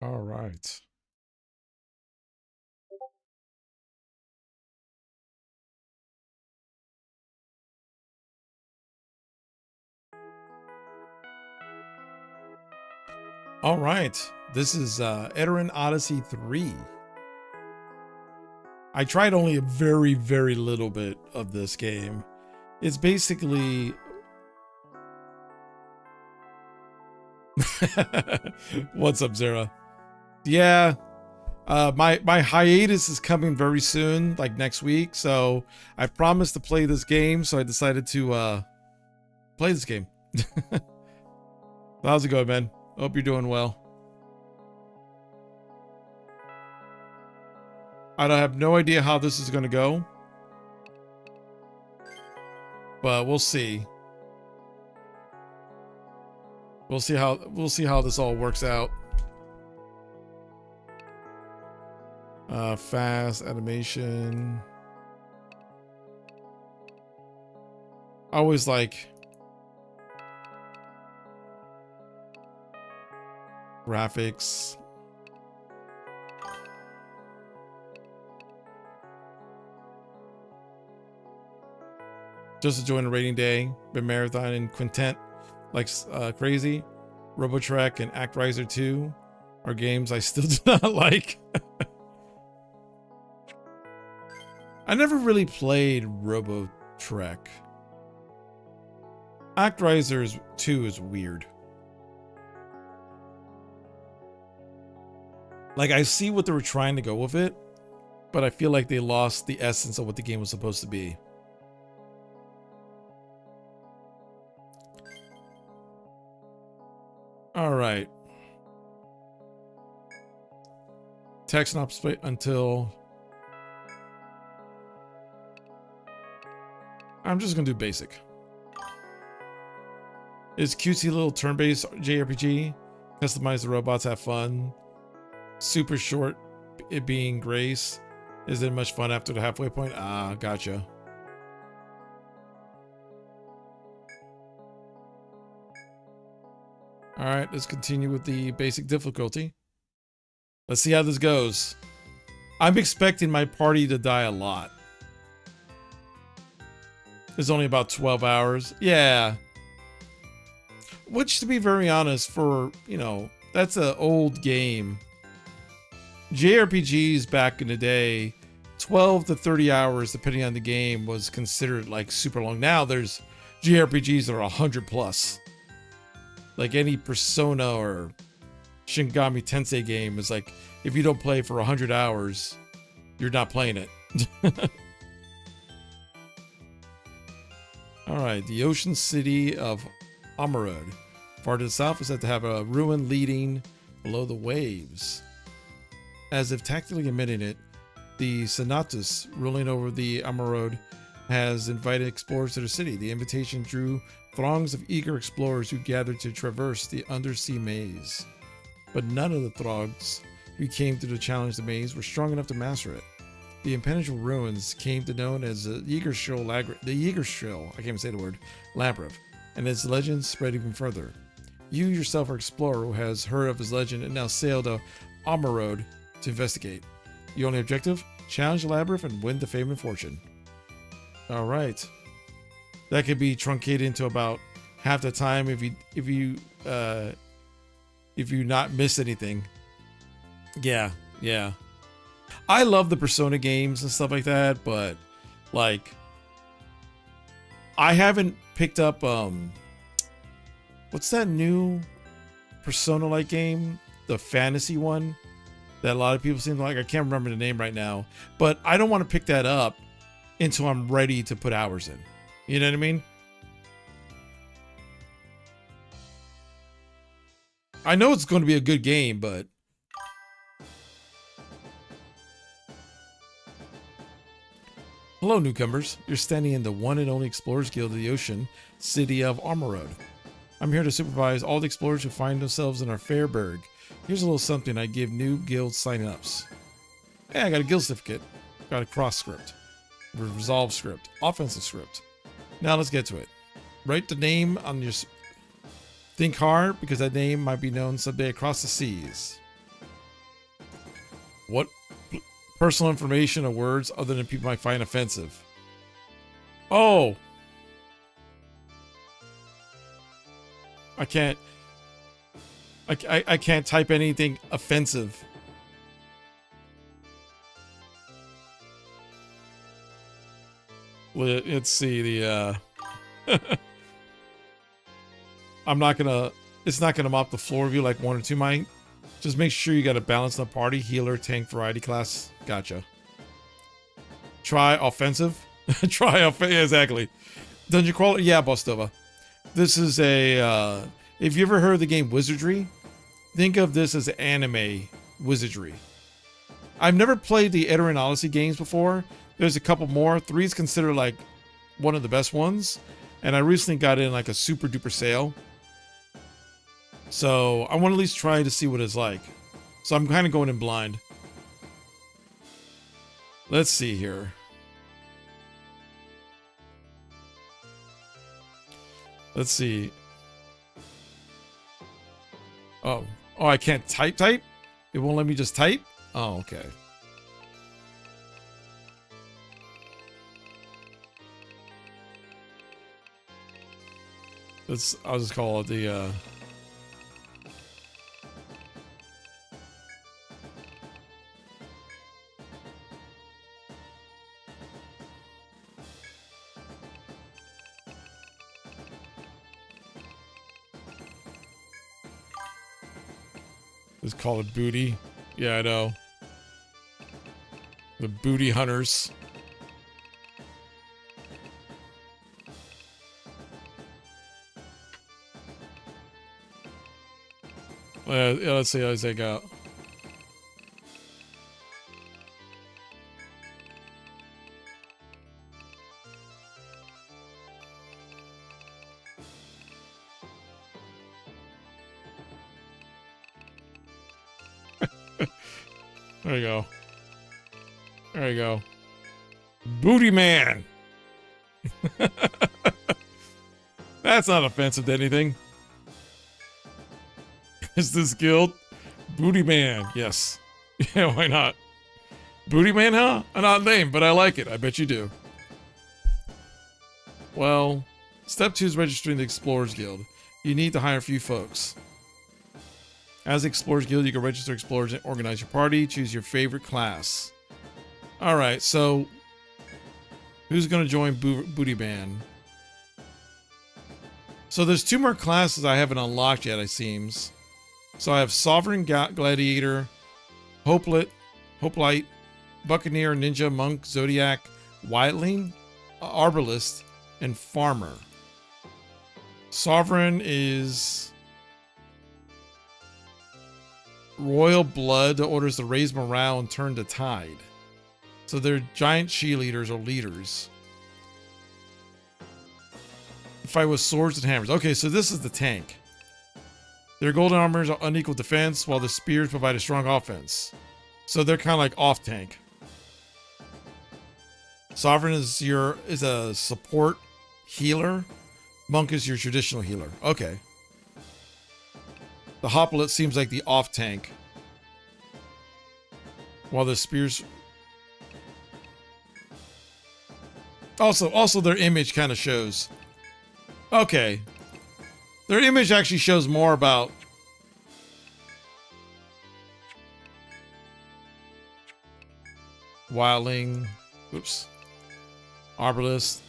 All right. All right. This is Etrian Odyssey 3. I tried only a very, very little bit of this game. It's basically... What's up, Zara? Yeah. My hiatus is coming very soon, like next week. So I promised to play this game, so I decided to play this game. How's it going, man? Hope you're doing well. I have no idea how this is going to go, but we'll see. We'll see how this all works out. Fast animation. I always like graphics. Just enjoying a rating day. Been marathoning Quintet like crazy. RoboTrek and ActRiser 2 are games I still do not like. I never really played RoboTrek. ActRiser 2 is weird. Like, I see what they were trying to go with it, but I feel like they lost the essence of what the game was supposed to be. All right. Text not split until... I'm just gonna do basic. It's cutesy little turn-based JRPG. Customize the robots, have fun. Super short, it being Grace. Isn't much fun after the halfway point. Ah, gotcha. All right, let's continue with the basic difficulty. Let's see how this goes. I'm expecting my party to die a lot. It's only about 12 hours. Yeah. Which, to be very honest, for, you know, that's an old game. JRPGs back in the day, 12 to 30 hours, depending on the game, was considered like super long. Now there's JRPGs that are 100 plus. Like any Persona or Shin Megami Tensei game is like, if you don't play for 100 hours, you're not playing it. All right, the ocean city of Amarod. Far to the south is said to have a ruin leading below the waves. As if tactically admitting it, the Senatus ruling over the Amarod has invited explorers to the city. The invitation drew throngs of eager explorers who gathered to traverse the undersea maze. But none of the throngs who came to challenge the maze were strong enough to master it. The impenetrable ruins came to known as the Jägerschil, I can't even say the word, Labyrinth, and its legend spread even further. You yourself are an explorer who has heard of his legend and now sailed to Amarod to investigate. Your only objective? Challenge the Labyrinth and win the fame and fortune. All right. That could be truncated into about half the time if you not miss anything. Yeah. I love the Persona games and stuff like that, but like I haven't picked up what's that new Persona-like game? The fantasy one that a lot of people seem to like. I can't remember the name right now, but I don't want to pick that up until I'm ready to put hours in. You know what I mean? I know it's going to be a good game, but hello, newcomers. You're standing in the one and only Explorers Guild of the Ocean, city of Amarod. I'm here to supervise all the explorers who find themselves in our fair burg. Here's a little something I give new guild sign-ups. Hey, I got a guild certificate. Got a cross script, resolve script, offensive script. Now let's get to it. Write the name on your... Think hard, because that name might be known someday across the seas. What personal information or words other than people might find offensive? Oh. I can't type anything offensive. Let's see the it's not gonna mop the floor of you like 1 or 2 might. Just make sure you got a balance in the party, healer, tank, variety class. Gotcha. Try offensive. Try offensive, exactly. Dungeon crawler, yeah, Bostova. This is a if you ever heard of the game Wizardry, think of this as anime Wizardry. I've never played the Etrian Odyssey games before. There's a couple more. 3 is considered like one of the best ones. And I recently got in like a super duper sale. So I want to at least try to see what it's like. So I'm kind of going in blind. Let's see here. Let's see. Oh, I can't type? It won't let me just type? Oh, okay. I'll just call it the let's call it booty. Yeah, I know. The booty hunters. Yeah, let's see how they go. There you go. There you go. Booty man. That's not offensive to anything. Is this guild? Booty man, yes. Yeah, why not? Booty man, huh? An odd name, but I like it. I bet you do. Well, step 2 is registering the Explorers Guild. You need to hire a few folks. As the Explorers Guild, you can register Explorers and organize your party. Choose your favorite class. Alright, so who's going to join Booty Band? So there's 2 more classes I haven't unlocked yet, it seems. So I have Sovereign Gladiator, Hoplite, Buccaneer, Ninja, Monk, Zodiac, Wildling, Arbalist, and Farmer. Sovereign is royal blood that orders to raise morale and turn the tide. So they're giant cheerleaders or leaders. Fight with swords and hammers. Okay, so this is the tank. Their golden armors are unequal defense, while the spears provide a strong offense. So they're kind of like off tank. Sovereign is a support healer. Monk is your traditional healer. Okay. The Hoplite seems like the off tank, while the spears. Also their image kind of shows. Okay. Their image actually shows more about Wildling, oops, Arbalist,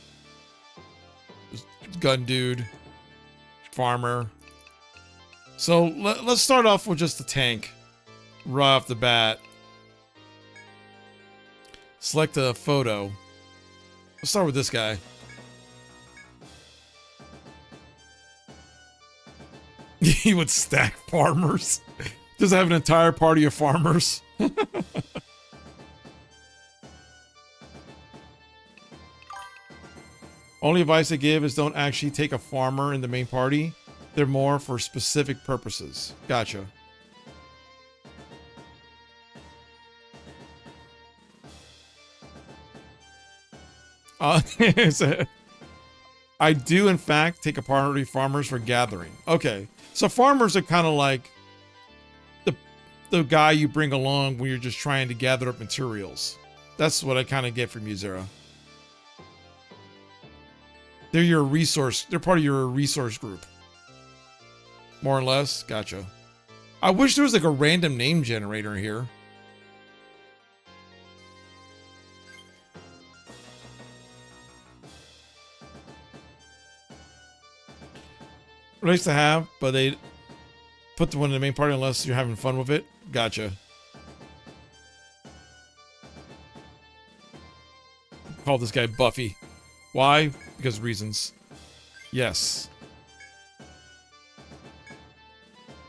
Gun Dude, Farmer. So let's start off with just the tank, right off the bat. Select a photo. Let's start with this guy. He would stack farmers. Just have an entire party of farmers. Only advice I give is don't actually take a farmer in the main party. They're more for specific purposes. Gotcha. I do, in fact, take a party of farmers for gathering. Okay. So farmers are kind of like the guy you bring along when you're just trying to gather up materials. That's what I kind of get from you, Zero. They're your resource. They're part of your resource group. More or less. Gotcha. I wish there was like a random name generator here. Nice to have, but they put the one in the main party unless you're having fun with it. Gotcha. Call this guy Buffy. Why? Because reasons. Yes.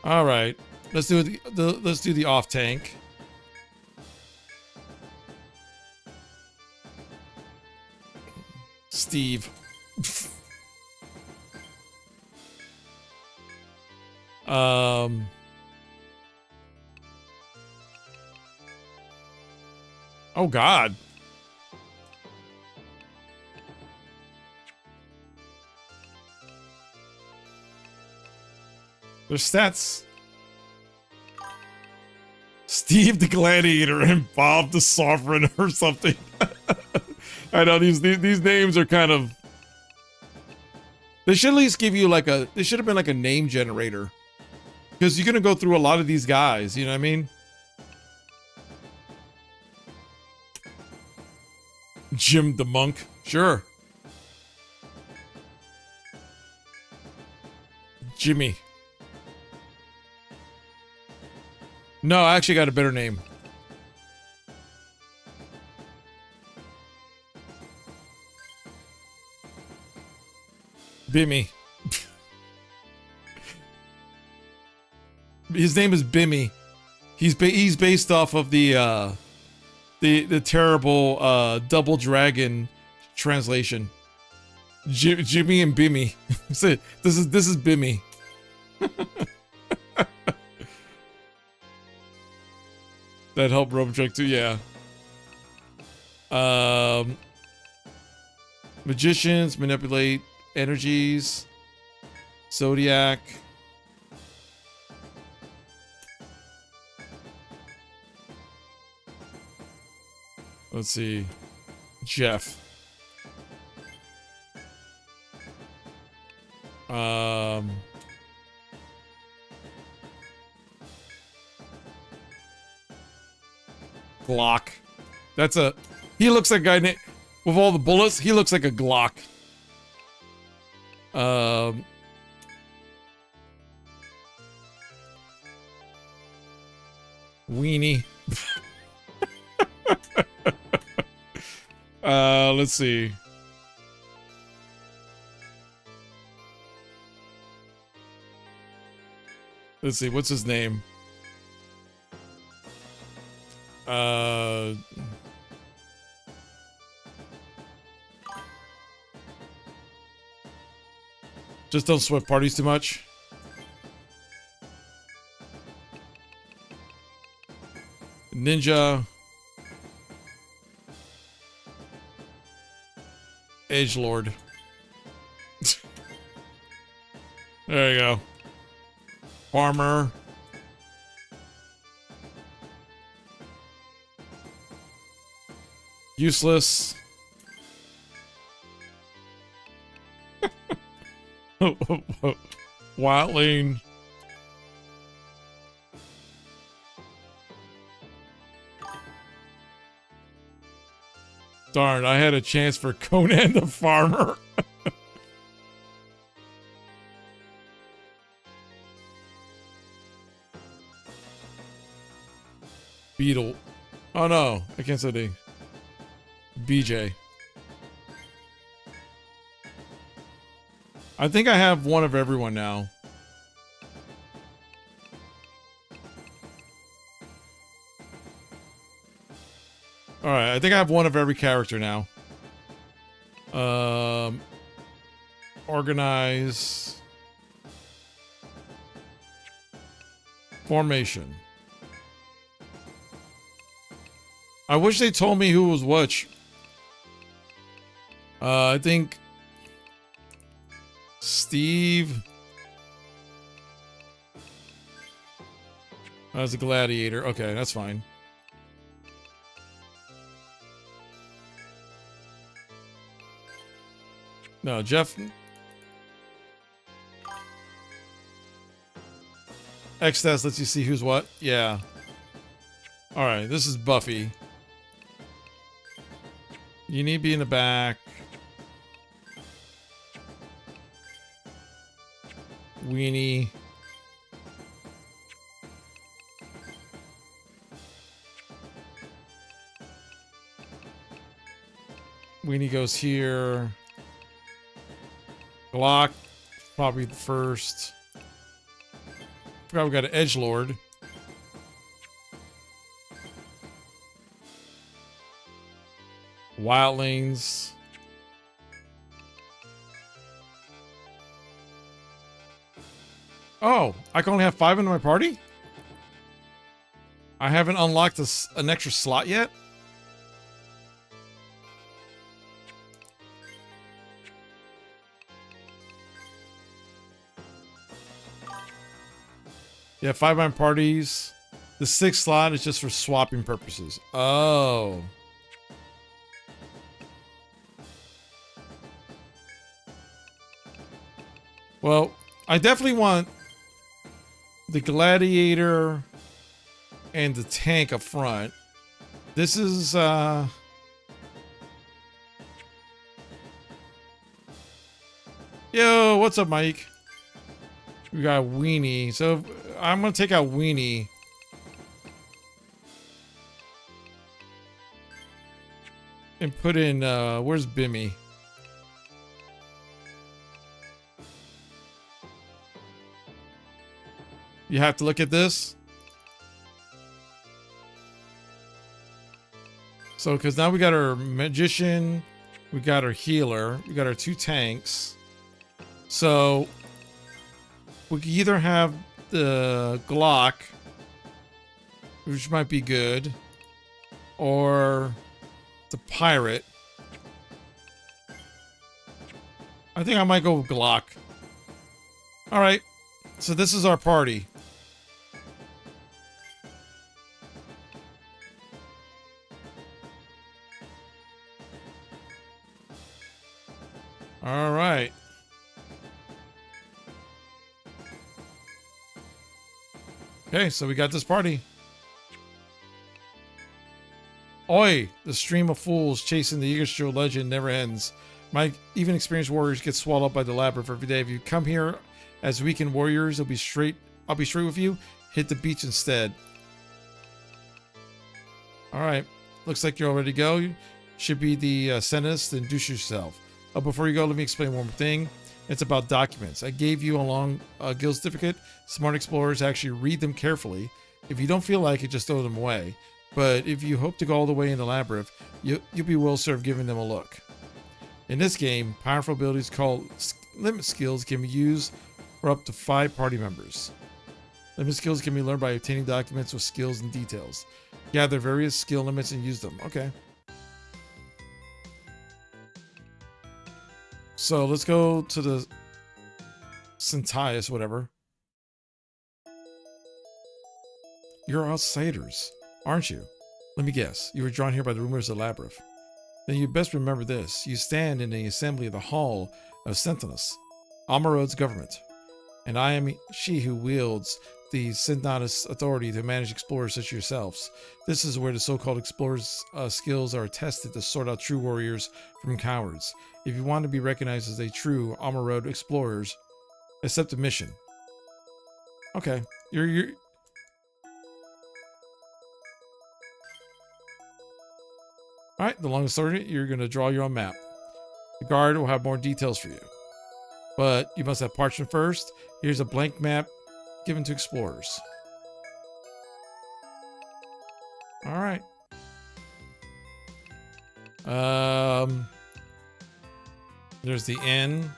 All right. Let's do the off tank. Steve. Oh God. Their stats. Steve the Gladiator and Bob the Sovereign or something. I know these names are kind of. They should at least give you like a. They should have been like a name generator, because you're gonna go through a lot of these guys. You know what I mean? Jim the Monk, sure. Jimmy. No, I actually got a better name. Bimmy. His name is Bimmy. He's based off of the terrible Double Dragon translation. Jimmy and Bimmy. This is Bimmy. That helped Robotrek too, yeah. Magicians manipulate energies. Zodiac. Let's see. Jeff. Glock. That's a. He looks like a guy with all the bullets. He looks like a Glock. Weenie. Let's see. Let's see. What's his name? Just don't sweat parties too much. Ninja. Edgelord. There you go. Farmer. Useless. Wildling. Darn, I had a chance for Conan the Farmer. Beetle. Oh no, I can't say the BJ. I think I have one of everyone now. Alright, I think I have one of every character now. Organize. Formation. I wish they told me who was which. I think Steve. As a gladiator. Okay, that's fine. No, Jeff. X-Stats lets you see who's what. Yeah. Alright, this is Buffy. You need to be in the back. Weenie. Weenie goes here. Glock, probably the first. Forgot we got an edgelord. Wildlings. Oh, I can only have 5 in my party? I haven't unlocked an extra slot yet? Yeah, 5-man parties. The 6th slot is just for swapping purposes. Oh. Well, I definitely want the gladiator and the tank up front. This is, Yo, what's up, Mike? We got Weenie. So I'm gonna take out Weenie. And put in, where's Bimmy? You have to look at this. So, because now we got our magician, we got our healer, we got our 2 tanks. So, we can either have the Glock, which might be good, or the pirate. I think I might go with Glock. Alright, so this is our party. Alright. Okay, so we got this party. Oi! The stream of fools chasing the Yggdrasil legend never ends. My even experienced warriors get swallowed up by the labyrinth every day. If you come here as weakened warriors, I'll be straight with you. Hit the beach instead. Alright. Looks like you're all ready to go. You should be the Senist, then douche yourself. Oh, before you go, let me explain one more thing. It's about documents. I gave you a long guild certificate. Smart explorers actually read them carefully. If you don't feel like it, just throw them away. But if you hope to go all the way in the labyrinth, you'll be well served giving them a look. In this game, powerful abilities called limit skills can be used for up to 5 party members. Limit skills can be learned by obtaining documents with skills and details. Gather various skill limits and use them. Okay. So let's go to the Centius, whatever. You're outsiders, aren't you? Let me guess. You were drawn here by the rumors of the labyrinth. Then you best remember this. You stand in the assembly of the Hall of Sentinels, Amarod's government. And I am she who wields the Sentinel's authority to manage explorers such as yourselves. This is where the so-called explorers' skills are tested to sort out true warriors from cowards. If you want to be recognized as a true Amarod explorers, accept the mission. Okay, you're Alright, the longest story, you're going to draw your own map. The guard will have more details for you. But you must have parchment first. Here's a blank map given to explorers. Alright. There's the inn.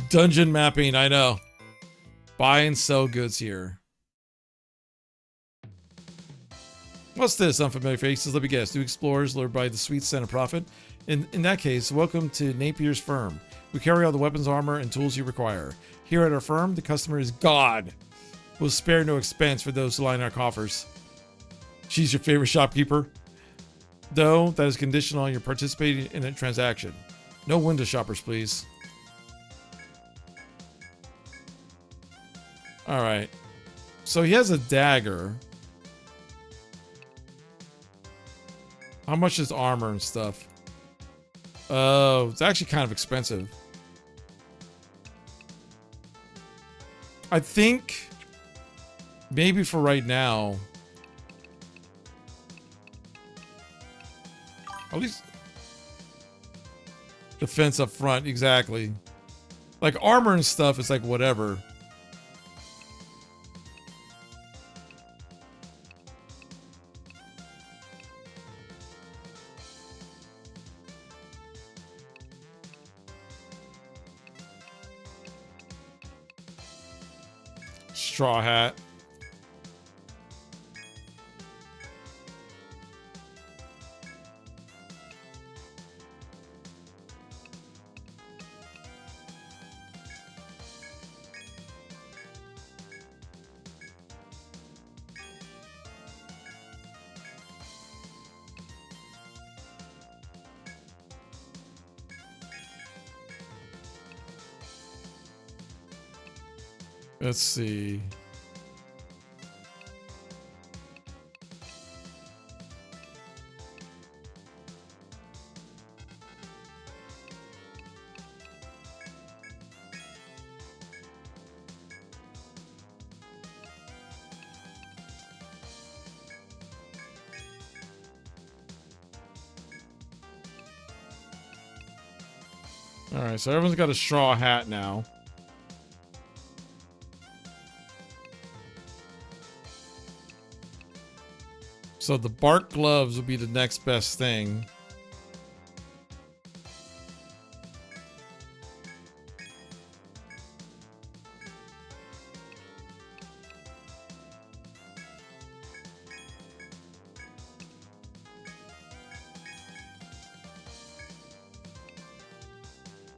Dungeon mapping, I know. Buy and sell goods here. What's this? Unfamiliar faces? Let me guess. New explorers lured by the sweet scent of profit? In that case, welcome to Napier's firm. We carry all the weapons, armor, and tools you require. Here at our firm, the customer is God. will spare no expense for those who line our coffers. She's your favorite shopkeeper? Though, that is conditional on your participating in a transaction. No window shoppers, please. Alright. So he has a dagger. How much is armor and stuff? Oh, it's actually kind of expensive. I think maybe for right now, at least defense up front, exactly. Like armor and stuff is like whatever. Straw hat. Let's see. All right, so everyone's got a straw hat now. So the bark gloves will be the next best thing.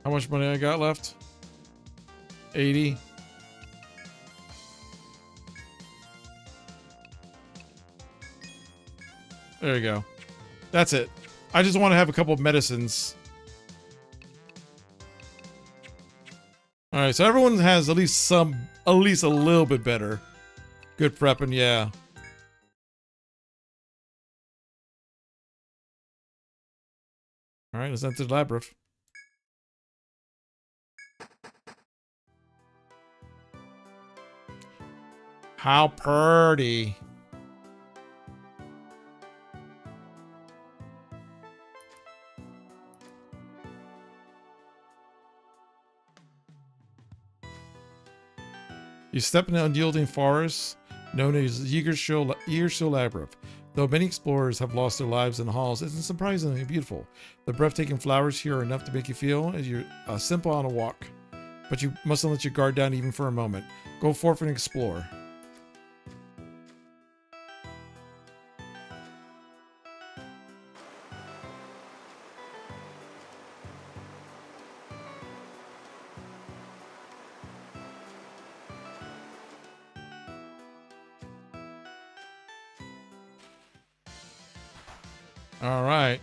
How much money I got left? 80. There you go. That's it. I just want to have a couple of medicines. All right, so everyone has at least a little bit better. Good prepping, yeah. All right, let's enter the labyrinth. How pretty. You step in an unyielding forest known as Yeagershire Labyrinth. Though many explorers have lost their lives in the halls, it's surprisingly beautiful. The breathtaking flowers here are enough to make you feel as you're simple on a walk. But you mustn't let your guard down even for a moment. Go forth and explore. All right.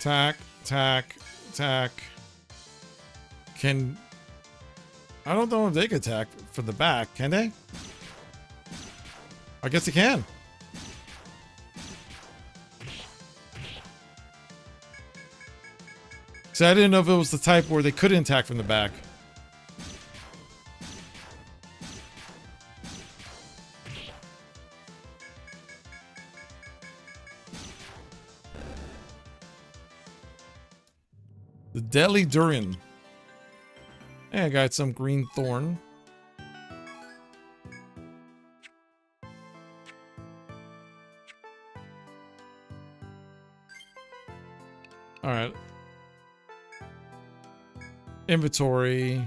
Attack, attack, attack. I don't know if they can attack from the back, can they? I guess they can. See, I didn't know if it was the type where they couldn't attack from the back. The Deadly Durian. And I got some green thorn. All right. Inventory.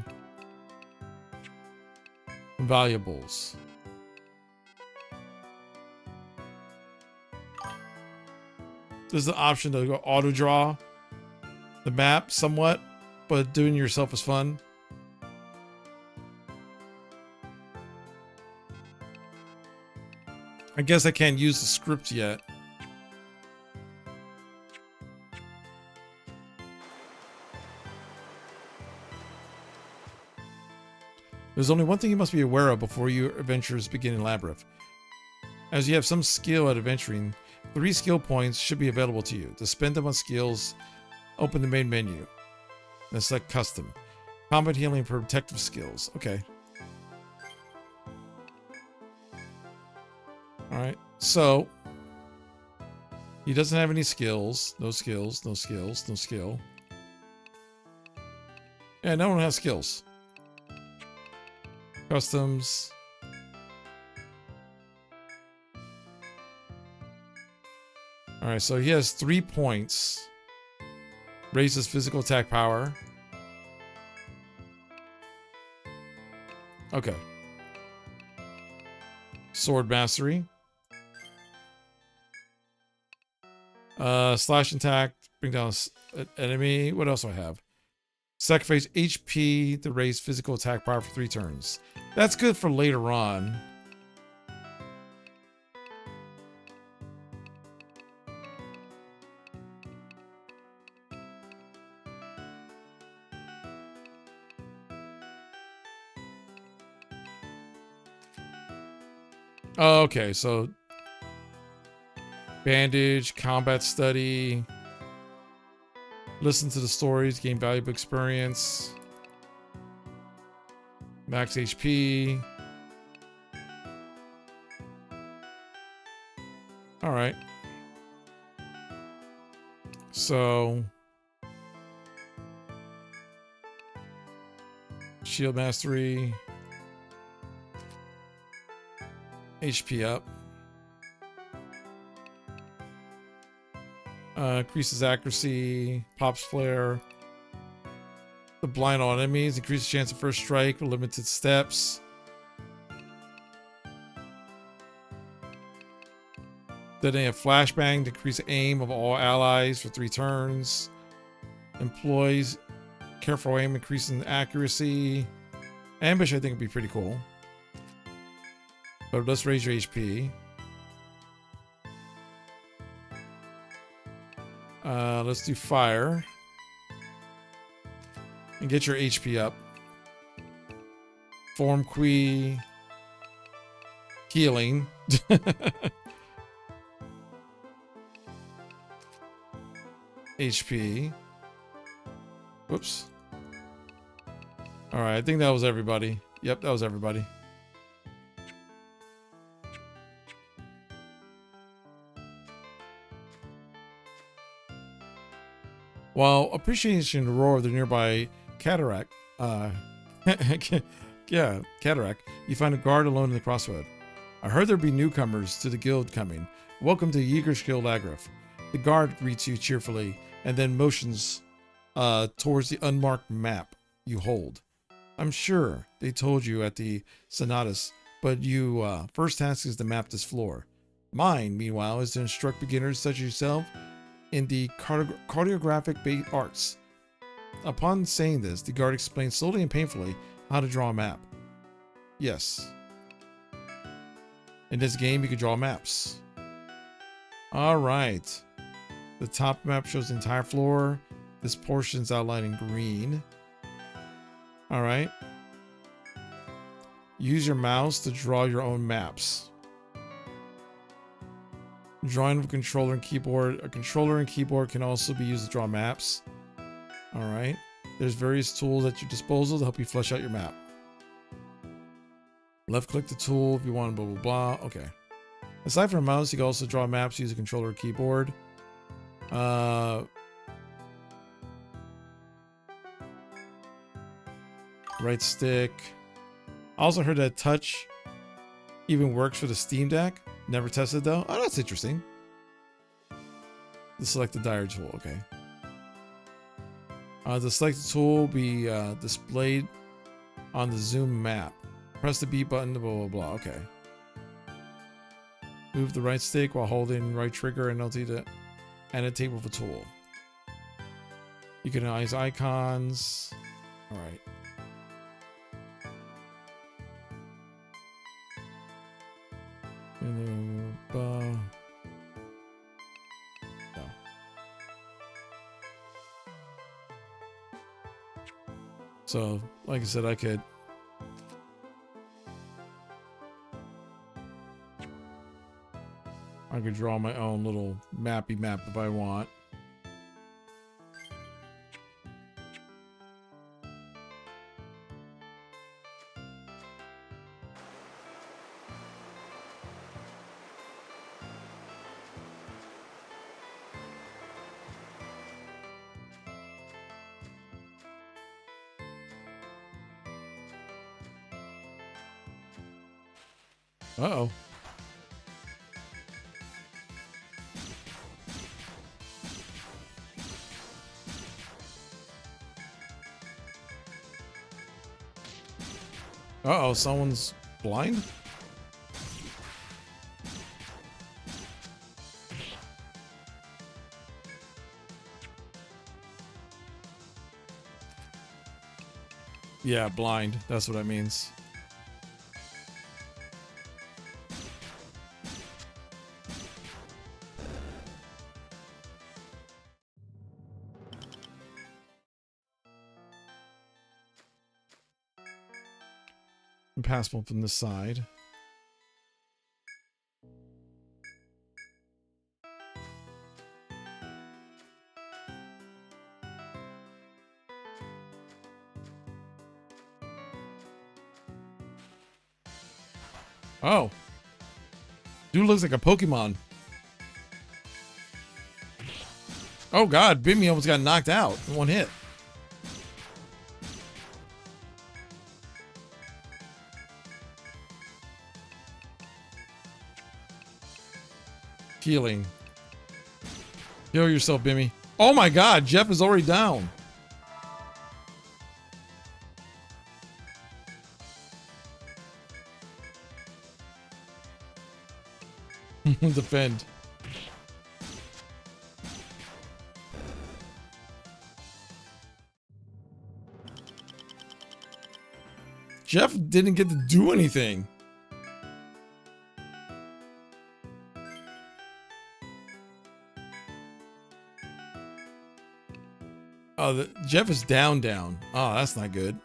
Valuables. There's the option to go auto draw the map somewhat, but doing it yourself is fun. I guess I can't use the script yet. There's only one thing you must be aware of before your adventures begin in Labyrinth. As you have some skill at adventuring, 3 skill points should be available to you. To spend them on skills, open the main menu. Then select Custom. Combat healing and protective skills. Okay. Alright, so he doesn't have any skills. No skills, no skills, no skill. Yeah, no one has skills. Customs. Alright, so he has 3 points. Raises physical attack power. Okay. Sword mastery. Slash attack. Bring down an enemy. What else do I have? Sacrifice HP to raise physical attack power for 3 turns. That's good for later on. Oh, okay, so bandage, combat study, listen to the stories, gain valuable experience, max HP. All right. So shield mastery. HP up. Increases accuracy. Pops flare. The blind on enemies. Increases chance of first strike with limited steps. Then they have flashbang to increase aim of all allies for 3 turns. Employs careful aim, increasing accuracy. Ambush I think would be pretty cool. But let's raise your HP. Let's do fire. And get your HP up. Form Qui. Healing. HP. Whoops. Alright, I think that was everybody. Yep, that was everybody. While appreciating the roar of the nearby cataract, yeah, cataract, you find a guard alone in the crossroad. I heard there'd be newcomers to the guild coming. Welcome to Yeager's Guild Agrif. The guard greets you cheerfully and then motions towards the unmarked map you hold. I'm sure they told you at the Sonatus, but you first task is to map this floor. Mine, meanwhile, is to instruct beginners such as yourself in the cartographic arts. Upon saying this, the guard explains slowly and painfully how to draw a map. Yes. In this game, you can draw maps. Alright. The top map shows the entire floor. This portion is outlined in green. Alright. Use your mouse to draw your own maps. Drawing with a controller and keyboard. A controller and keyboard can also be used to draw maps. Alright. There's various tools at your disposal to help you flesh out your map. Left click the tool if you want, blah, blah, blah. Okay. Aside from a mouse, you can also draw maps using a controller or keyboard. Right stick. I also heard that touch even works for the Steam Deck. Never tested though. Oh, that's interesting. The select the diary tool. Okay. The selected tool will be displayed on the zoom map. Press the B button. Blah blah blah. Okay. Move the right stick while holding right trigger and LT to annotate with a tool. You can use icons. All right. No. So, like I said, I could draw my own little mappy map if I want. Uh-oh. Uh-oh, someone's blind? Yeah, blind. That's what that means. Impassable from the side. Oh. Dude looks like a Pokemon. Oh god, Bimmy almost got knocked out in one hit. Healing. Heal yourself, Bimmy. Oh my god, Jeff is already down. Defend. Jeff didn't get to do anything. Oh, Jeff is down. Oh, that's not good.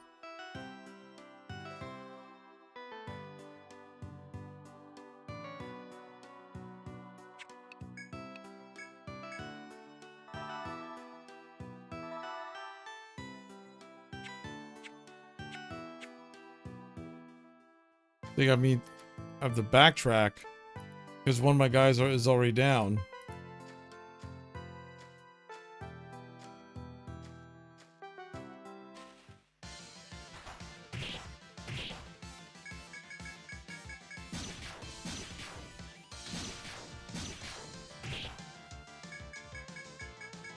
They got me. I have to backtrack because one of my guys is already down.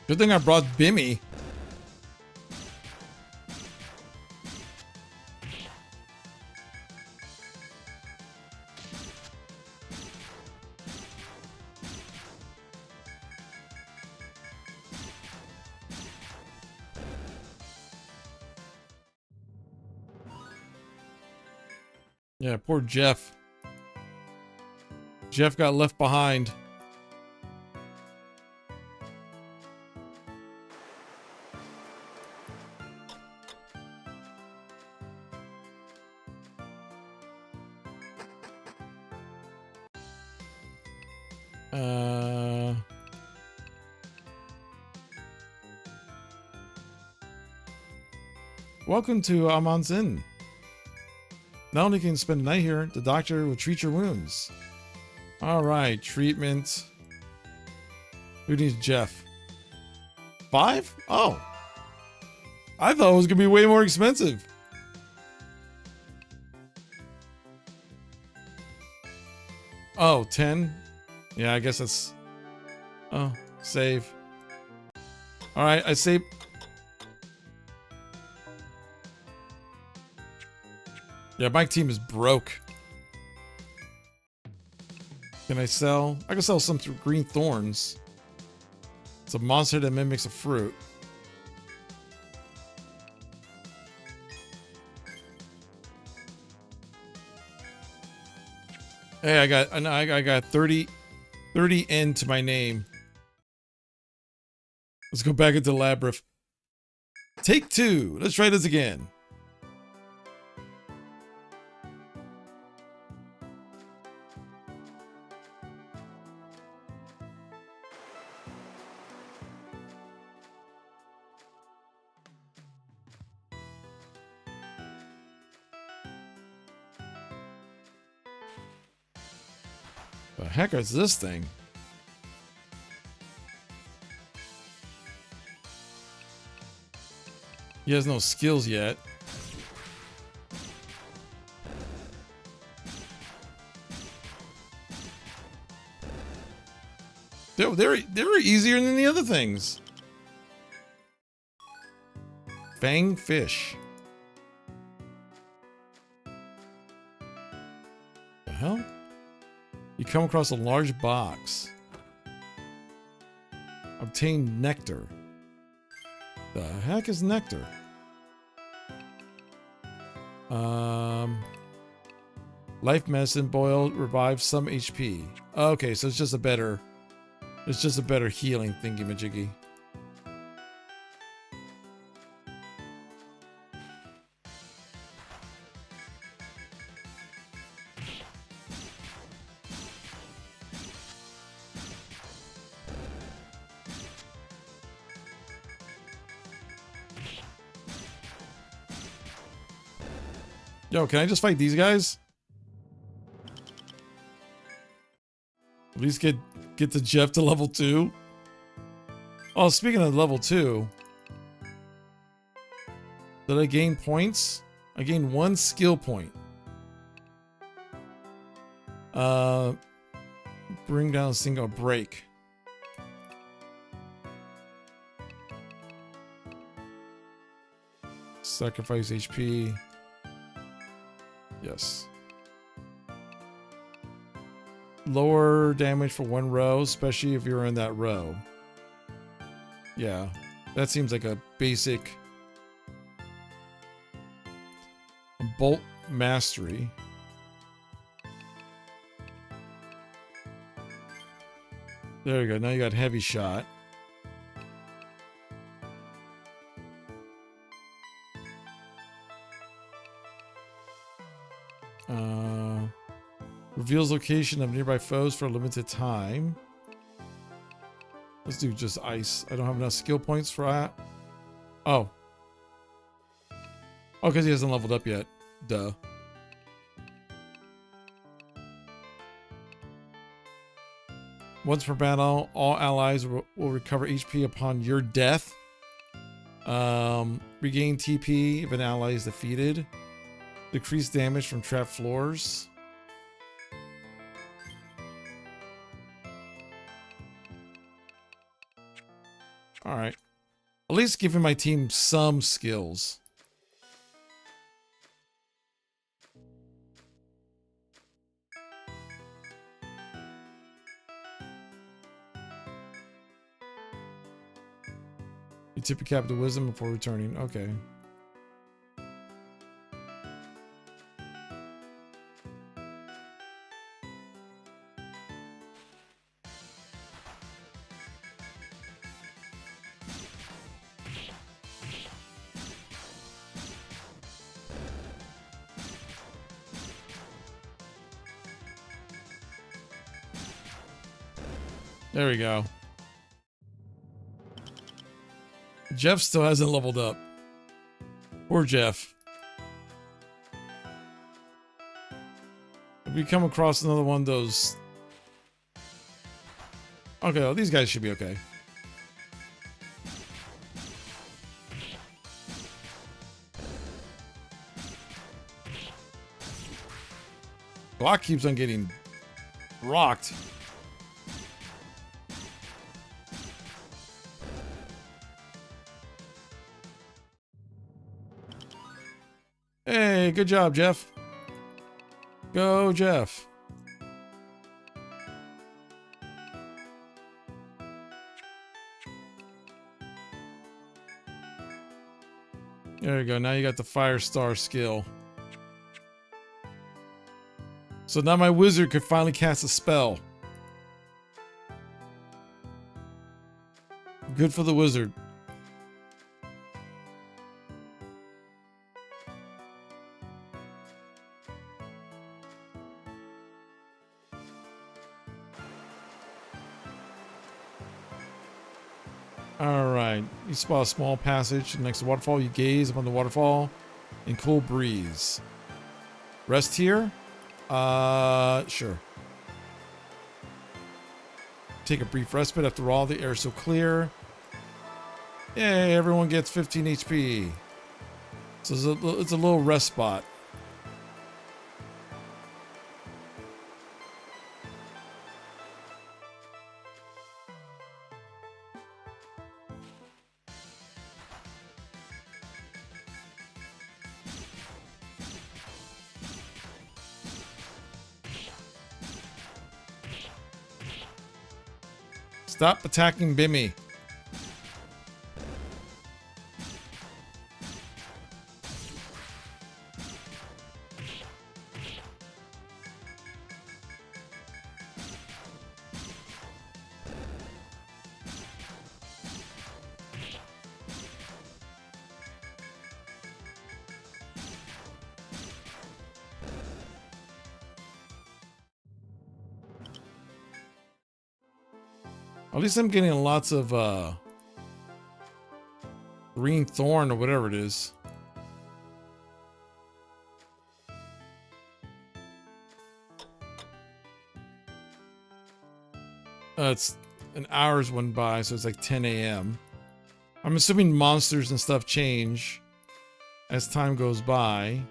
Good thing I brought Bimmy. Yeah, poor Jeff. Jeff got left behind. Welcome to Amon's Inn. Not only can you spend the night here, the doctor will treat your wounds. Alright, treatment. Who needs Jeff? 5? Oh. I thought it was going to be way more expensive. Oh, 10? Yeah, I guess that's... Oh, save. Alright, I save... Yeah, my team is broke. Can I sell? I can sell some green thorns. It's a monster that mimics a fruit. Hey, I got 30 N to my name. Let's go back into the labyrinth. Take 2. Let's try this again. The heck is this thing? He has no skills yet. They're easier than the other things. Fang fish. The hell? You come across a large box. Obtain nectar. The heck is nectar? Life medicine boiled revives some HP. Okay, so it's just a better healing thingy-majiggy. Yo, can I just fight these guys? At least get to Jeff to level 2. Oh, speaking of level 2, did I gain points? I gained 1 skill point. Bring down a single break. Sacrifice HP. Yes. Lower damage for 1 row, especially if you're in that row. Yeah, that seems like a basic bolt mastery. There you go. Now you got heavy shot. Reveals location of nearby foes for a limited time. Let's do just ice. I don't have enough skill points for that. Oh. Oh, because he hasn't leveled up yet. Duh. Once per battle, all allies will recover HP upon your death. Regain TP if an ally is defeated. Decrease damage from trapped floors. Alright. At least giving my team some skills. You tip your cap to wisdom before returning. Okay. There we go. Jeff still hasn't leveled up. Poor Jeff. If we come across another one of those... Okay, well, these guys should be okay. Block keeps on getting rocked. Hey, good job, Jeff. Go, Jeff. There you go. Now you got the Fire Star skill. So now my wizard could finally cast a spell. Good for the wizard. Alright, you spot a small passage next to the waterfall. You gaze upon the waterfall in cool breeze. Rest here? Sure. Take a brief respite. After all, the air is so clear. Yay, everyone gets 15 HP. So it's a little rest spot. Stop attacking Bimmy. At least I'm getting lots of green thorn or whatever it is. It's an hour's went by, so it's like 10 a.m. I'm assuming monsters and stuff change as time goes by.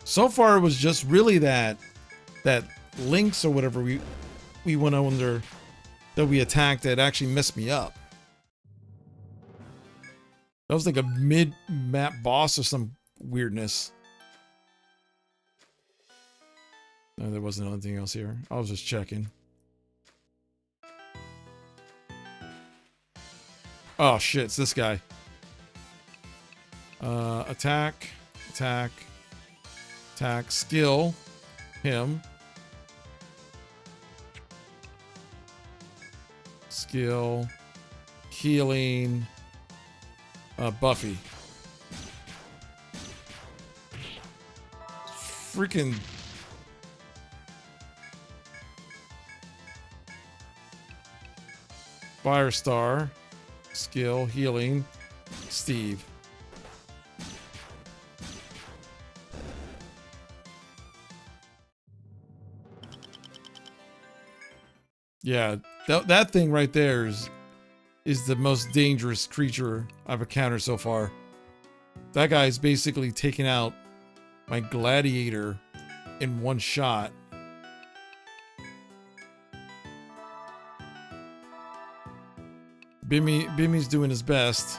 So far, it was just really that lynx or whatever we went under that we attacked that actually messed me up. That was like a mid-map boss or some weirdness. No, there wasn't anything else here. I was just checking. Oh shit, it's this guy. Attack, attack. Attack, skill, him. Skill, healing, Buffy. Freaking. Firestar, skill, healing, Steve. Yeah, that thing right there is the most dangerous creature I've encountered so far. That guy's basically taken out my gladiator in one shot. Bimmy's doing his best.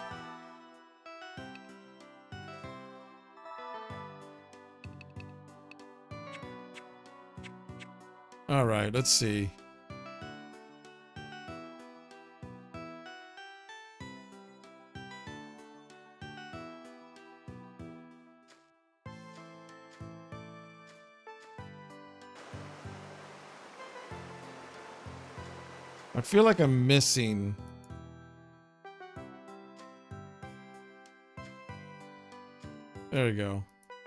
All right, let's see. I feel like I'm missing. There we go.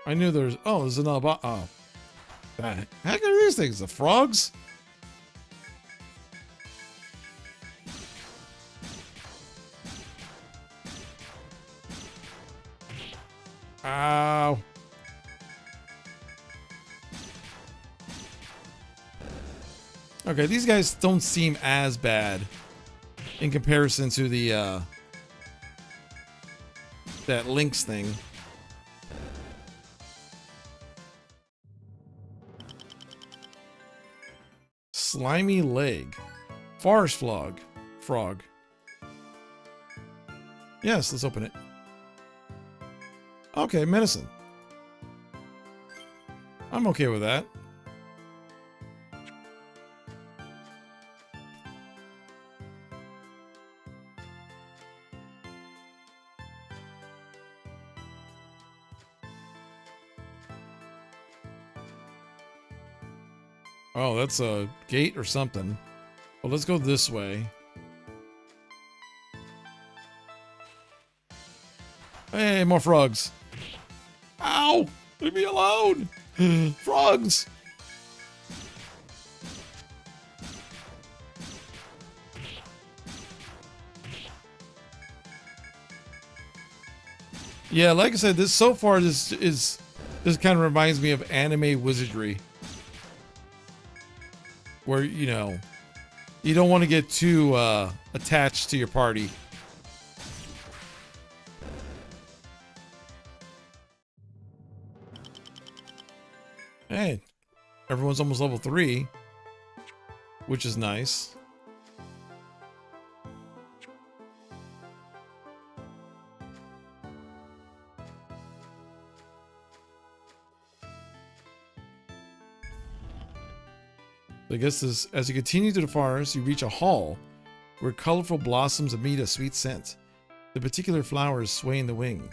I knew there's. Oh, there's another bot. Oh. The heck are these things? The frogs? Ow. Okay, these guys don't seem as bad in comparison to the that lynx thing. Slimy leg. Forest frog. Yes, let's open it. Okay, medicine. I'm okay with that. Oh, that's a gate or something. Well, let's go this way. Hey, more frogs. Ow! Leave me alone! Frogs! Yeah, like I said, this so far this kind of reminds me of anime wizardry. Where, you know, you don't want to get too attached to your party. Hey, everyone's almost level 3, which is nice. I guess this, as you continue to the forest, you reach a hall where colorful blossoms emit a sweet scent. The particular flowers sway in the wind.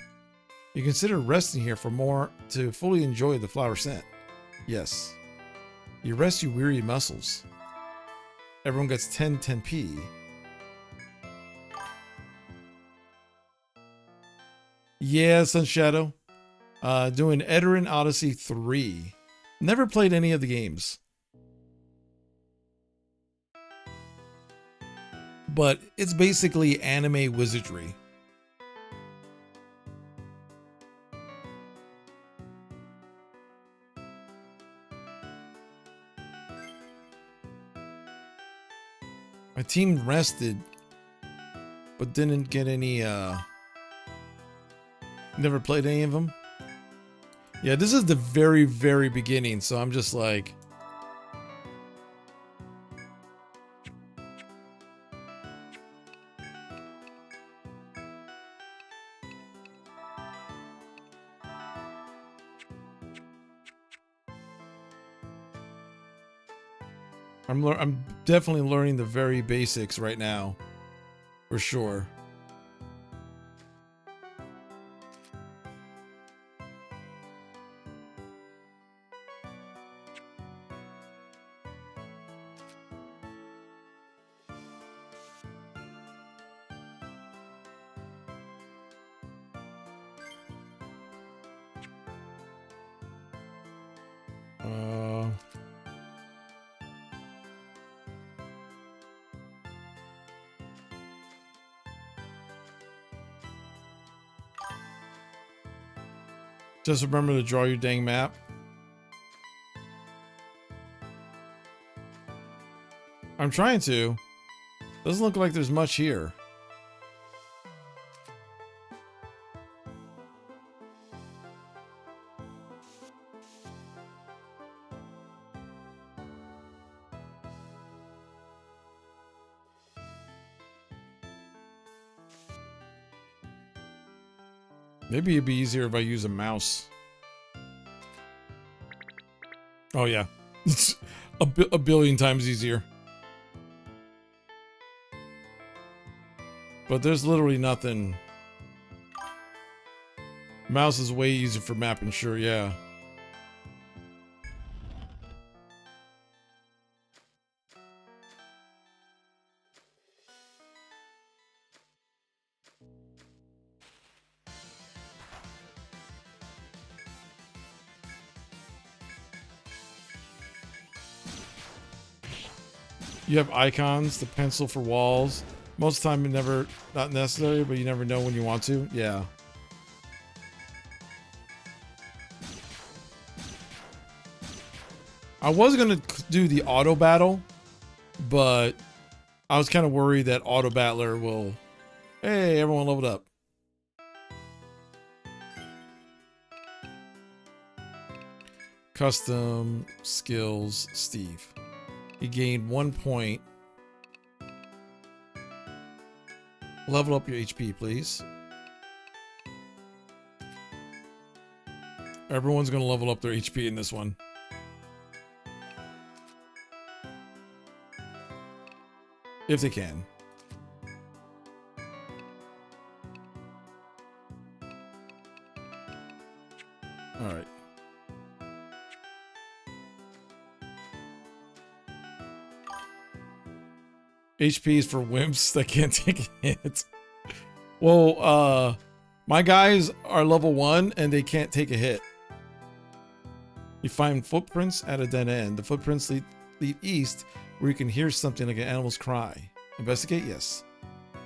You consider resting here for more to fully enjoy the flower scent. Yes. You rest your weary muscles. Everyone gets 10p. Yeah, Sunshadow. Doing Etrian Odyssey 3. Never played any of the games. But it's basically anime wizardry. My team rested, but didn't get any, never played any of them. Yeah, this is the very, very beginning, so I'm just like... I'm definitely learning the very basics right now, for sure. Just remember to draw your dang map. I'm trying to. Doesn't look like there's much here. Maybe it'd be easier if I use a mouse. Oh yeah, it's a billion times easier. But there's literally nothing. Mouse is way easier for mapping, sure, yeah. You have icons, the pencil for walls. Most of the time, not necessary, but you never know when you want to. Yeah. I was gonna do the auto battle, but I was kind of worried that auto battler will. Hey, everyone leveled up. Custom skills, Steve. He gained 1 point. Level up your HP, please. Everyone's gonna level up their HP in this one. If they can. Alright. HP is for wimps that can't take a hit. Well, my guys are level 1 and they can't take a hit. You find footprints at a dead end. The footprints lead east, where you can hear something like an animal's cry. Investigate? Yes.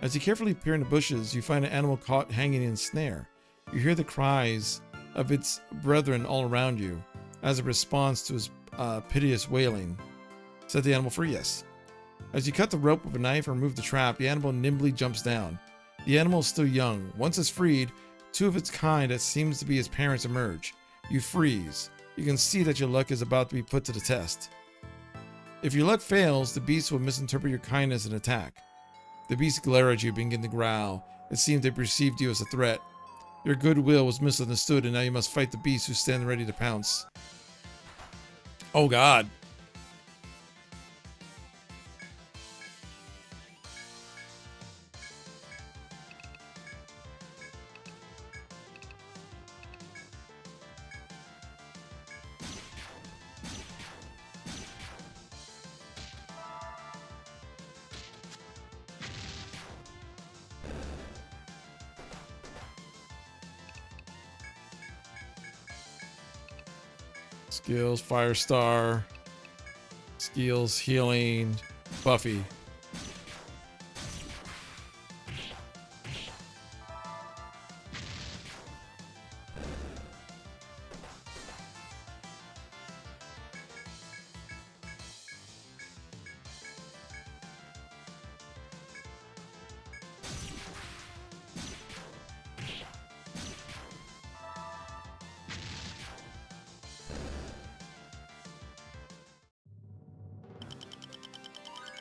As you carefully peer in the bushes, you find an animal caught hanging in a snare. You hear the cries of its brethren all around you as a response to his piteous wailing. Set the animal free? Yes. As you cut the rope with a knife and remove the trap, the animal nimbly jumps down. The animal is still young. Once it's freed, two of its kind that seems to be its parents emerge. You freeze. You can see that your luck is about to be put to the test. If your luck fails, the beast will misinterpret your kindness and attack. The beast glare at you, begin to growl. It seems they perceived you as a threat. Your goodwill was misunderstood, and now you must fight the beast who stand ready to pounce. Oh God. Skills, Firestar. Skills, healing, Buffy.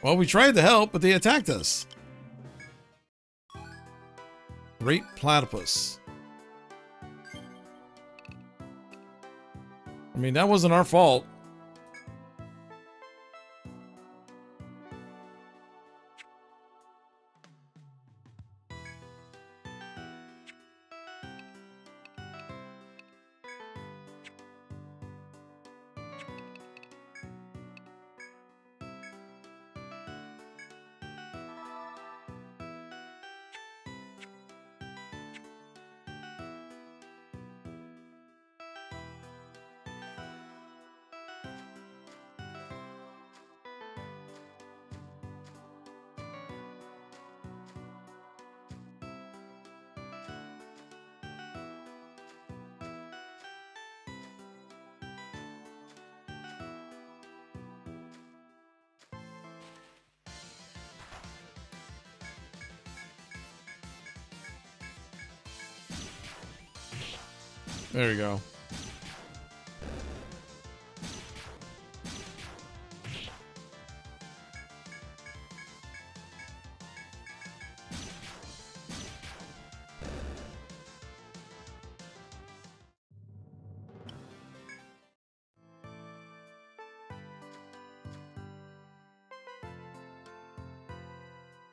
Well, we tried to help, but they attacked us. Great platypus. I mean, that wasn't our fault. There you go.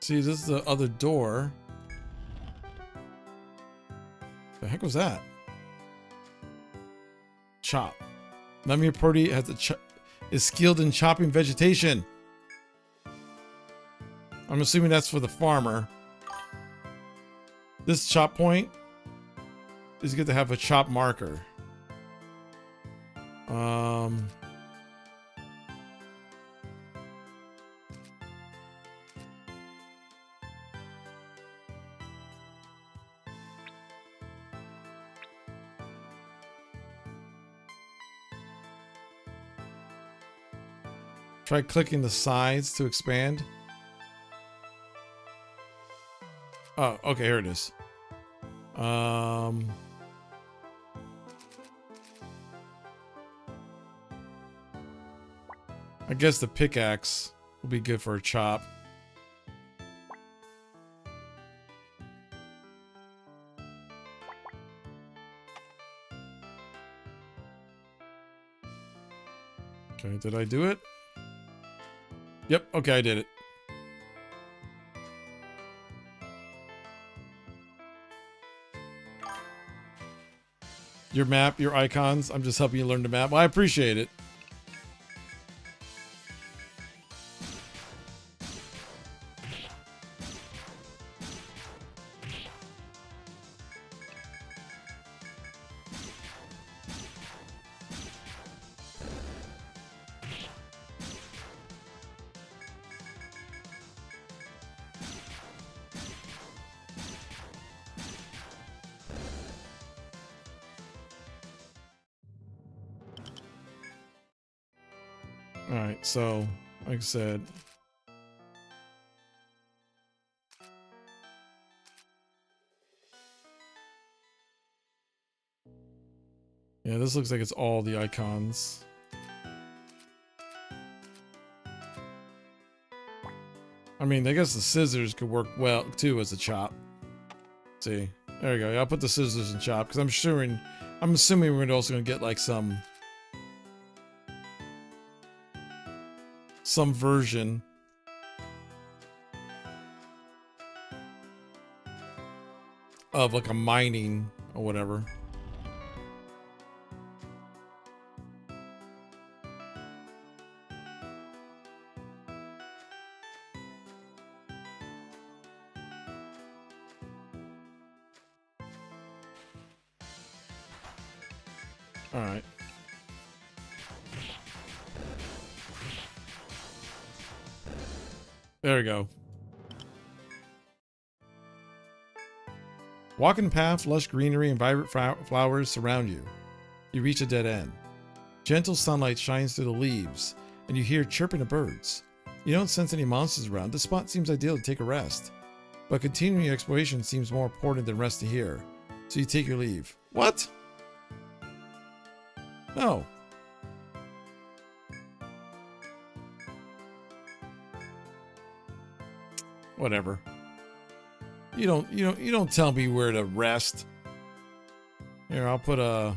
See, this is the other door. The heck was that? Chop. Lemmy Purdy has is skilled in chopping vegetation. I'm assuming that's for the farmer. This chop point is good to have a chop marker. Try clicking the sides to expand. Oh, okay, here it is. I guess the pickaxe will be good for a chop. Okay, did I do it? Yep, okay, I did it. Your map, your icons, I'm just helping you learn the map. Well, I appreciate it. Alright, so, like I said... Yeah, this looks like it's all the icons. I mean, I guess the scissors could work well, too, as a chop. See? There you go. Yeah, I'll put the scissors and chop, because I'm assuming we're also going to get, like, some version of like a mining or whatever. All right. There we go. Walking path, lush greenery, and vibrant flowers surround you. You reach a dead end. Gentle sunlight shines through the leaves, and you hear chirping of birds. You don't sense any monsters around. This spot seems ideal to take a rest. But continuing your exploration seems more important than resting here. So you take your leave. What? No. Whatever. You don't tell me where to rest. Here, I'll put a...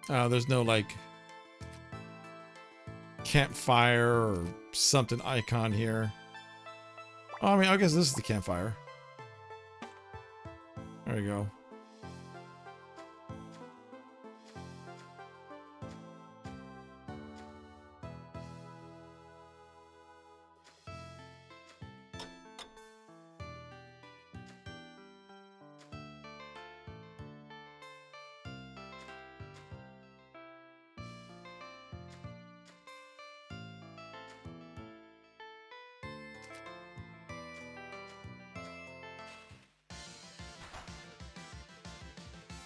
there's no, like, campfire or something icon here. Oh, I mean, I guess this is the campfire. There we go.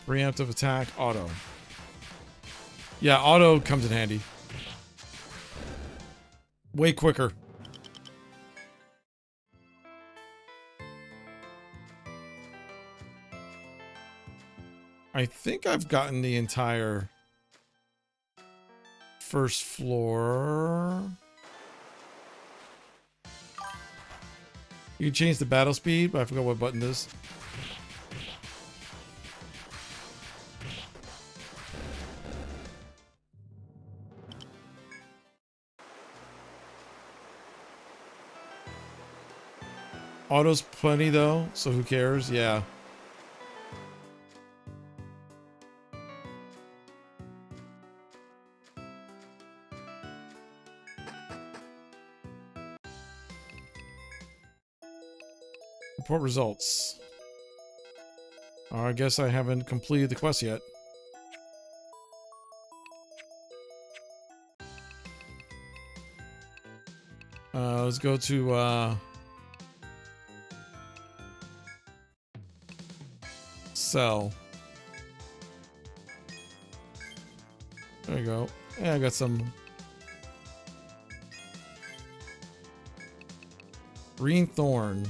Preemptive attack, auto. Yeah, auto comes in handy. Way quicker. I think I've gotten the entire first floor. You can change the battle speed, but I forgot what button this is. Auto's plenty though, so who cares? Yeah. Report results. I guess I haven't completed the quest yet. Let's go to sell. There you go. Yeah, I got some green thorn.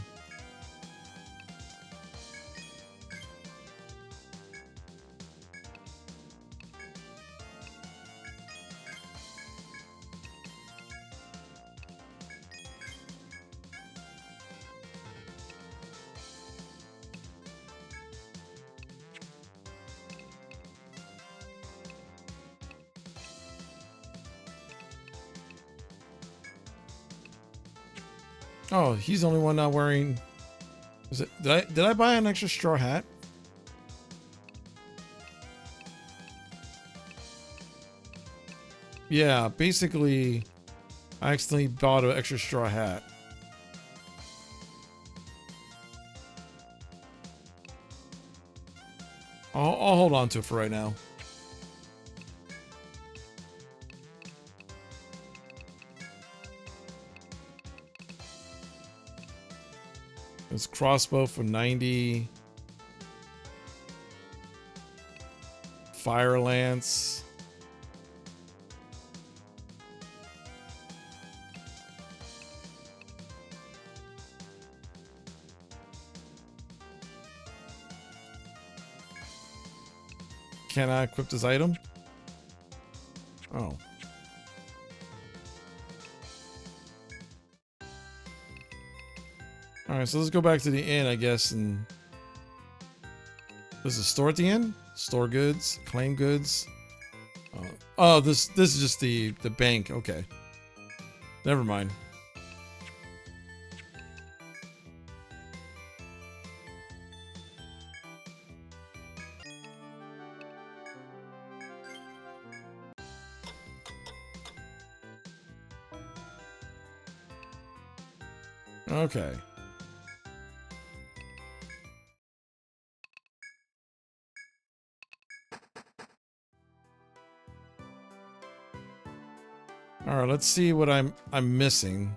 Oh, he's the only one not wearing. Is it? Did I buy an extra straw hat? Yeah, basically, I accidentally bought an extra straw hat. I'll hold on to it for right now. It's crossbow for 90. Fire lance. Can I equip this item? Oh. Alright, so let's go back to the inn, I guess, and... There's a store at the inn? Store goods, claim goods. Oh, this is just the bank. Okay. Never mind. Okay. All right, let's see what I'm missing.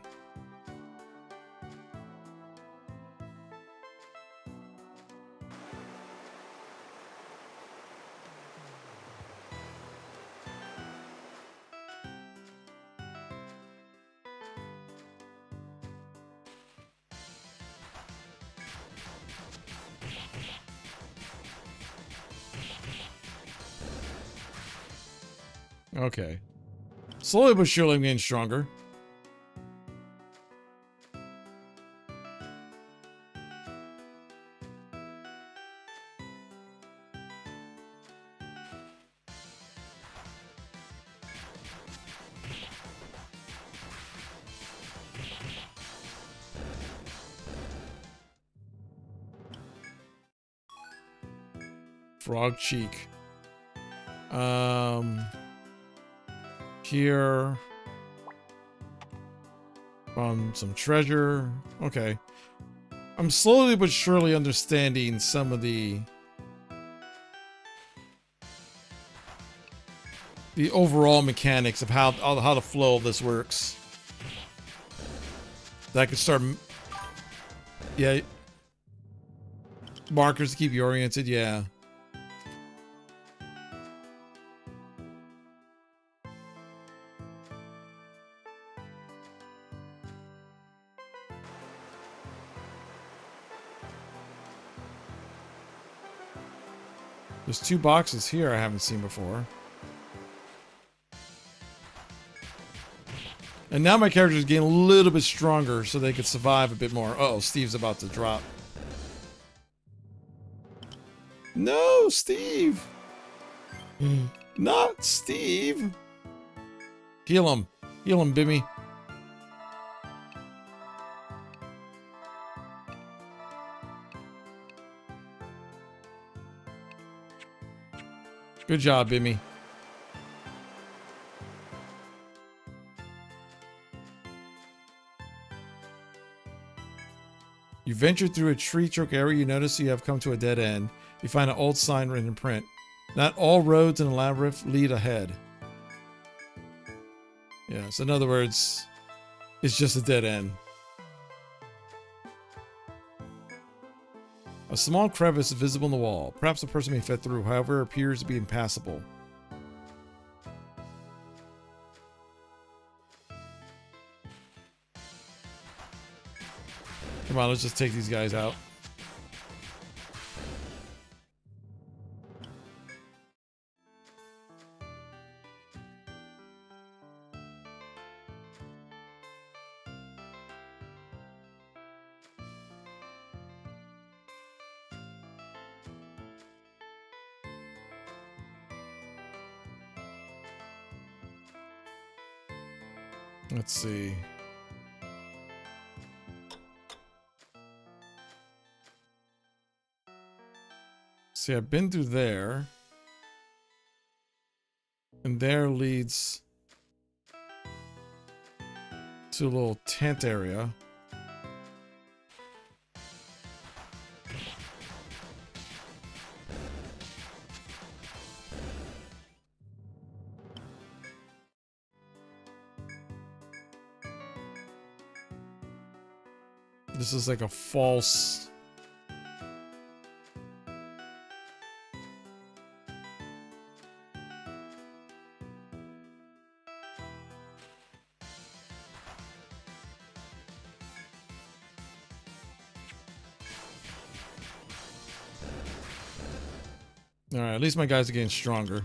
Okay. Slowly but surely I'm getting stronger. Frog cheek. Here. Some treasure. Okay. I'm slowly but surely understanding some of the overall mechanics of how the flow of this works. That I could start. Yeah. Markers to keep you oriented. Yeah. There's 2 boxes here I haven't seen before. And now my character is getting a little bit stronger so they could survive a bit more. Uh-oh, Steve's about to drop. No, Steve! Not Steve! Heal him. Heal him, Bimmy. Good job, Bimmy. You venture through a tree choke area. You notice you have come to a dead end. You find an old sign written in print. Not all roads in the labyrinth lead ahead. Yeah, so in other words, it's just a dead end. A small crevice is visible in the wall. Perhaps a person may fit through, however, it appears to be impassable. Come on, let's just take these guys out. Let's see. See, I've been through there. And there leads to a little tent area. This is like a false... Alright, at least my guys are getting stronger.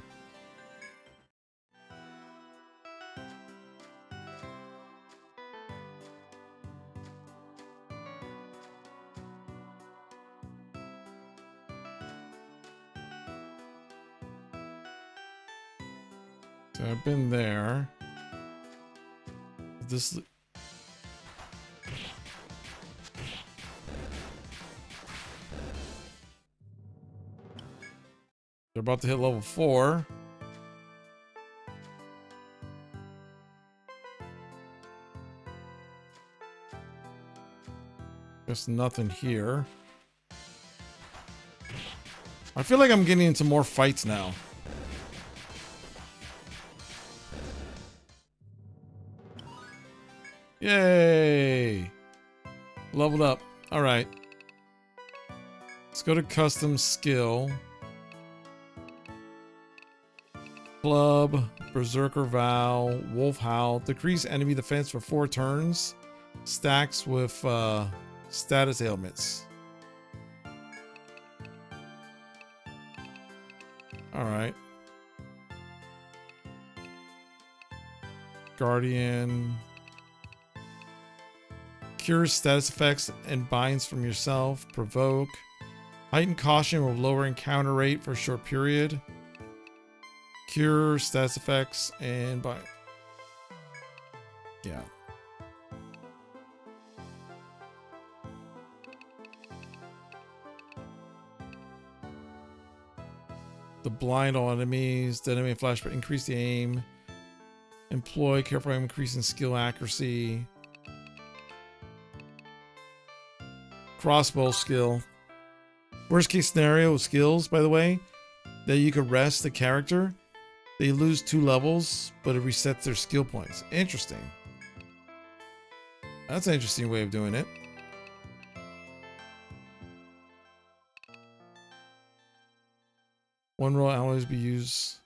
So I've been there. This... They're about to hit level 4. There's nothing here. I feel like I'm getting into more fights now. Yay! Leveled up. Alright. Let's go to custom skill. Club, Berserker Vow, Wolf Howl. Decrease enemy defense for 4 turns. Stacks with status ailments. Alright. Guardian. Cures status effects and binds from yourself. Provoke. Heightened caution will lower encounter rate for a short period. Cure, status effects, and bind. Yeah. The blind all enemies. The enemy flashback. Increase the aim. Employ careful aim, increasing skill accuracy. Crossbow skill. Worst case scenario skills, by the way, that you could rest the character. They lose 2 levels, but it resets their skill points. Interesting. That's an interesting way of doing it. One roll alloys be used.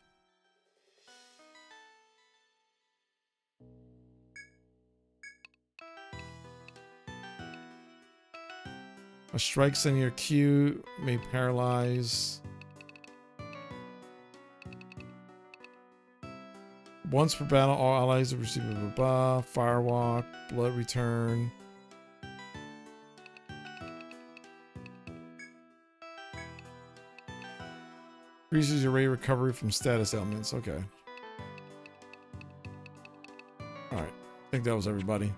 A strike sent your Q may paralyze. Once per battle, all allies have received a buff. Firewalk, blood return. Increases your rate of recovery from status ailments. Okay. Alright. I think that was everybody.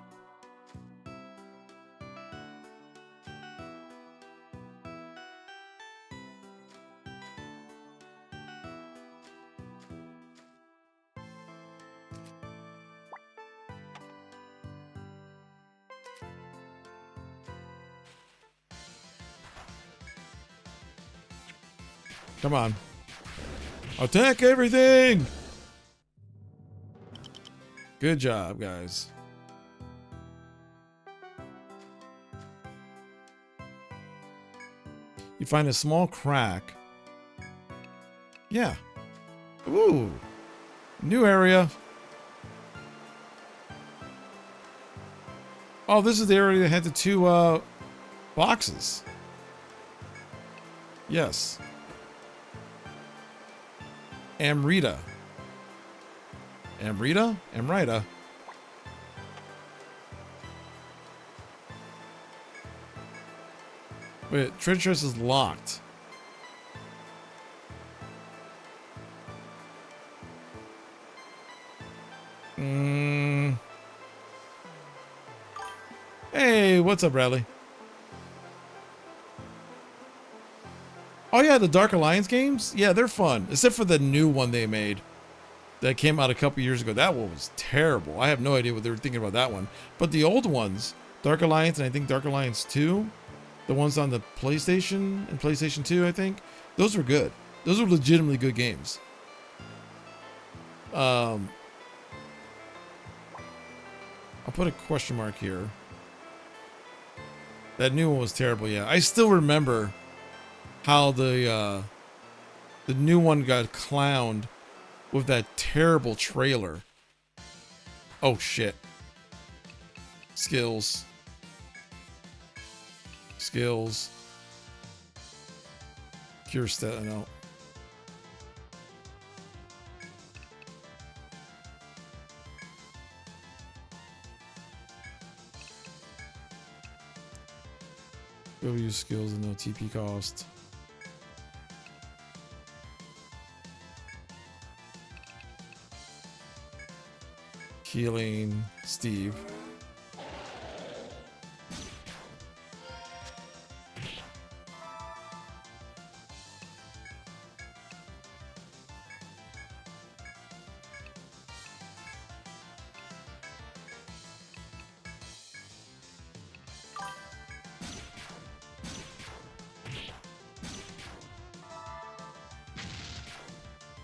Come on. Attack everything! Good job, guys. You find a small crack. Yeah. Ooh. New area. Oh, this is the area that had the 2 boxes. Yes. Amrita. Amrita? Amrita. Wait, treacherous is locked. Hey, what's up, Bradley? Oh yeah, the Dark Alliance games. Yeah, they're fun, except for the new one they made that came out a couple years ago. That one was terrible. I have no idea what they were thinking about that one. But the old ones, Dark Alliance and I think Dark Alliance 2, the ones on the PlayStation and PlayStation 2, I think, those were good. Those were legitimately good games. I'll put a question mark here. That new one was terrible, yeah. I still remember how the new one got clowned with that terrible trailer. Oh shit. Skills. Cure stat, I know. Go use skills and no TP cost. Healing Steve.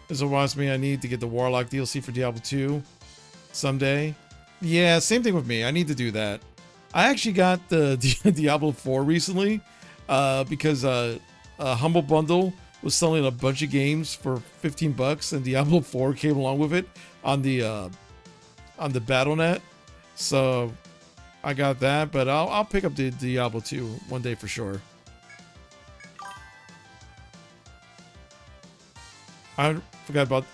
This reminds me I need to get the Warlock DLC for Diablo 2 someday. Yeah, same thing with me. I need to do that. I actually got the Diablo 4 recently because a Humble Bundle was selling a bunch of games for $15 and Diablo 4 came along with it on the BattleNet. So I got that, but I'll pick up the Diablo 2 one day for sure. I forgot about.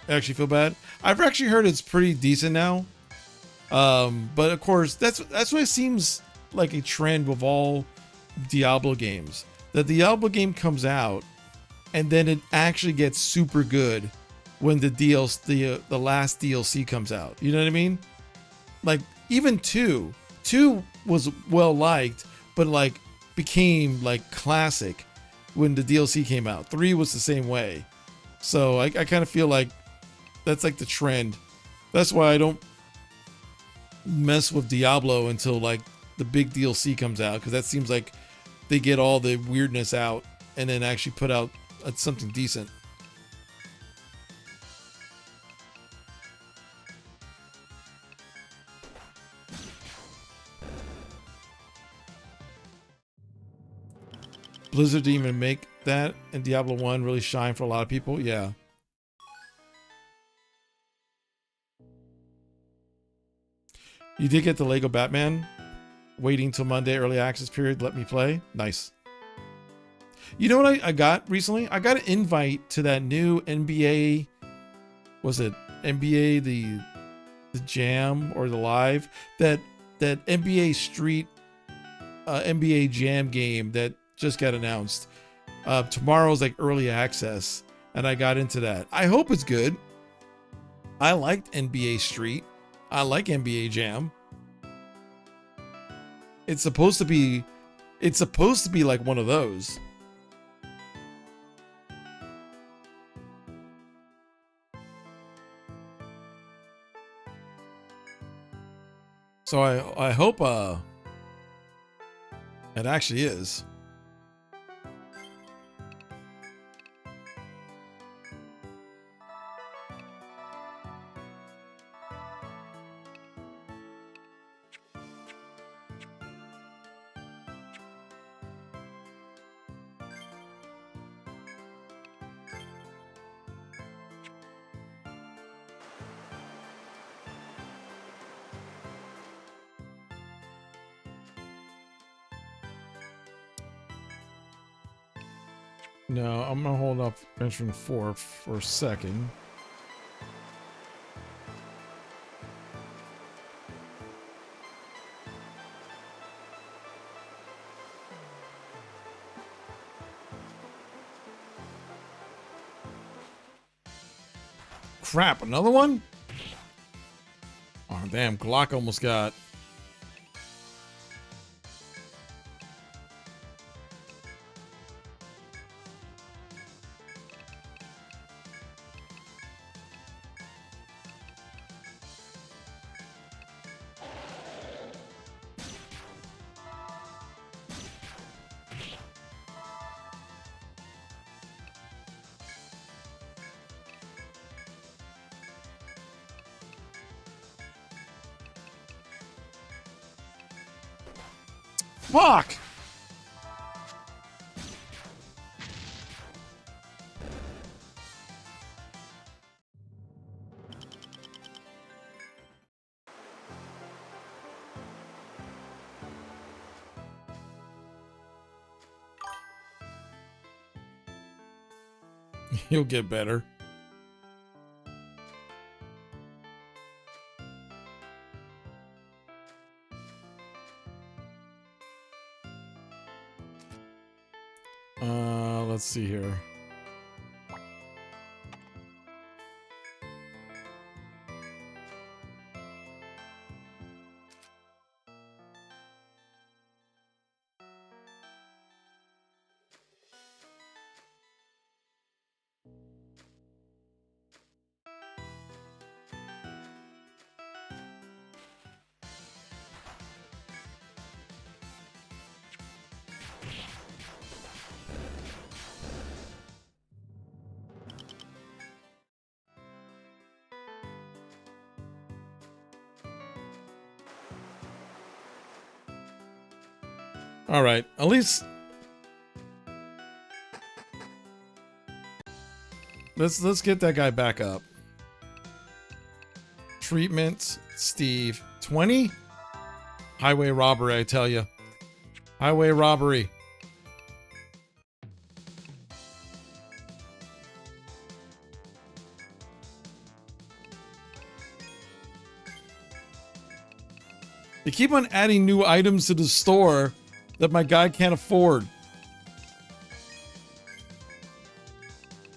I actually feel bad. I've actually heard it's pretty decent now. But of course, that's what it seems like a trend with all Diablo games. That the Diablo game comes out, and then it actually gets super good when the last DLC comes out. You know what I mean? Like even 2 was well liked, but like became like classic when the DLC came out. 3 was the same way. So I kind of feel like that's like the trend. That's why I don't mess with Diablo until like the big DLC comes out, because that seems like they get all the weirdness out and then actually put out something decent. Blizzard didn't even make that, and Diablo 1 really shine for a lot of people. Yeah. You did get the Lego Batman. Waiting till Monday early access period. Let me play. Nice. You know what I got recently? I got an invite to that new NBA. Was it NBA the Jam or the Live? That NBA Street NBA Jam game that just got announced. Tomorrow's like early access, and I got into that. I hope it's good. I liked NBA Street. I like NBA Jam. It's supposed to be like one of those. So I hope it actually is. No, I'm gonna hold up Benjamin 4 for a second. Crap, another one? Oh, damn, Glock almost got... Fuck! You'll get better. Let's see here. All right, at least let's get that guy back up. Treatment, Steve. 20? Highway robbery, I tell you. Highway robbery. They keep on adding new items to the store that my guy can't afford.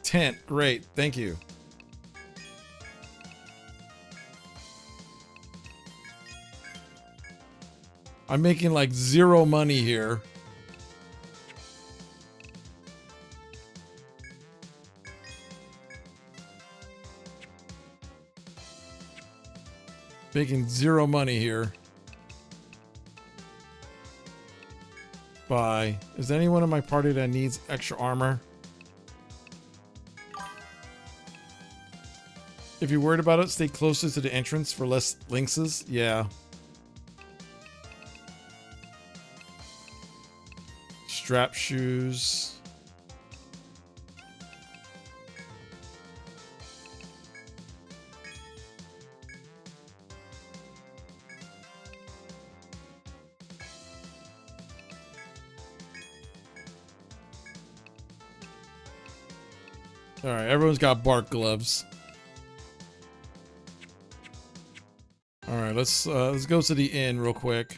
Tent, great, thank you. I'm making like 0 money here. Making 0 money here. Bye. Is there anyone in my party that needs extra armor? If you're worried about it, stay closer to the entrance for less lynxes. Yeah. Strap shoes. All right, everyone's got bark gloves. All right, let's go to the inn real quick.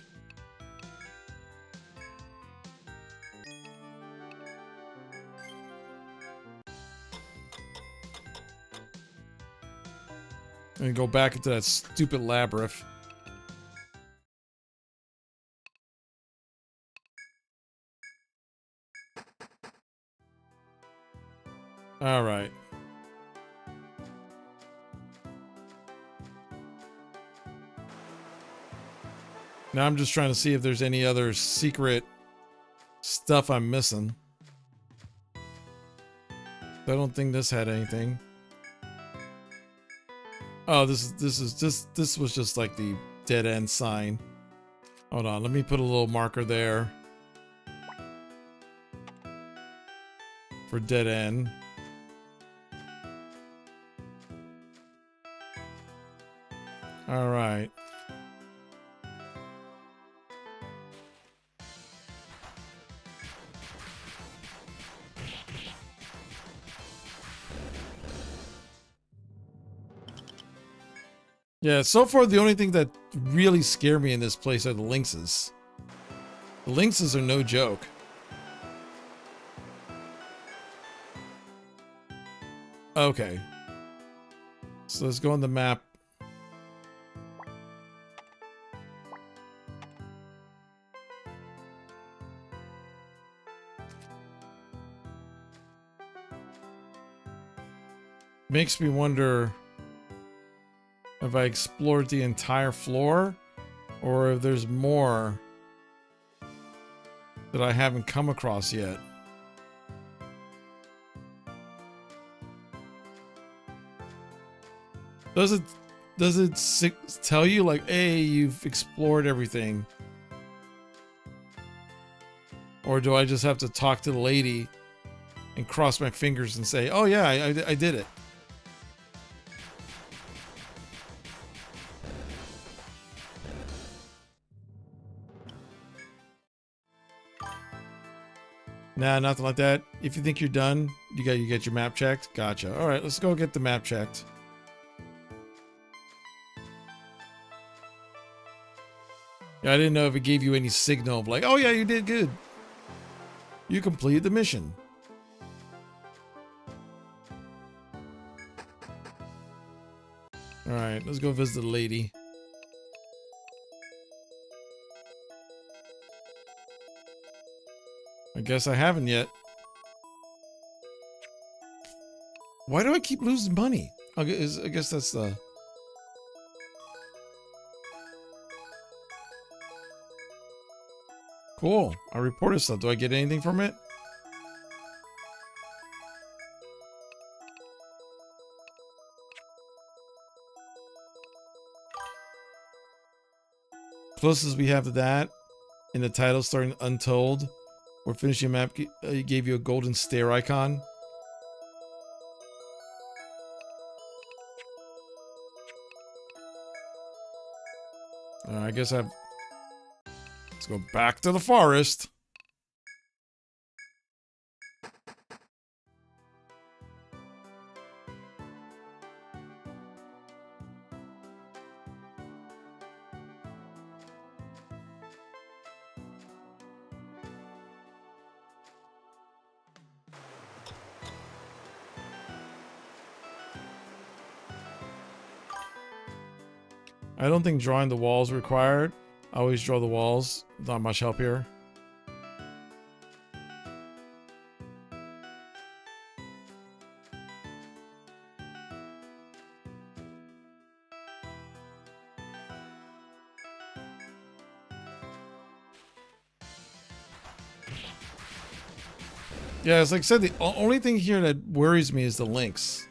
And go back into that stupid labyrinth. All right. Now I'm just trying to see if there's any other secret stuff I'm missing. I don't think this had anything. Oh, this was just like the dead end sign. Hold on, let me put a little marker there for dead end. All right. Yeah, so far the only thing that really scare me in this place are the lynxes. The lynxes are no joke. Okay. So let's go on the map. Makes me wonder if I explored the entire floor or if there's more that I haven't come across yet. Does it tell you like, hey, you've explored everything? Or do I just have to talk to the lady and cross my fingers and say, oh yeah, I did it. Nah, nothing like that. If you think you're done, you get your map checked. Gotcha. All right, let's go get the map checked. Yeah, I didn't know if it gave you any signal of like, oh yeah, you did good. You completed the mission. All right, let's go visit the lady. I guess I haven't yet. Why do I keep losing money? I guess that's the... Cool. I reported stuff. Do I get anything from it? Closest we have to that, in the title starting Untold, we're finishing map, gave you a golden stare icon. I guess I've... Let's go back to the forest. I don't think drawing the walls required. I always draw the walls. Not much help here. Yeah, it's like I said, the only thing here that worries me is the links.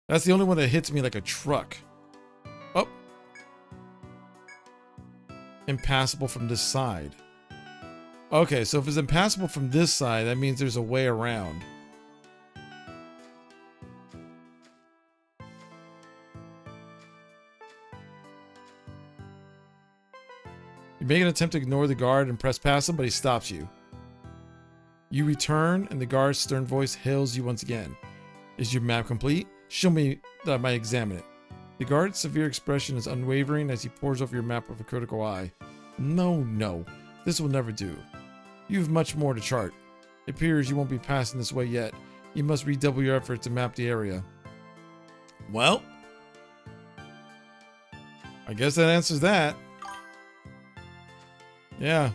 That's the only one that hits me like a truck. Oh. Impassable from this side. Okay, so if it's impassable from this side, that means there's a way around. You make an attempt to ignore the guard and press past him, but he stops you. You return, and the guard's stern voice hails you once again. Is your map complete? Show me that I might examine it. The guard's severe expression is unwavering as he pores over your map with a critical eye. No, this will never do. You have much more to chart. It appears you won't be passing this way yet. You must redouble your effort to map the area. Well, I guess that answers that. Yeah.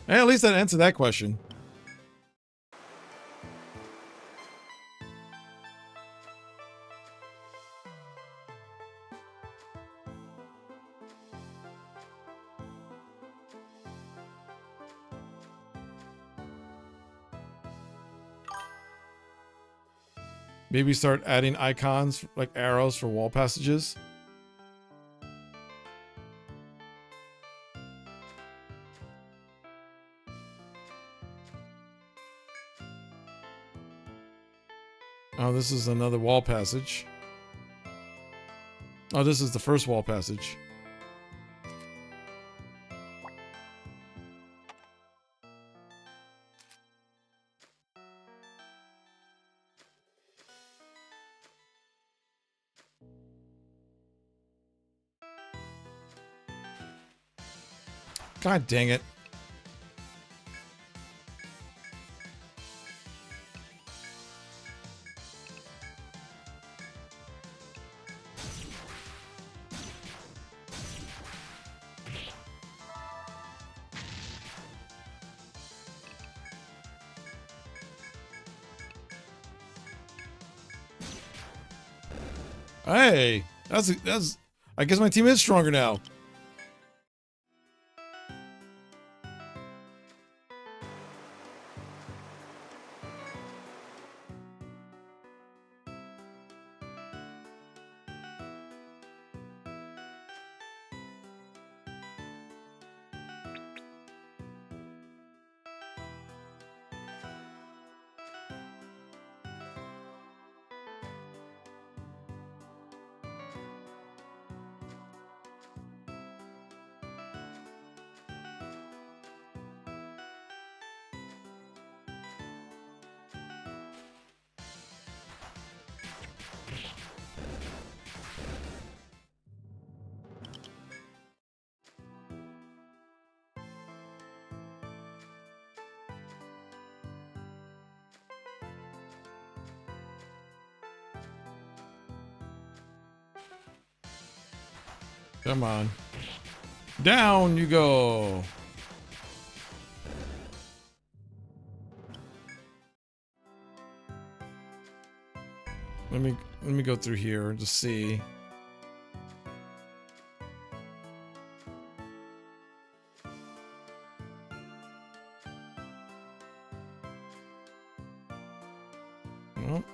Hey, at least that answered that question. Maybe start adding icons like arrows for wall passages. Oh, this is another wall passage. Oh, this is the first wall passage. God dang it. Hey, that's I guess my team is stronger now. Come on. Down you go. Let me go through here to see. Well,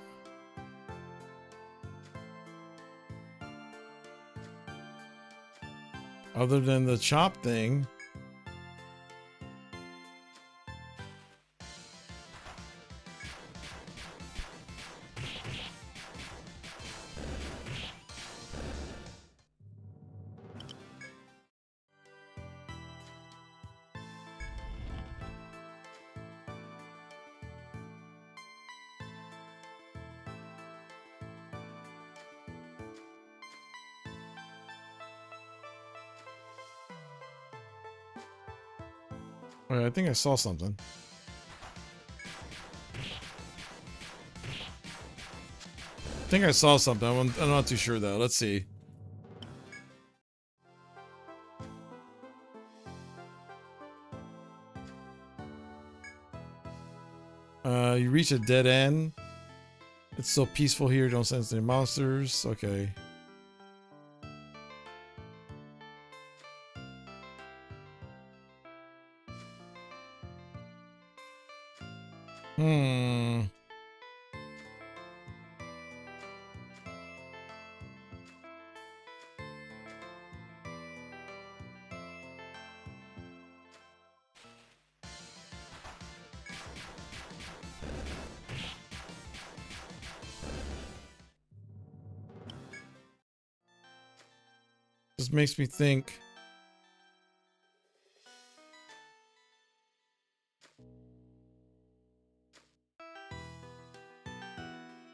other than the chop thing. Wait, I think I saw something. I think I saw something. I'm not too sure though. Let's see. You reach a dead end. It's so peaceful here. Don't sense any monsters. Okay. This makes me think.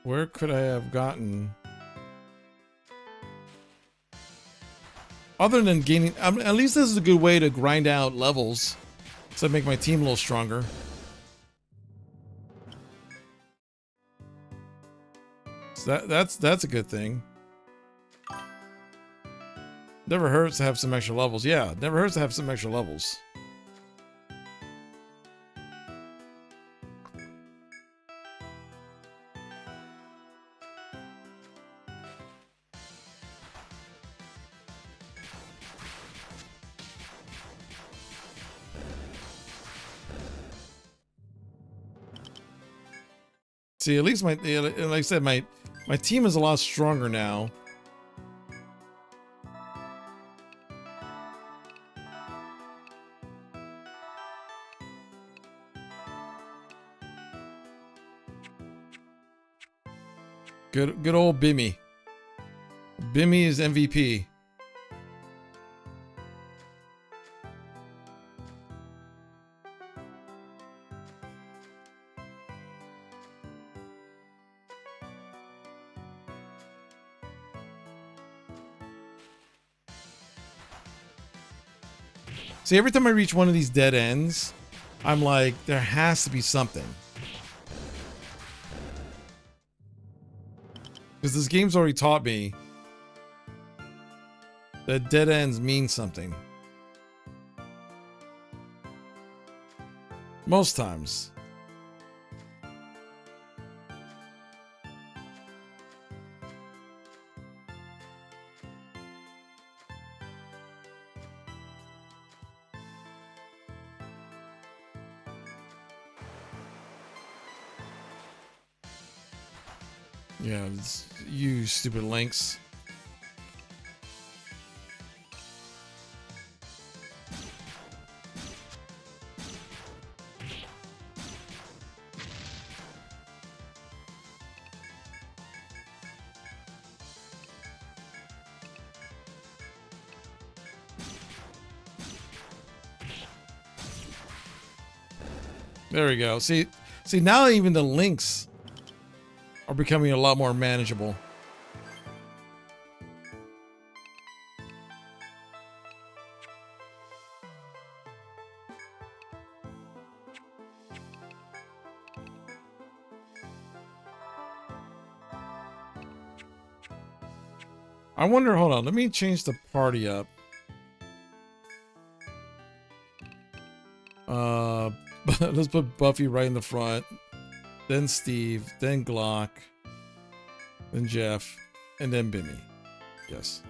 Where could I have gotten? Other than gaining, at least this is a good way to grind out levels, so I make my team a little stronger. So that's a good thing. Never hurts to have some extra levels. Yeah, never hurts to have some extra levels. See, at least like I said, my team is a lot stronger now. Good old Bimmy. Bimmy is MVP. See, every time I reach one of these dead ends, I'm like, there has to be something. Because this game's already taught me that dead ends mean something. Most times. Yeah, it's, you stupid links. There we go. See now even the links are becoming a lot more manageable. I wonder, hold on, let me change the party up. Let's put Buffy right in the front, then Steve, then Glock, then Jeff, and then Bimmy. Yes.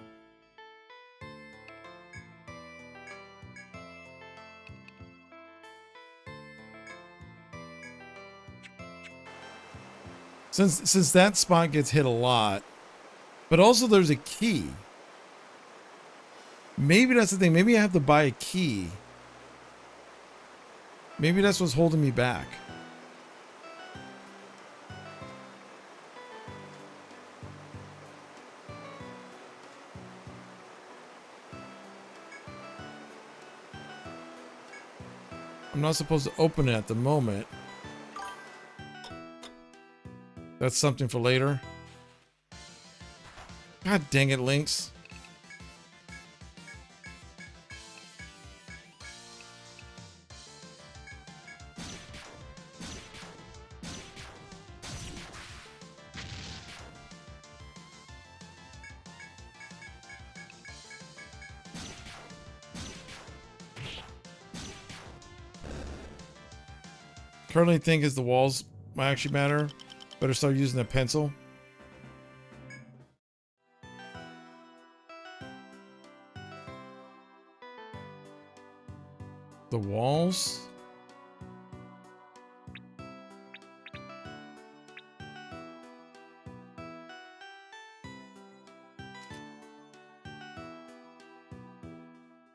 Since that spot gets hit a lot, but also there's a key. Maybe that's the thing. Maybe I have to buy a key. Maybe that's what's holding me back. I'm not supposed to open it at the moment. That's something for later. God dang it, Lynx. Currently think is the walls might actually matter. Better start using a pencil. The walls?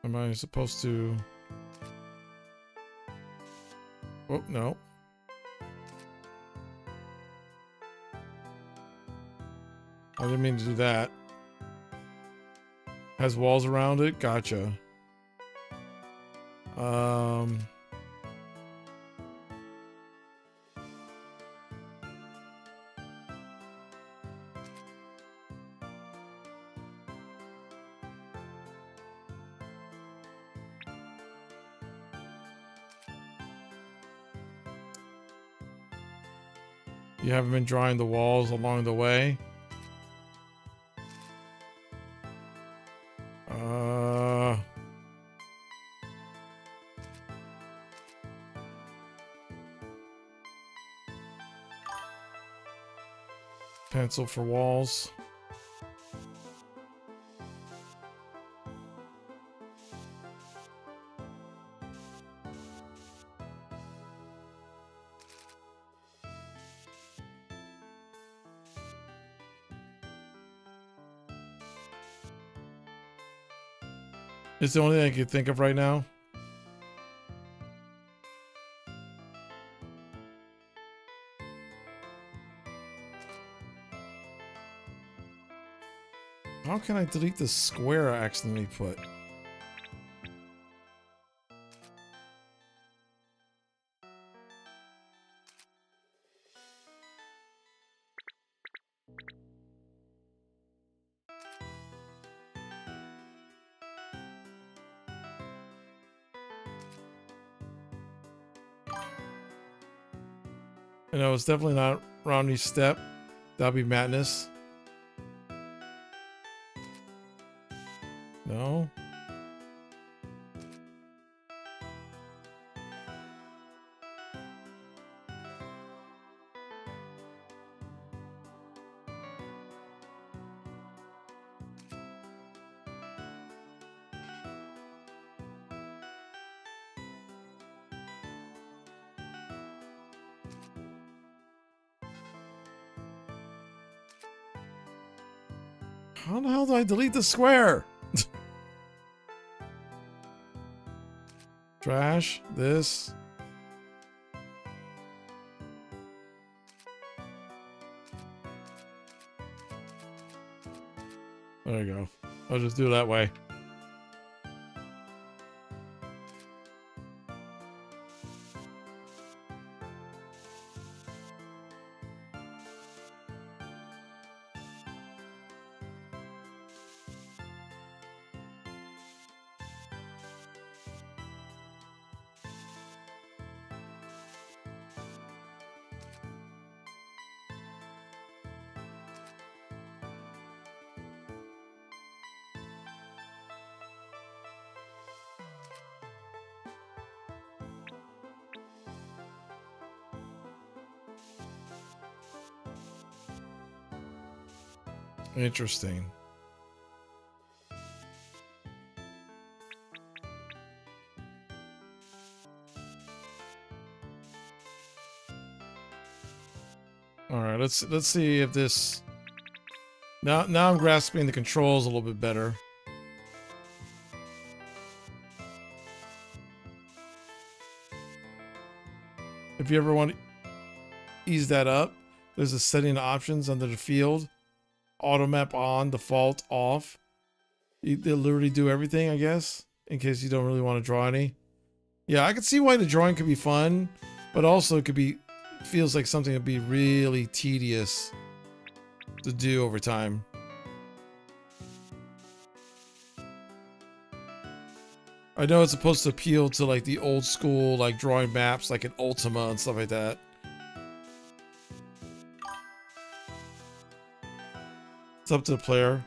Am I supposed to... Oh, no. I didn't mean to do that. Has walls around it? Gotcha. You haven't been drawing the walls along the way? Pencil for walls. It's the only thing I can think of right now. How can I delete the square I accidentally put? You know, it's definitely not Romney's step. That'll be madness. No. How the hell do I delete the square? Trash, this. There you go. I'll just do it that way. Interesting. All right, let's see if this. Now I'm grasping the controls a little bit better. If you ever want to ease that up, there's a setting options under the field. Auto map on, default off. They'll literally do everything, I guess, in case you don't really want to draw any. Yeah, I can see why the drawing could be fun, but also it could be, feels like something that'd be really tedious to do over time. I know it's supposed to appeal to like the old school, like drawing maps, like in Ultima and stuff like that. It's up to the player.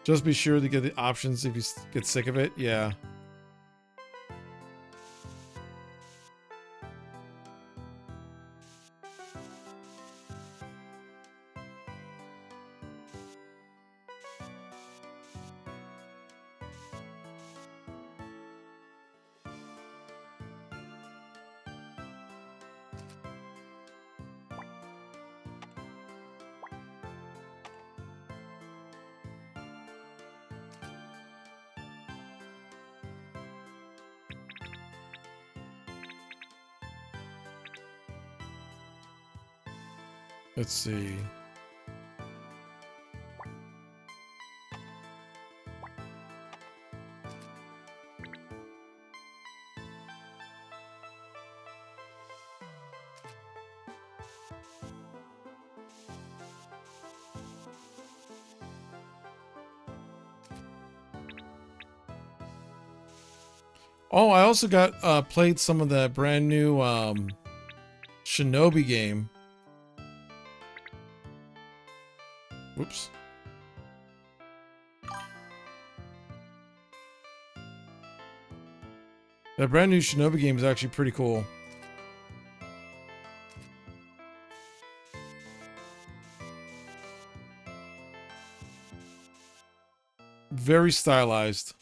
Just be sure to get the options if you get sick of it. Yeah. Let's see. Oh, I also got played some of the brand new Shinobi game. Whoops. That brand new Shinobi game is actually pretty cool. Very stylized.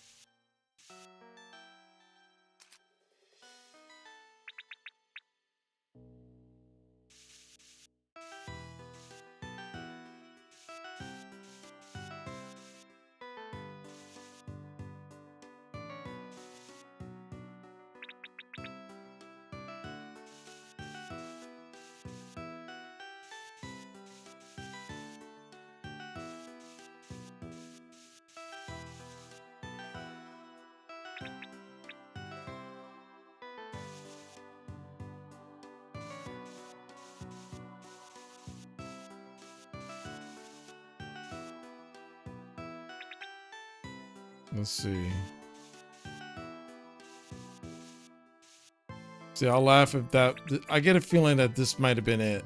Let's see. See, I'll laugh if that. I get a feeling that this might have been it.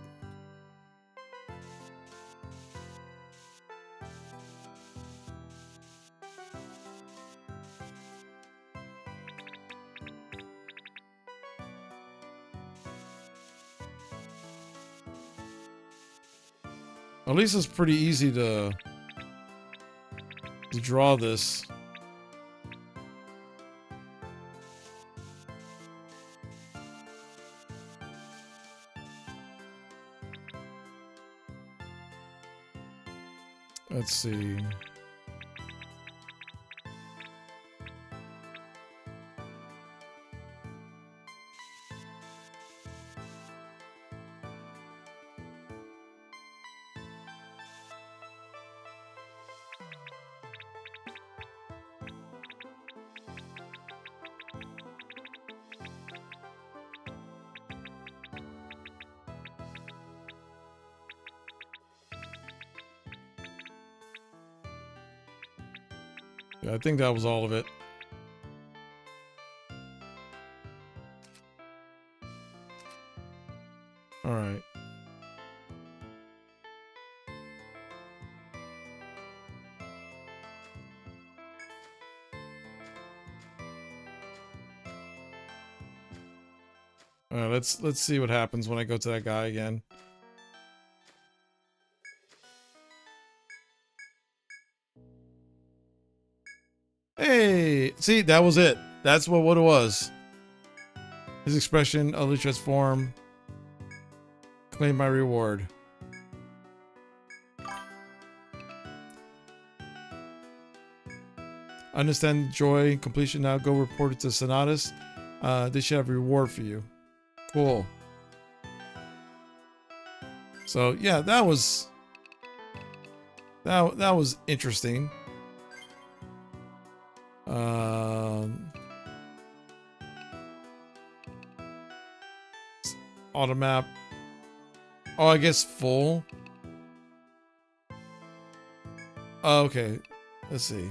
At least it's pretty easy to draw this. Let's see. Yeah, I think that was all of it. All right. All right, let's see what happens when I go to that guy again. Hey, see, that was it. That's what it was. His expression, utterly transformed. Claim my reward. Understand joy, completion. Now go report it to Sonatus. They should have a reward for you. Cool. So yeah, that was interesting. Auto map. Oh, I guess full. Oh, okay. Let's see.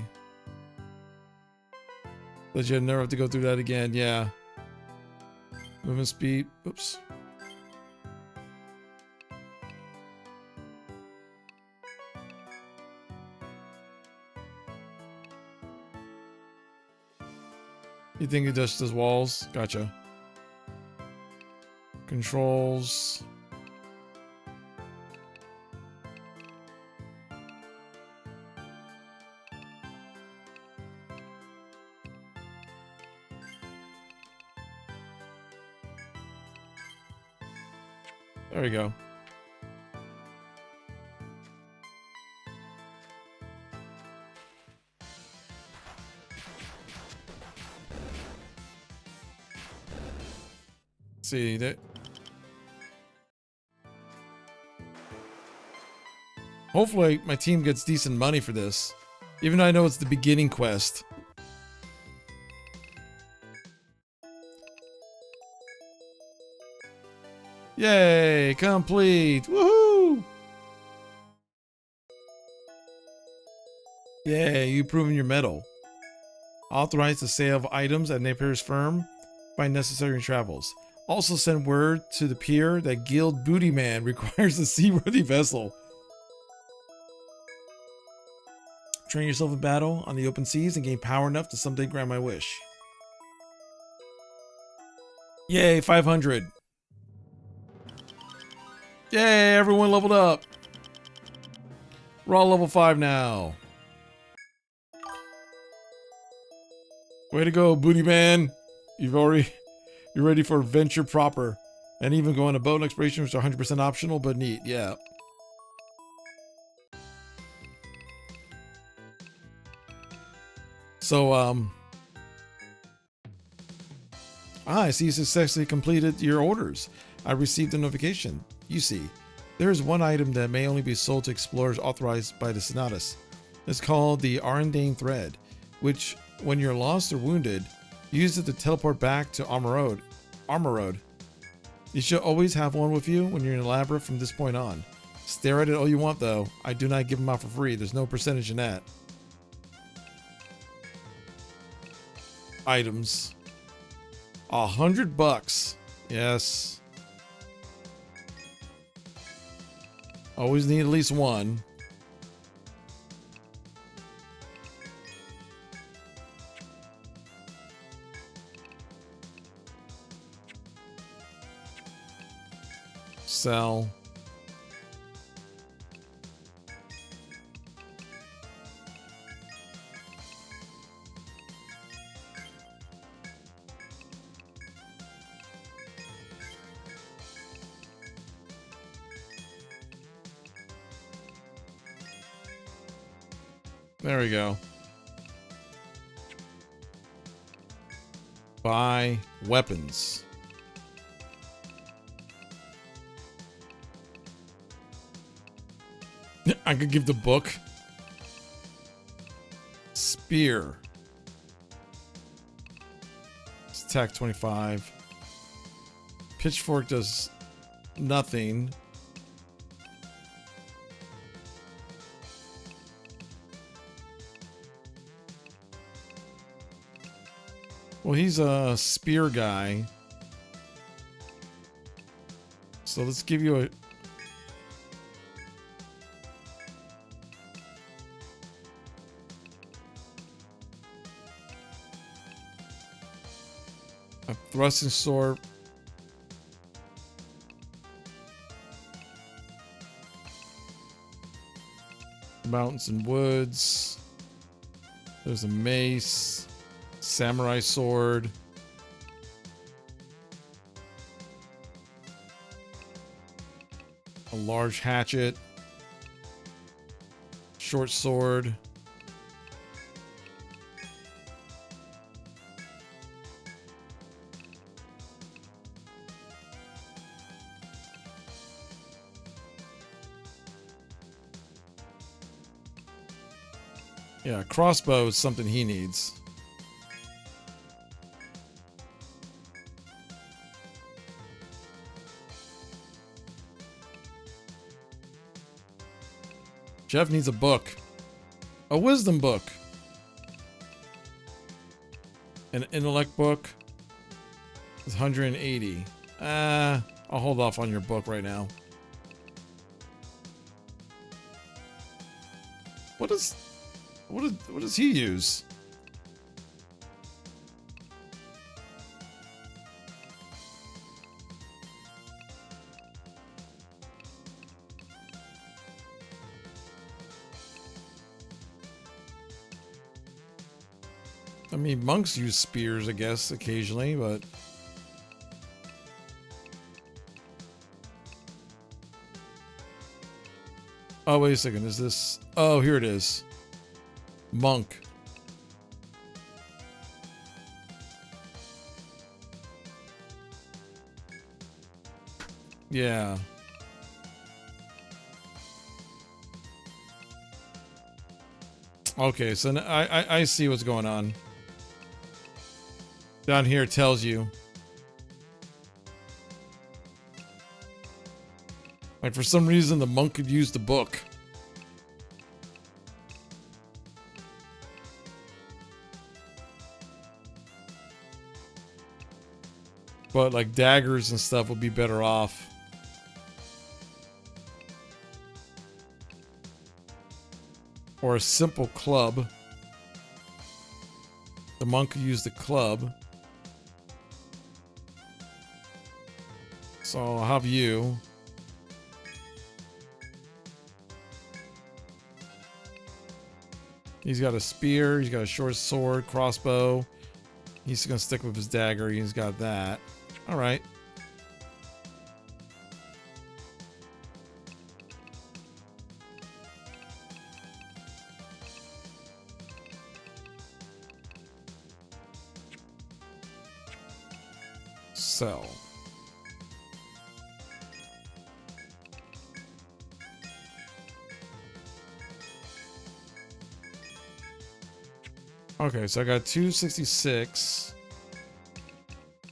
But you never have to go through that again. Yeah. Movement speed. Oops. You think it just does walls? Gotcha. Controls. There we go. See that. Hopefully my team gets decent money for this, even though I know it's the beginning quest. Yay, complete. Woohoo! Yay, you proven your mettle. Authorize the sale of items at Napier's firm by necessary travels. Also send word to the pier that Guild Booty Man requires a seaworthy vessel. Train yourself in battle on the open seas and gain power enough to someday grant my wish. Yay, 500. Yay, everyone leveled up. We're all level 5 now. Way to go, Booty Man. You're ready for adventure proper. And even go on a boat and exploration, which are 100% optional, but neat, yeah. So, I see you successfully completed your orders. I received a notification. You see, there is one item that may only be sold to explorers authorized by the Sonatus. It's called the Arendane Thread, which, when you're lost or wounded, use it to teleport back to Armor Road. You should always have one with you when you're in a labyrinth from this point on. Stare at it all you want, though. I do not give them out for free. There's no percentage in that. Items. $100. Yes. Always need at least one. Sell. There we go. Buy weapons. I could give the book. Spear. It's attack 25. Pitchfork does nothing. Well, he's a spear guy. So let's give you a thrusting sword. Mountains and woods. There's a mace. Samurai sword. A large hatchet. Short sword. Yeah, crossbow is something he needs. Jeff needs a book. A wisdom book. An intellect book. It's 180. I'll hold off on your book right now. What does he use? I mean, monks use spears, I guess, occasionally, but... Oh, wait a second. Is this... Oh, here it is. Monk. Yeah. Okay, so I see what's going on. Down here it tells you. Like, for some reason, the monk could use the book. But, like, daggers and stuff would be better off. Or a simple club. The monk could use the club. So I'll have you. He's got a spear. He's got a short sword, crossbow. He's gonna stick with his dagger. He's got that. All right. Sell. Okay, so I got 266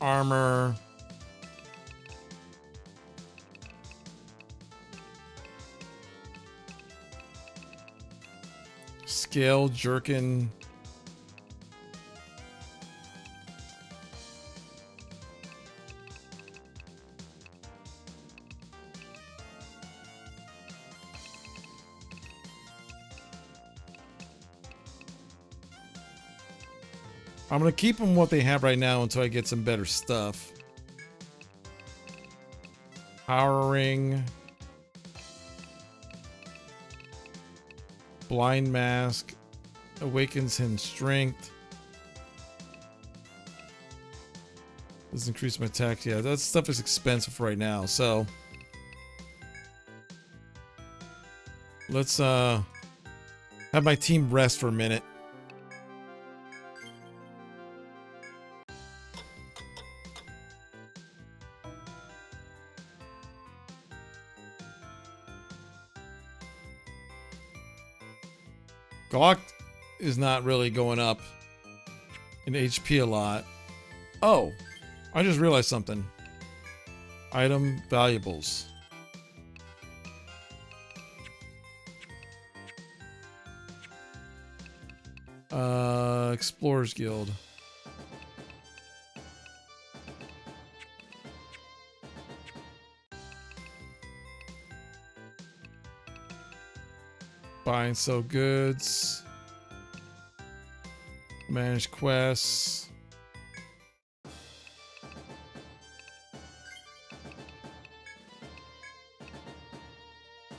armor. Scale jerkin. I'm going to keep them what they have right now until I get some better stuff. Power ring. Blind mask. Awakens him strength. Does increase my attack. Yeah, that stuff is expensive right now, so. Let's have my team rest for a minute. Glock is not really going up in HP a lot. Oh, I just realized something. Item valuables. Explorers Guild. Buy and sell goods. Manage quests.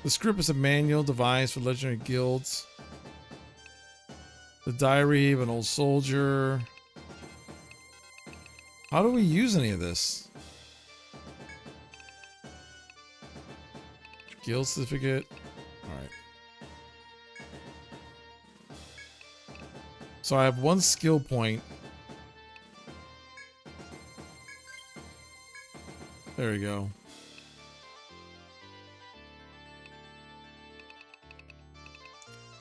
The script is a manual devised for legendary guilds. The diary of an old soldier. How do we use any of this? Guild certificate. Alright. So I have 1 skill point. There we go.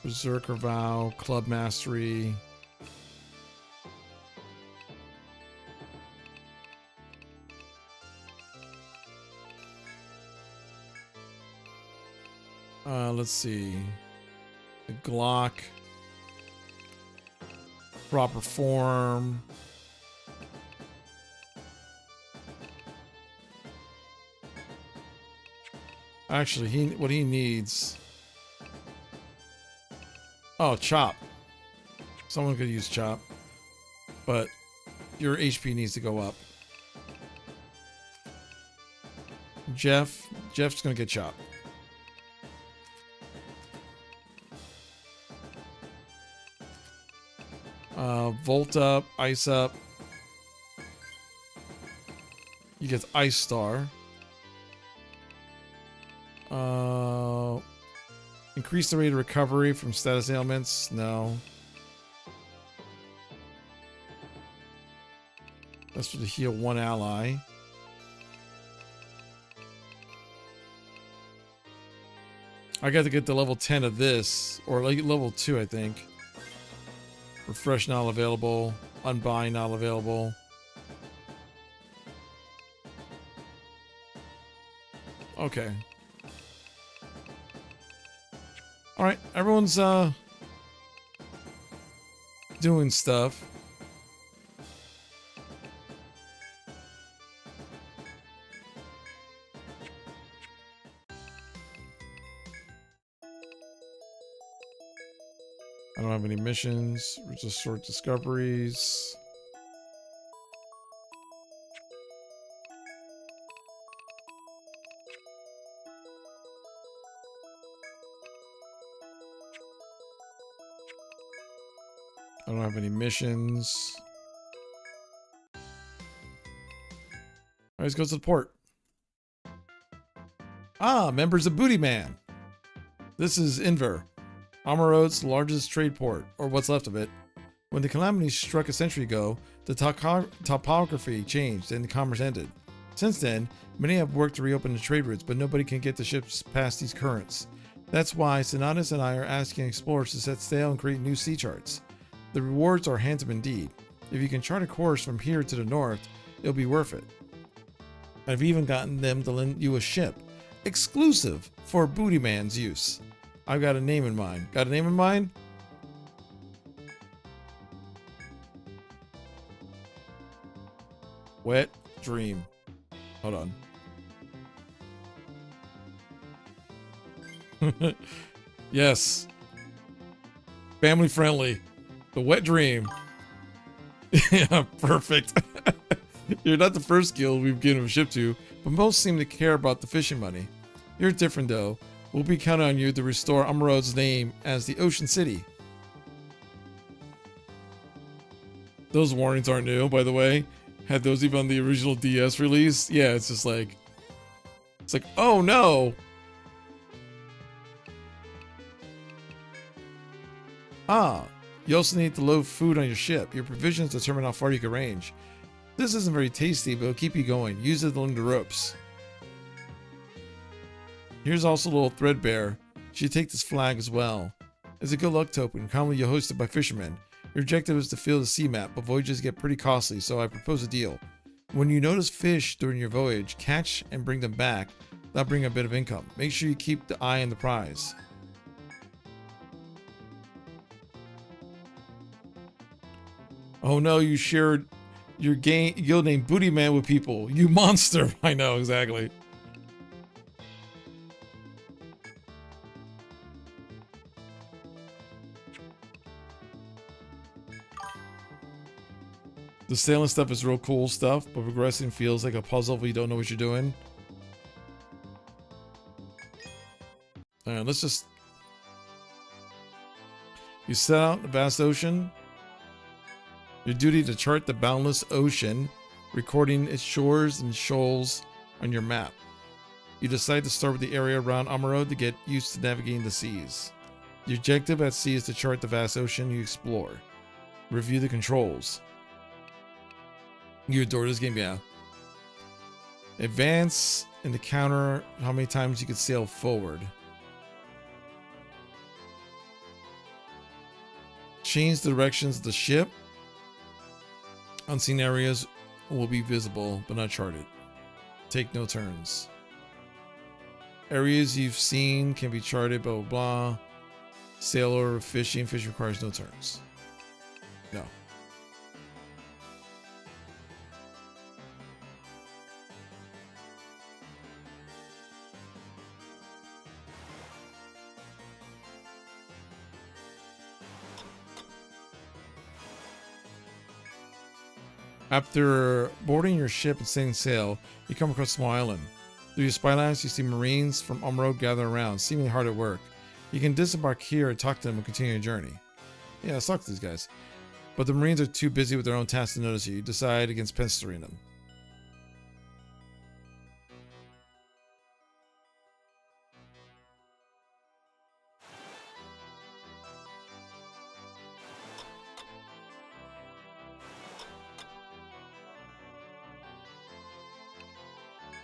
Berserker Vow, Club Mastery. Let's see. The Glock. Proper form. Actually, what he needs. Oh, chop. Someone could use chop. But your HP needs to go up. Jeff's gonna get chop. Volt up, ice up. He gets ice star. Increase the rate of recovery from status ailments. No. That's for to heal 1 ally. I got to get to level 10 of this, or like level 2, I think. Refresh not available. Unbind not available. Okay. Alright, everyone's doing stuff. I don't have any missions. We're just short discoveries. I don't have any missions. Alright, let's go to the port. Ah, members of Booty Man. This is Inver, Amarod's largest trade port, or what's left of it. When the calamity struck a century ago, the topography changed and the commerce ended. Since then, many have worked to reopen the trade routes, but nobody can get the ships past these currents. That's why Sonatus and I are asking explorers to set sail and create new sea charts. The rewards are handsome indeed. If you can chart a course from here to the north, it'll be worth it. I've even gotten them to lend you a ship, exclusive for Booty Man's use. I've got a name in mind. Got a name in mind? Wet Dream. Hold on. Yes. Family friendly. The Wet Dream. Yeah, perfect. You're not the first guild we've given a ship to, but most seem to care about the fishing money. You're different though. We'll be counting on you to restore Amarod's name as the Ocean City. Those warnings aren't new, by the way. Had those even on the original DS release? Yeah, it's just like... It's like, oh no! Ah, you also need to load food on your ship. Your provisions determine how far you can range. This isn't very tasty, but it'll keep you going. Use it along the ropes. Here's also a little threadbare. You should take this flag as well. It's a good luck token, commonly hosted by fishermen. Your objective is to fill the sea map, but voyages get pretty costly, so I propose a deal. When you notice fish during your voyage, catch and bring them back. That'll bring a bit of income. Make sure you keep the eye on the prize. Oh no, you shared your guild name Booty Man with people. You monster! I know, exactly. The sailing stuff is real cool stuff, but progressing feels like a puzzle if you don't know what you're doing. Let's just... You set out the vast ocean. Your duty to chart the boundless ocean, recording its shores and shoals on your map. You decide to start with the area around Amarode to get used to navigating the seas. The objective at sea is to chart the vast ocean you explore. Review the controls. You adore this game, yeah. Advance and to counter how many times you can sail forward. Change the directions of the ship. Unseen areas will be visible but not charted. Take no turns. Areas you've seen can be charted, blah, blah, blah. Sailor, fishing. Fishing requires no turns. No. After boarding your ship and setting sail, you come across a small island. Through your spyglass, you see Marines from Amarode gather around, seemingly hard at work. You can disembark here and talk to them and continue your journey. Yeah, let's talk to these guys. But the Marines are too busy with their own tasks to notice you. You decide against pestering them.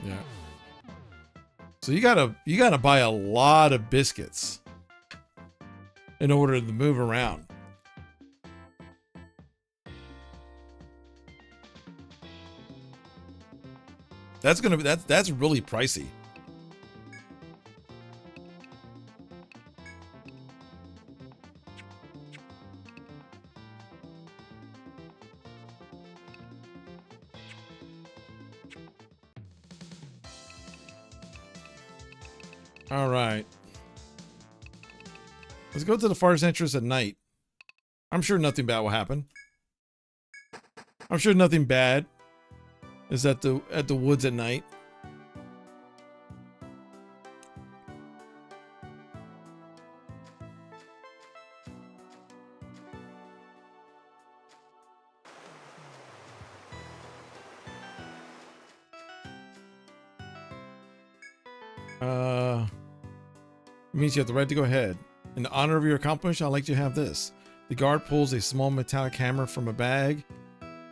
Yeah. So you gotta buy a lot of biscuits in order to move around. That's really pricey. All right. Let's go to the farthest entrance at night. I'm sure nothing bad will happen. I'm sure nothing bad is at the woods at night. Means you have the right to go ahead. In honor of your accomplishment, I'd like you to have this. The guard pulls a small metallic hammer from a bag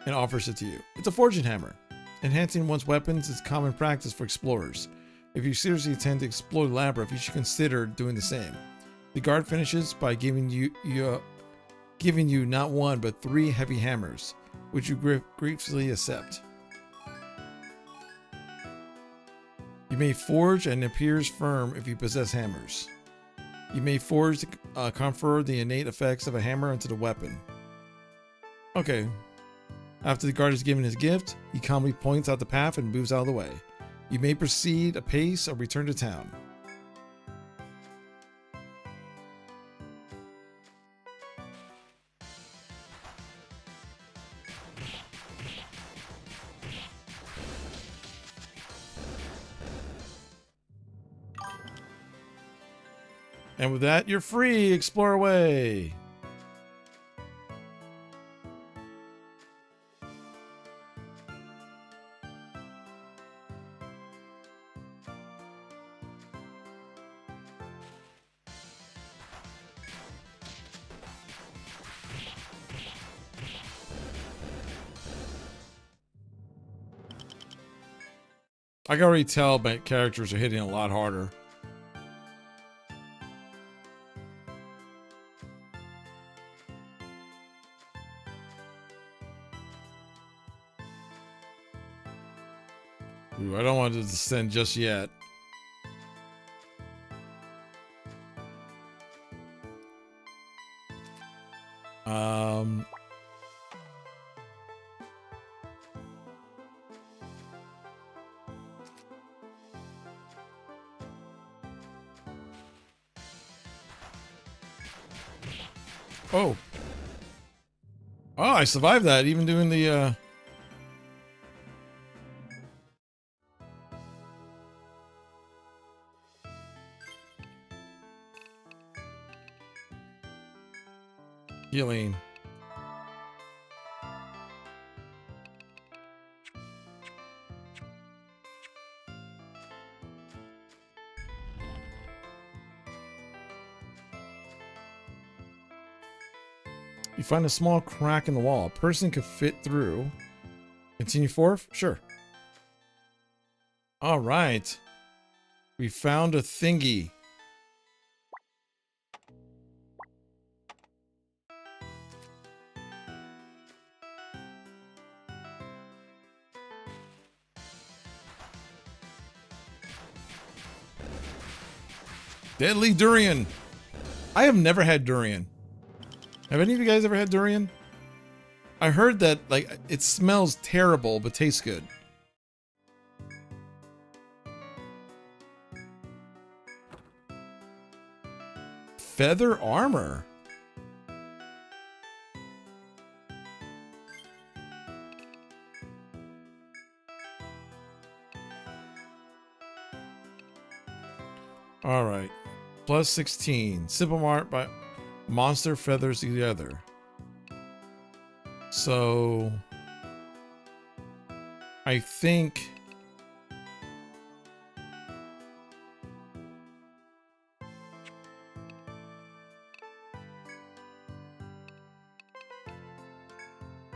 and offers it to you. It's a forging hammer. Enhancing one's weapons is common practice for explorers. If you seriously intend to explore the labyrinth, you should consider doing the same. The guard finishes by giving you not one but 3 heavy hammers, which you gratefully accept. You may forge and it appears firm if you possess hammers. You may forge to confer the innate effects of a hammer into the weapon. Okay. After the guard has given his gift, he calmly points out the path and moves out of the way. You may proceed a pace or return to town. And with that, you're free. Explore away. I can already tell my characters are hitting a lot harder. Ooh, I don't want to descend just yet. Oh. Oh, I survived that, even doing the, Healing. You find a small crack in the wall. A person could fit through. Continue forth? Sure. All right. We found a thingy. Deadly durian. I have never had durian. Have any of you guys ever had durian? I heard that like it smells terrible but tastes good. Feather armor. All right. Plus 16. Simple mark by monster feathers together. So I think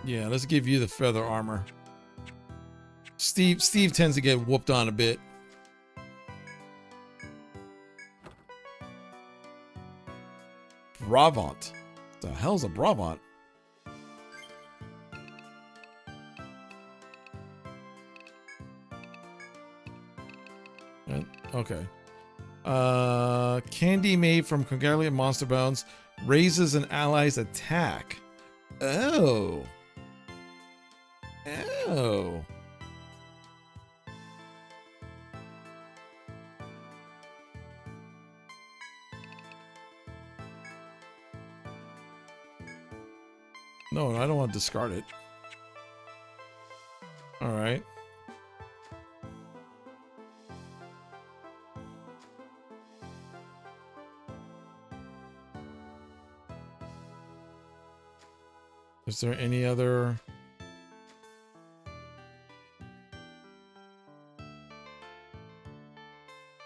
yeah, let's give you the feather armor. Steve tends to get whooped on a bit. Bravant. The hell's a Bravant? Okay. Candy made from congallia monster bones raises an ally's attack. Oh. Oh. No, I don't want to discard it. All right. Is there any other?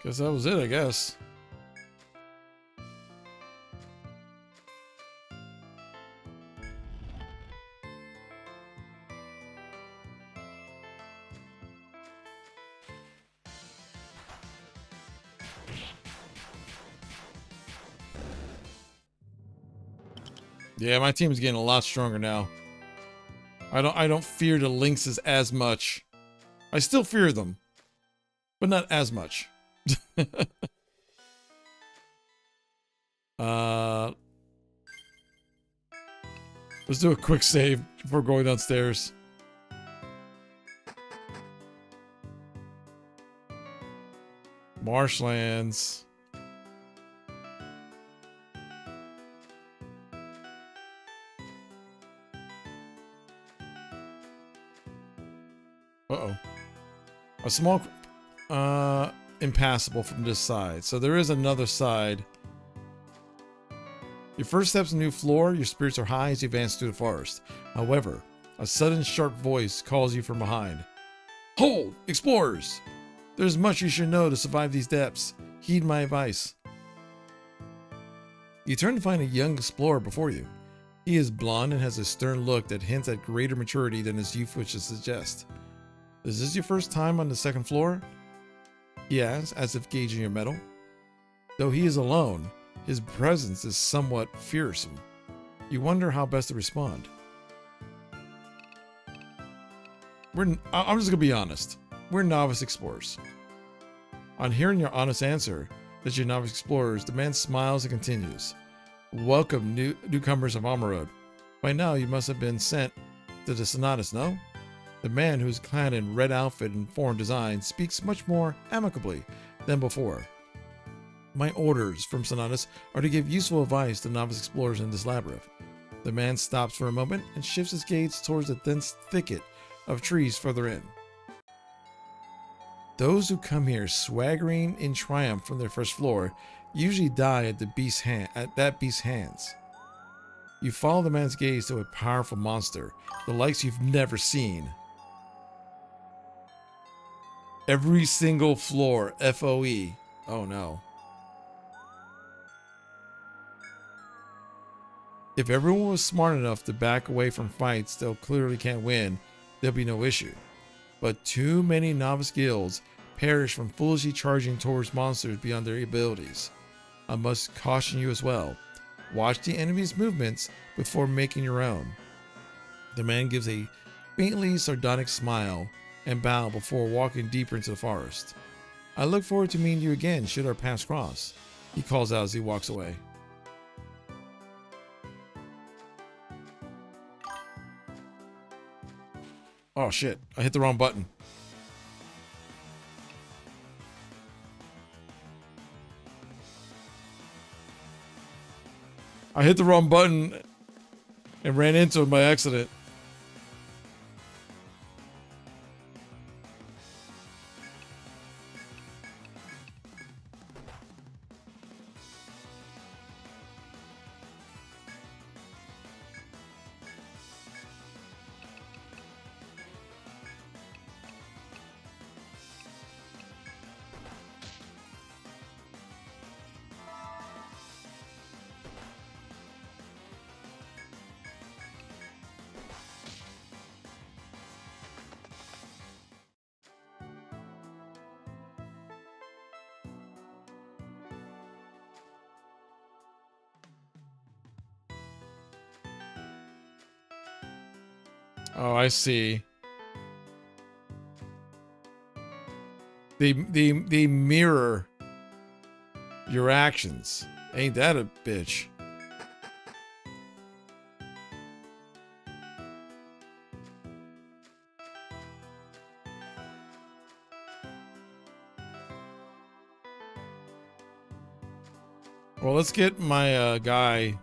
Guess that was it, I guess. Yeah, my team's getting a lot stronger now. I don't fear the lynxes as much. I still fear them, but not as much. Let's do a quick save before going downstairs. Marshlands. Uh-oh. A small, impassable from this side. So there is another side. Your first step's a new floor. Your spirits are high as you advance through the forest. However, a sudden sharp voice calls you from behind. Hold, explorers! There's much you should know to survive these depths. Heed my advice. You turn to find a young explorer before you. He is blonde and has a stern look that hints at greater maturity than his youth would suggest. Is this your first time on the second floor? He asks, as if gauging your mettle. Though he is alone, his presence is somewhat fearsome. You wonder how best to respond. I'm just gonna be honest. We're novice explorers. On hearing your honest answer that you're novice explorers, the man smiles and continues. Welcome, newcomers of Amarode. By now, you must have been sent to the Sonatus, no? The man, who is clad in red outfit and foreign design, speaks much more amicably than before. My orders from Sonatus are to give useful advice to novice explorers in this labyrinth. The man stops for a moment and shifts his gaze towards the dense thicket of trees further in. Those who come here swaggering in triumph from their first floor usually die at that beast's hands. You follow the man's gaze to a powerful monster, the likes you've never seen. Every single floor, FOE. Oh no. If everyone was smart enough to back away from fights they'll clearly can't win, there'll be no issue. But too many novice guilds perish from foolishly charging towards monsters beyond their abilities. I must caution you as well. Watch the enemy's movements before making your own. The man gives a faintly sardonic smile and bow before walking deeper into the forest. I look forward to meeting you again should our paths cross, he calls out as he walks away. Oh shit, I hit the wrong button. I hit the wrong button and ran into him by accident. Oh, I see. They mirror your actions. Ain't that a bitch? Well, let's get my guy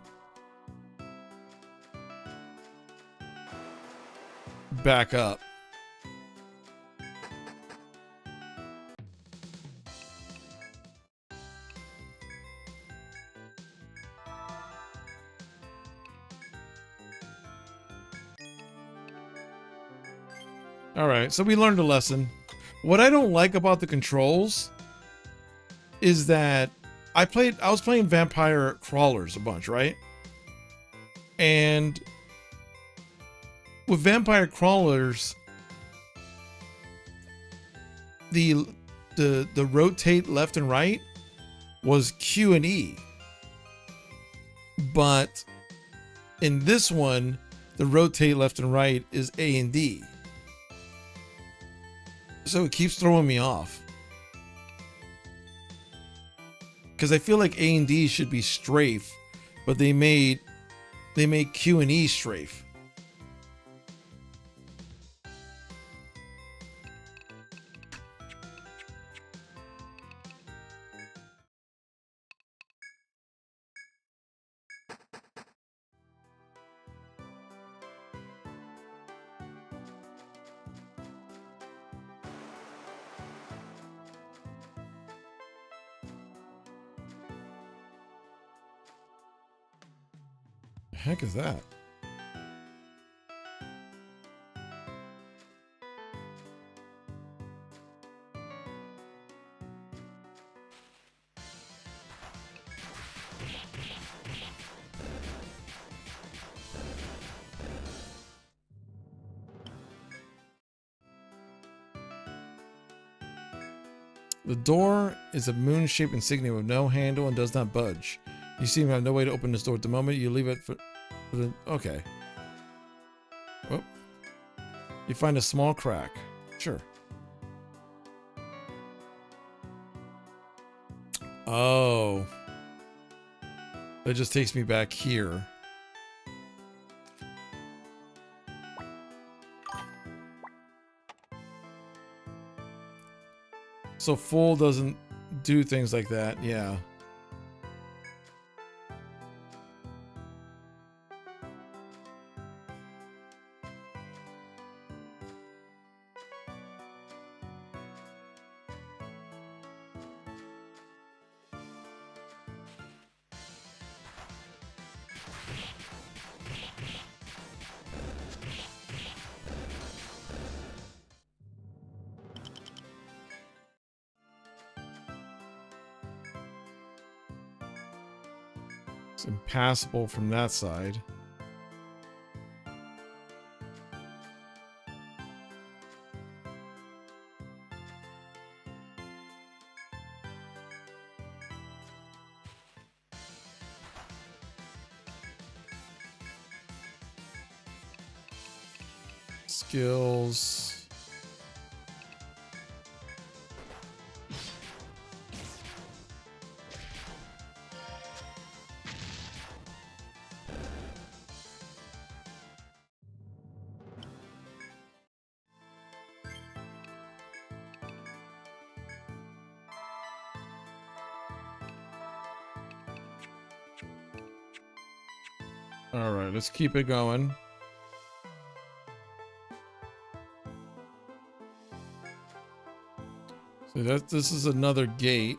back up. All right, so we learned a lesson. What I don't like about the controls is that I was playing Vampire Crawlers a bunch, right? And with Vampire Crawlers, the rotate left and right was Q and E. But in this one, the rotate left and right is A and D. So it keeps throwing me off. Because I feel like A and D should be strafe, but they made Q and E strafe. The heck is that? The door is a moon-shaped insignia with no handle and does not budge. You seem to have no way to open this door at the moment. You leave it for the... Okay. Oh. You find a small crack. Sure. Oh. That just takes me back here. So full doesn't do things like that, yeah. impassable from that side. Skills. All right, let's keep it going. So this is another gate.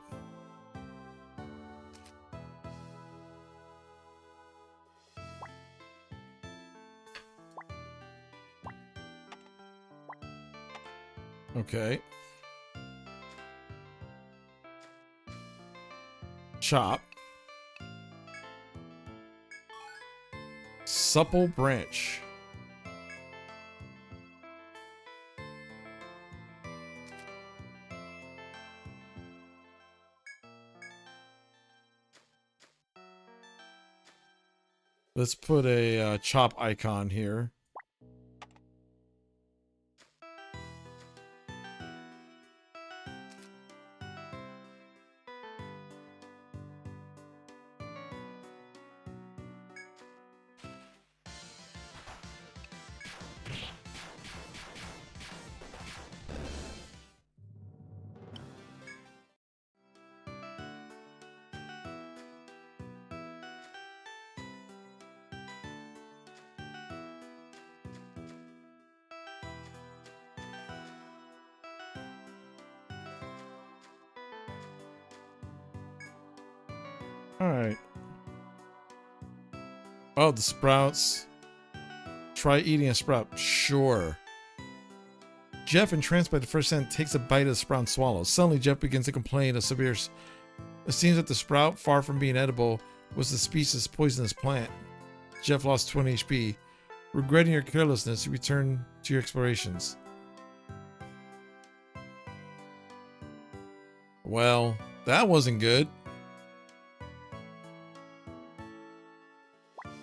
Okay. Chop. Supple branch. Let's put a chop icon here. All right. Oh, the sprouts. Try eating a sprout. Sure. Jeff, entranced by the first scent, takes a bite of the sprout and swallows. Suddenly, Jeff begins to complain of severe... It seems that the sprout, far from being edible, was the species' poisonous plant. Jeff lost 20 HP. Regretting your carelessness, you return to your explorations. Well, that wasn't good.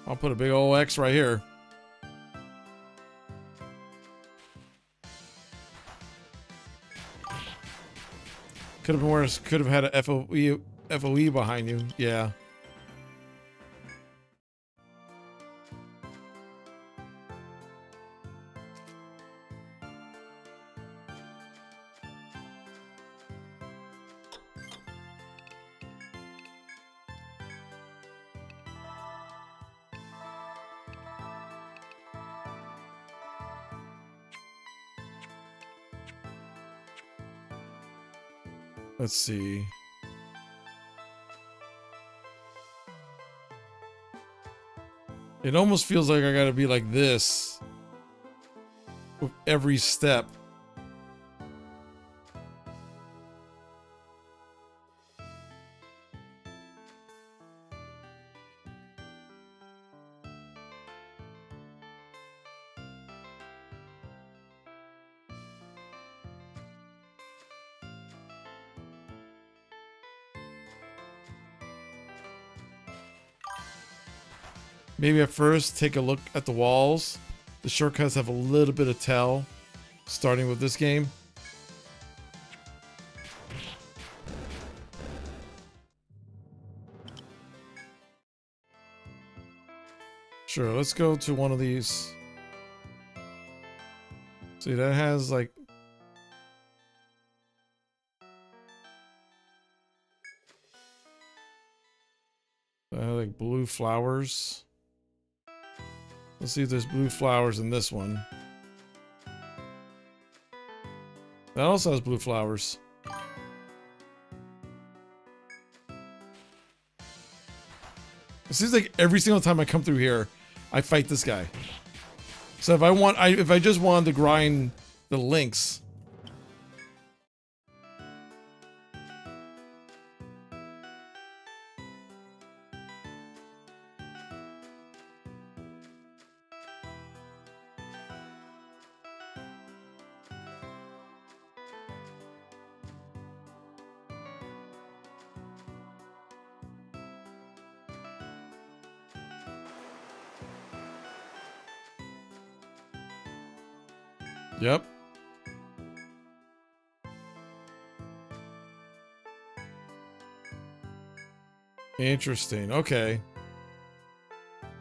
I'll put a big old X right here. Could have been worse. Could have had a FOE behind you. Yeah. Let's see. It almost feels like I gotta be like this with every step. Maybe at first take a look at the walls. The shortcuts have a little bit of tell, starting with this game. Sure, let's go to one of these. See, that has like... like blue flowers. Let's see if there's blue flowers in this one. That also has blue flowers. It seems like every single time I come through here, I fight this guy. So if I just wanted to grind the links. Yep. Interesting. Okay.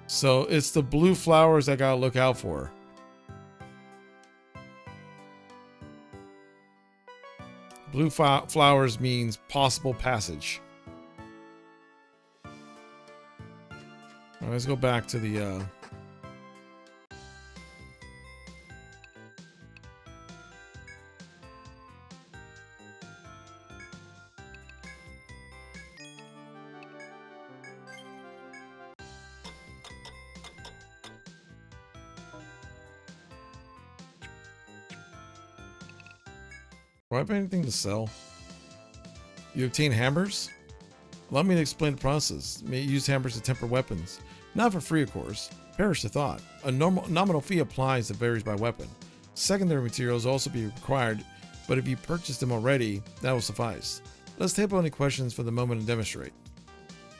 So it's the blue flowers I gotta look out for. Blue flowers means possible passage. All right, let's go back to the... Do I have anything to sell? You obtain hammers? Allow me to explain the process. You may use hammers to temper weapons. Not for free, of course. Perish the thought. A nominal fee applies that varies by weapon. Secondary materials will also be required, but if you purchased them already, that will suffice. Let's table any questions for the moment and demonstrate.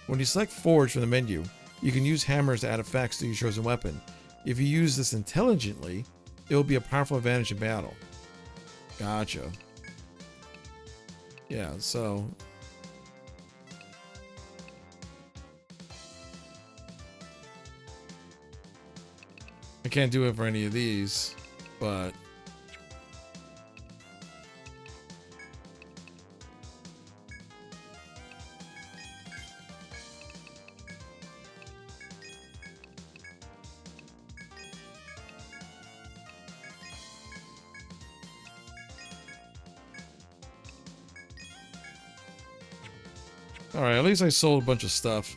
When you select Forge from the menu, you can use hammers to add effects to your chosen weapon. If you use this intelligently, it will be a powerful advantage in battle. Gotcha. Yeah, so... I can't do it for any of these, but... Alright, at least I sold a bunch of stuff.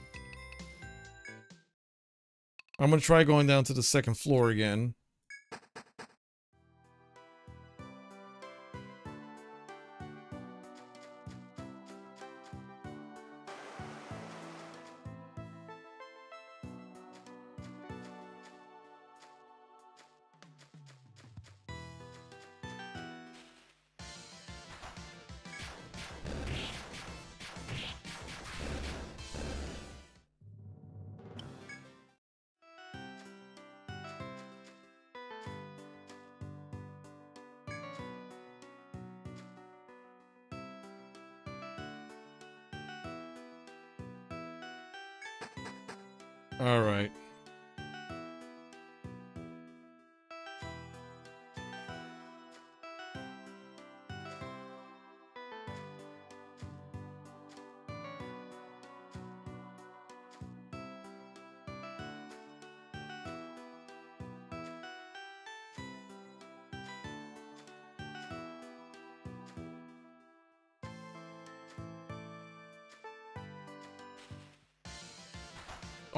I'm gonna try going down to the second floor again. Alright.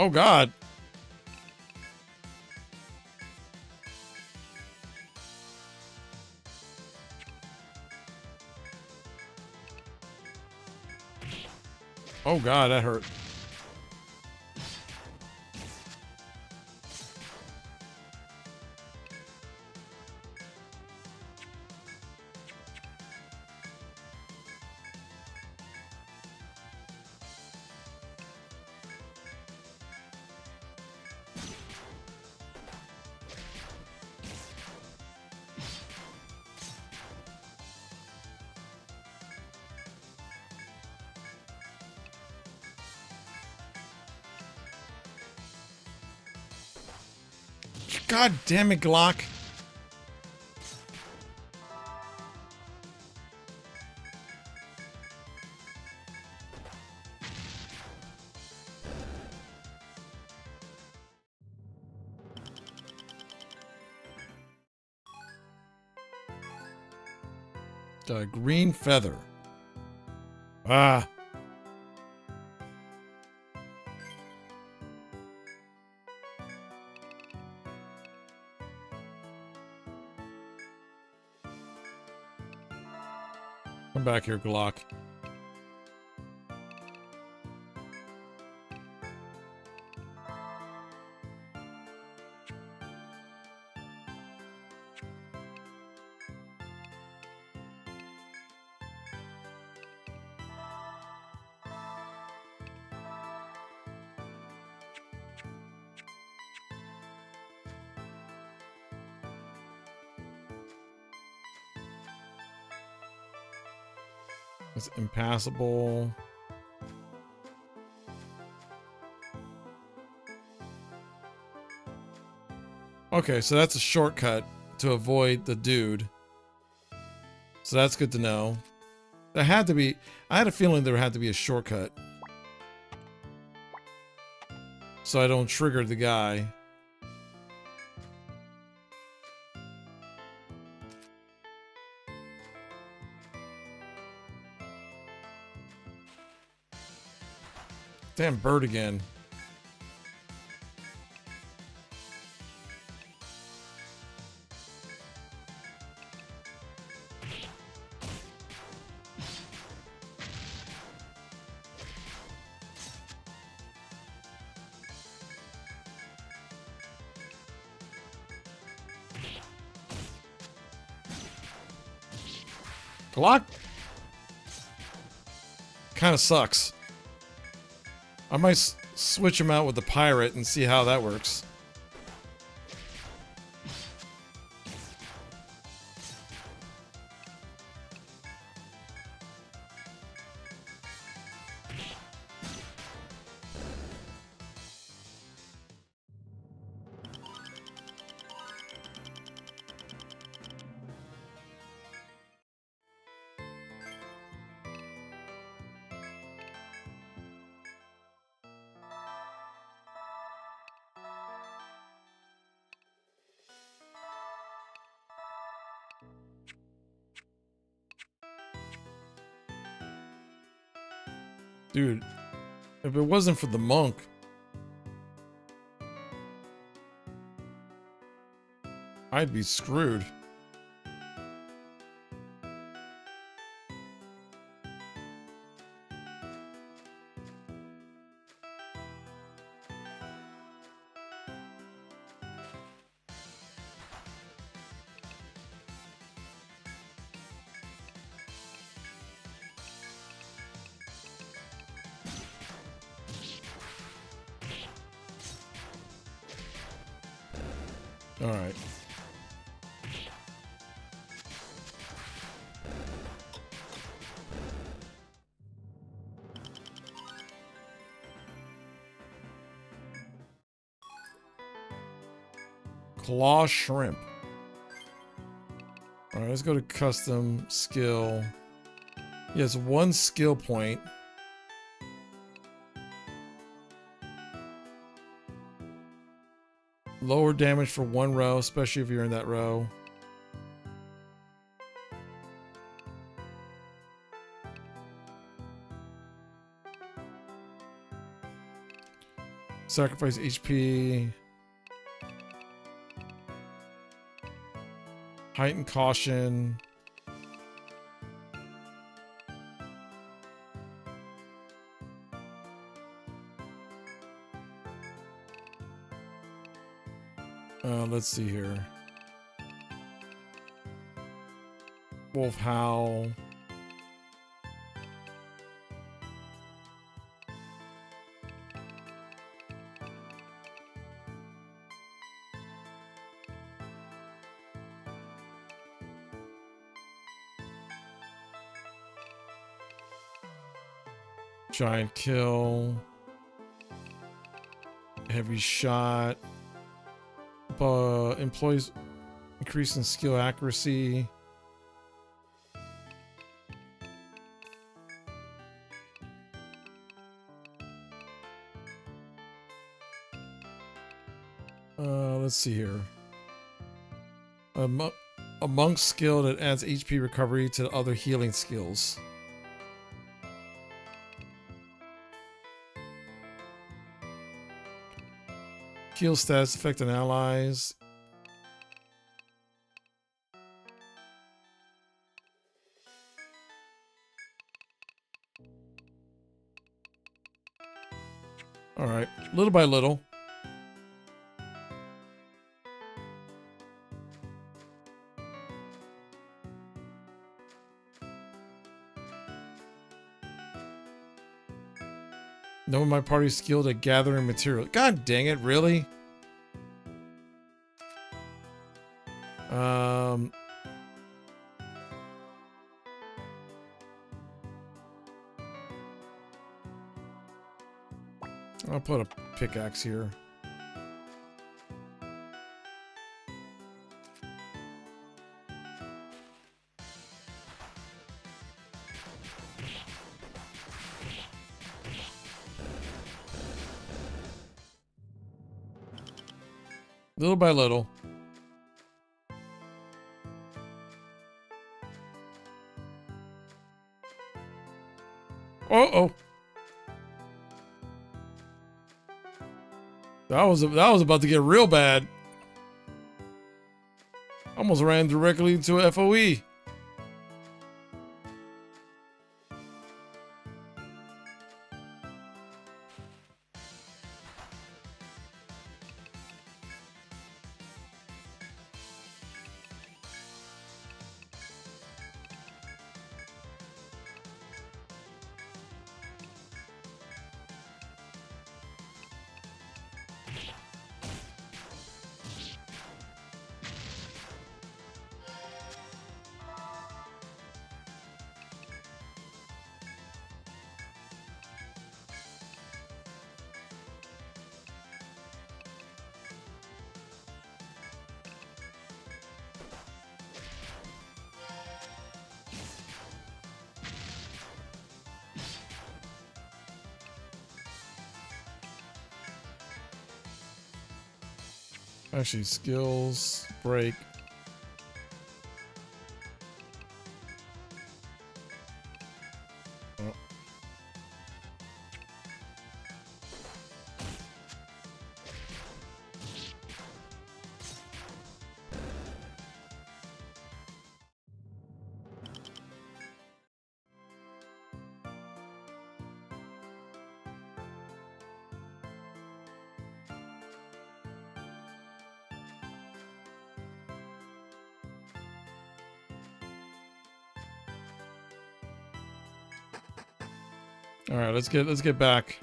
Oh god! Oh god, that hurt. God damn it, Glock. The green feather. Ah. Come back here, Glock. It's impassable. Okay, so that's a shortcut to avoid the dude. So that's good to know. There had to be... I had a feeling there had to be a shortcut. So I don't trigger the guy. Damn bird again. Clock kind of sucks. I might switch him out with the pirate and see how that works. Dude, if it wasn't for the monk, I'd be screwed. All right. Claw shrimp. All right, let's go to custom skill. Yes, one skill point. Lower damage for one row, especially if you're in that row. Sacrifice HP. Heighten caution. Let's see here. Wolf Howl. Giant kill. Heavy shot. Employees increase in skill accuracy. Let's see here. A monk skill that adds HP recovery to other healing skills. Heal status effect on allies. All right, little by little. No one in my party is skilled at gathering material. God dang it, really? I'll put a pickaxe here. Little by little. Uh-oh. That was about to get real bad. Almost ran directly into a FOE. Actually, skills, break. Oh. All right, let's get back.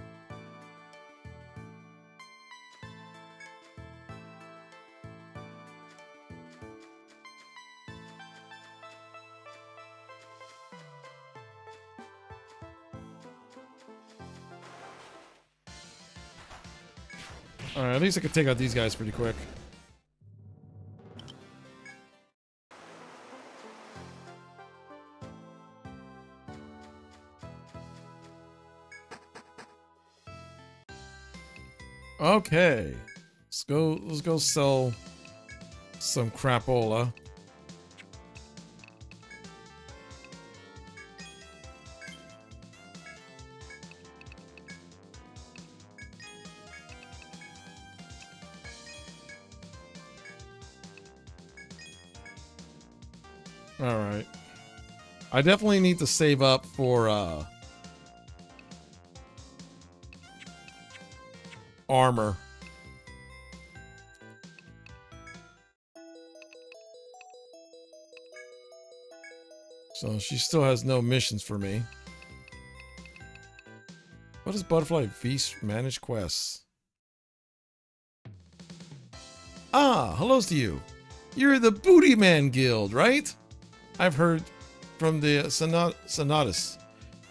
All right, at least I can take out these guys pretty quick. Okay, let's go sell some crapola. All right, I definitely need to save up for armor. So she still has no missions for me. What does Butterfly Feast manage quests? Ah, hellos to you. You're the Booty Man Guild, right? I've heard from the Sonatus.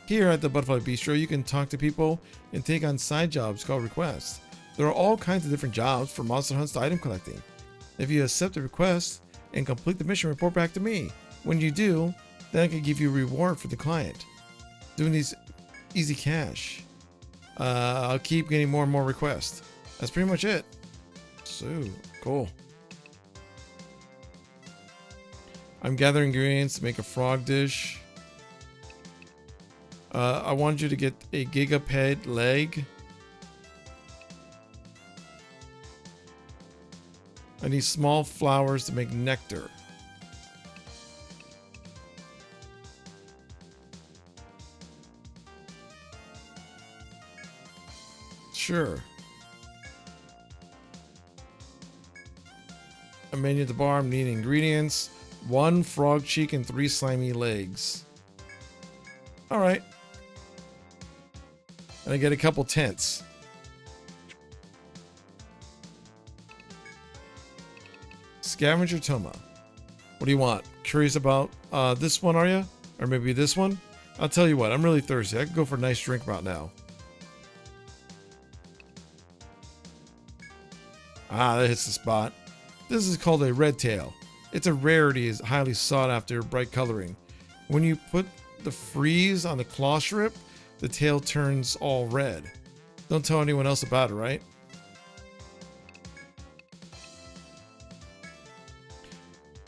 Here at the Butterfly Bistro, you can talk to people and take on side jobs called requests. There are all kinds of different jobs, from monster hunts to item collecting. If you accept the request and complete the mission, report back to me. When you do, then I can give you a reward for the client. Doing these easy cash. I'll keep getting more and more requests. That's pretty much it. So, cool. I'm gathering ingredients to make a frog dish. I want you to get a gigaped leg. I need small flowers to make nectar. Sure. A menu at the bar. I'm needing ingredients. 1 frog cheek and 3 slimy legs. All right. And I get a couple tents. Scavenger Toma. What do you want? Curious about this one, are you? Or maybe this one? I'll tell you what, I'm really thirsty. I could go for a nice drink about now. Ah, that hits the spot. This is called a red tail. It's a rarity, is highly sought after, bright coloring. When you put the freeze on the claw strip, the tail turns all red. Don't tell anyone else about it, right?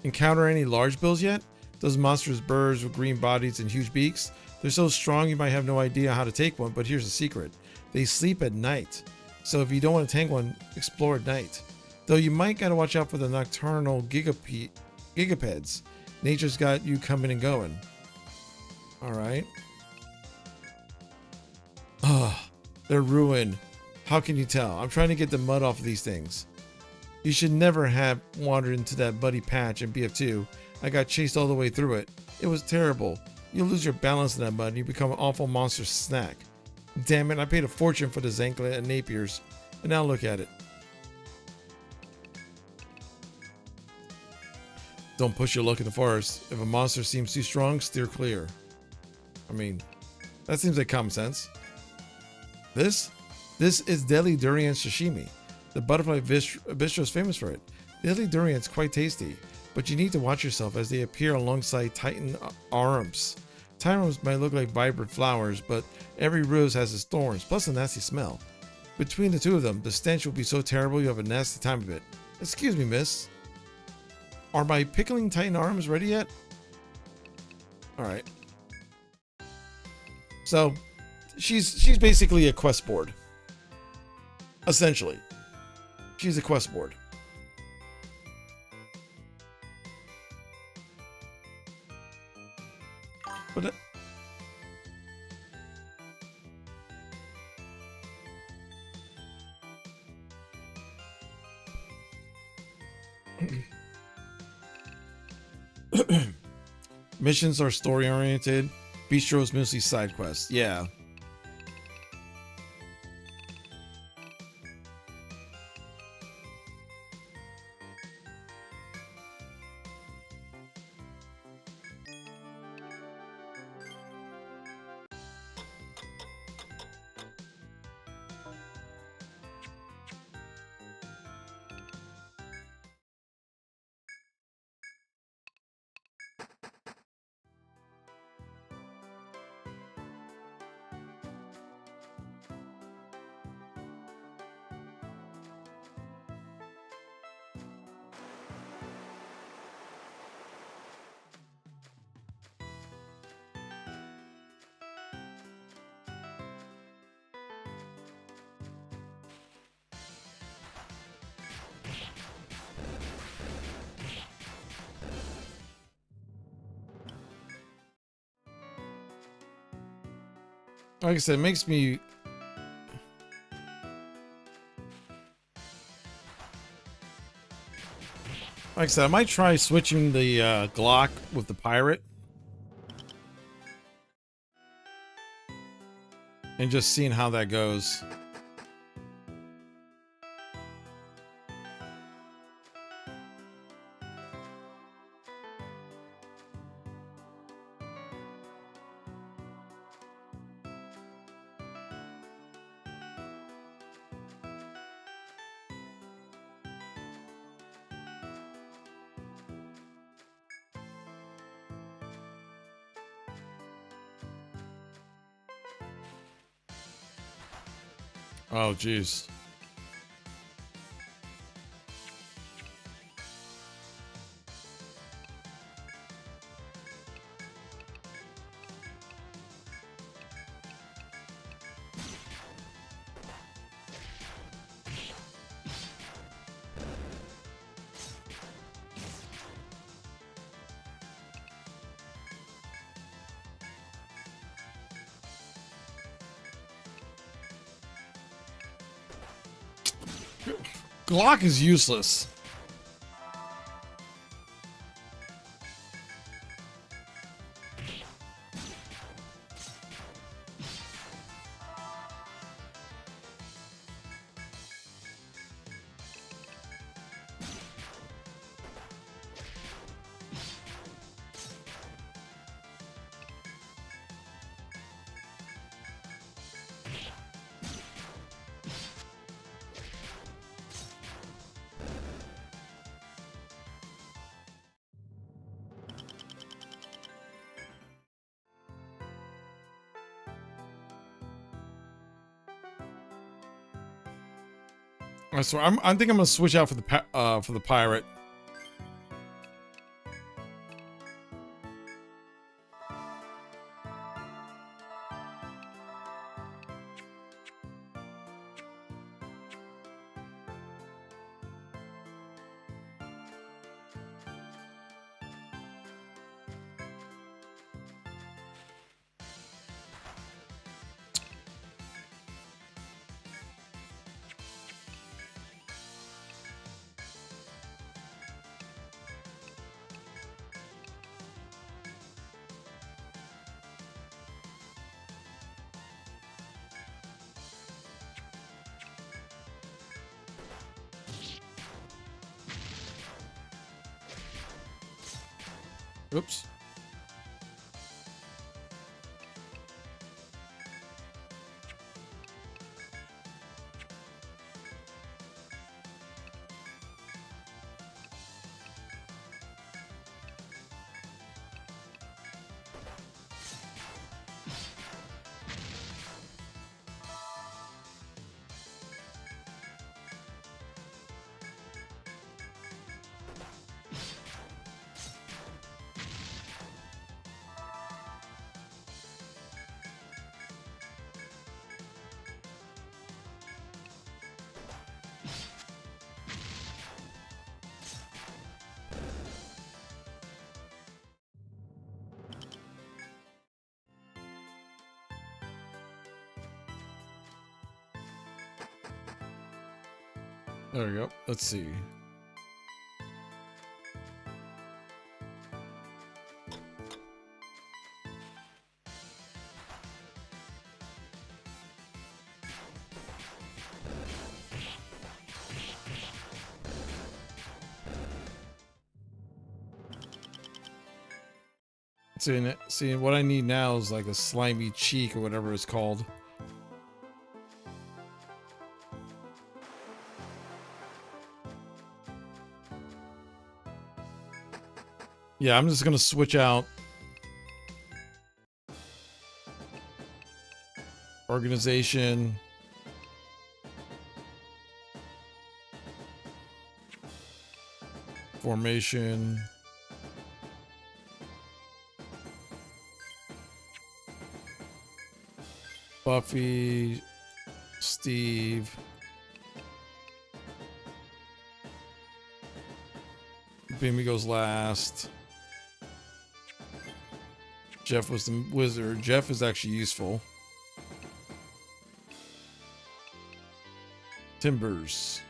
Encounter any large bills yet? Those monstrous birds with green bodies and huge beaks. They're so strong you might have no idea how to take one, but here's the secret. They sleep at night. So if you don't want to tank one, explore at night. Though you might gotta watch out for the nocturnal gigapeds. Nature's got you coming and going. Alright. Ugh, they're ruined. How can you tell? I'm trying to get the mud off of these things. You should never have wandered into that muddy patch in BF2. I got chased all the way through it. It was terrible. You lose your balance in that mud and you become an awful monster snack. Damn it, I paid a fortune for the Zanklet and Napiers. And now look at it. Don't push your luck in the forest. If a monster seems too strong, steer clear. I mean, that seems like common sense. This is deadly durian sashimi. The butterfly bistro is famous for it. Deadly durian is quite tasty, but you need to watch yourself as they appear alongside Titan arums. Titan arums might look like vibrant flowers, but every rose has its thorns, plus a nasty smell. Between the two of them, the stench will be so terrible you have a nasty time of it. Excuse me, miss. Are my pickling Titan arms ready yet? Alright. So, she's basically a quest board. Essentially. She's a quest board. But missions are story oriented. Bistro is mostly side quests. Yeah. Like I said, it makes me... Like I said, I might try switching the Glock with the pirate. And just seeing how that goes. Oh, jeez. Glock is useless. I swear, I think I'm gonna switch out for the pirate. Oops. There we go. Let's see. See, what I need now is like a slimy cheek or whatever it's called. Yeah, I'm just gonna switch out organization. Formation. Buffy, Steve. Beamy goes last. Jeff was the wizard. Jeff is actually useful. Timbers.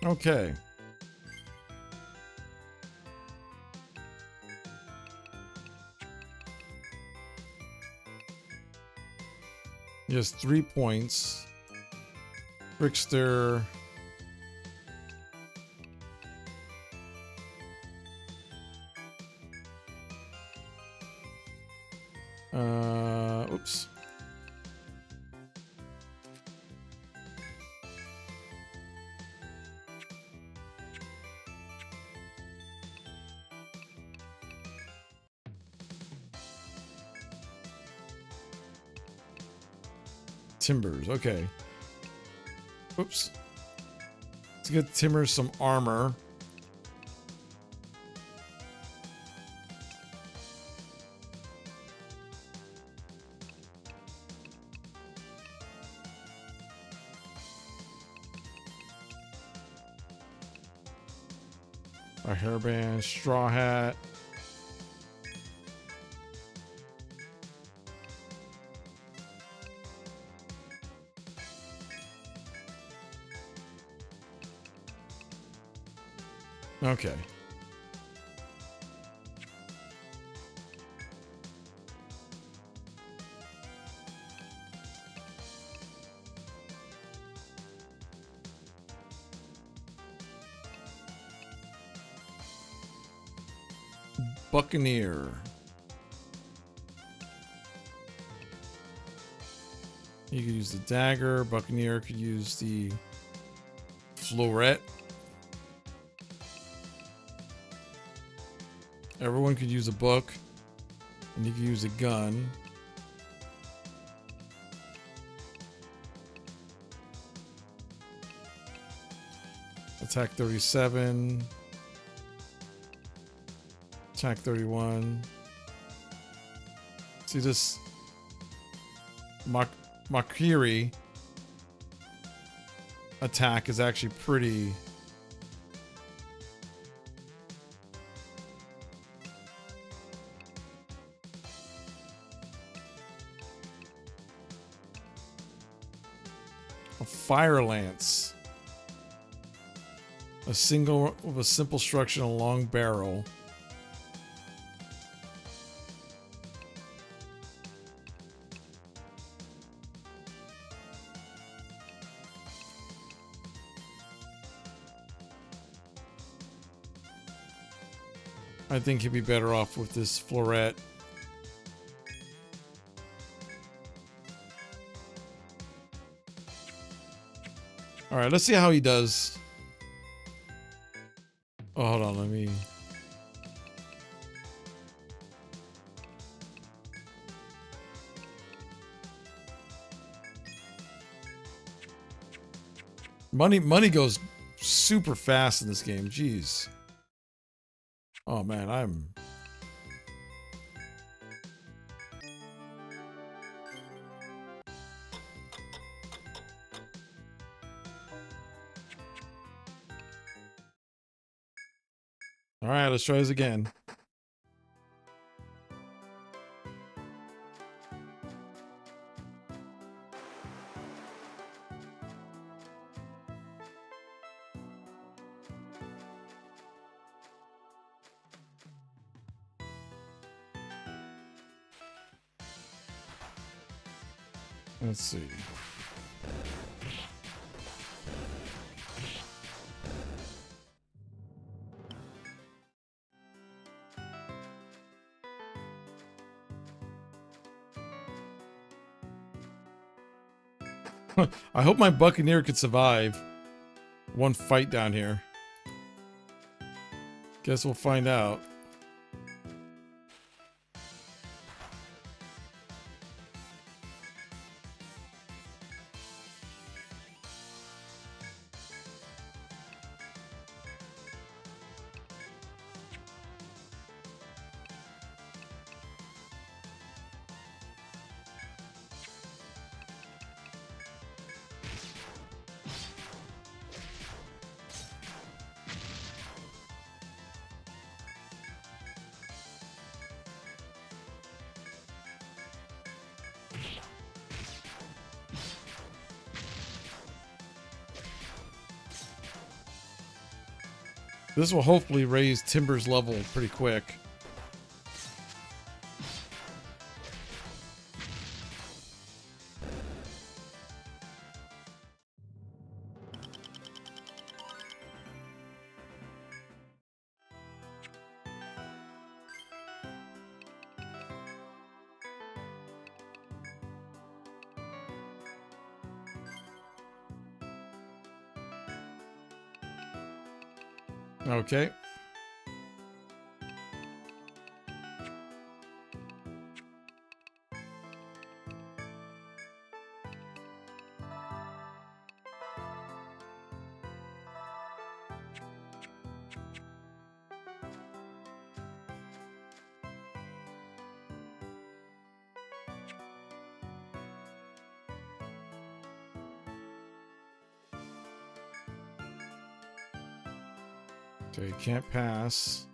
Okay. He has 3 points. Trickster. Oops. Timbers, okay. Oops. Let's get Timbers some armor. A hairband, straw hat. Okay. Buccaneer. You could use the dagger. Buccaneer could use the floret. Everyone could use a book, and you could use a gun. Attack 37. Attack 31. See this Makiri attack is actually pretty. A fire lance. A single with a simple structure and a long barrel. I think he'd be better off with this floret. All right, let's see how he does. Oh, hold on, let me. Money goes super fast in this game. Jeez. Oh man, I'm. All right, let's try this again. Let's see. I hope my Buccaneer could survive one fight down here. Guess we'll find out. This will hopefully raise Timber's level pretty quick. Okay. Okay, can't pass.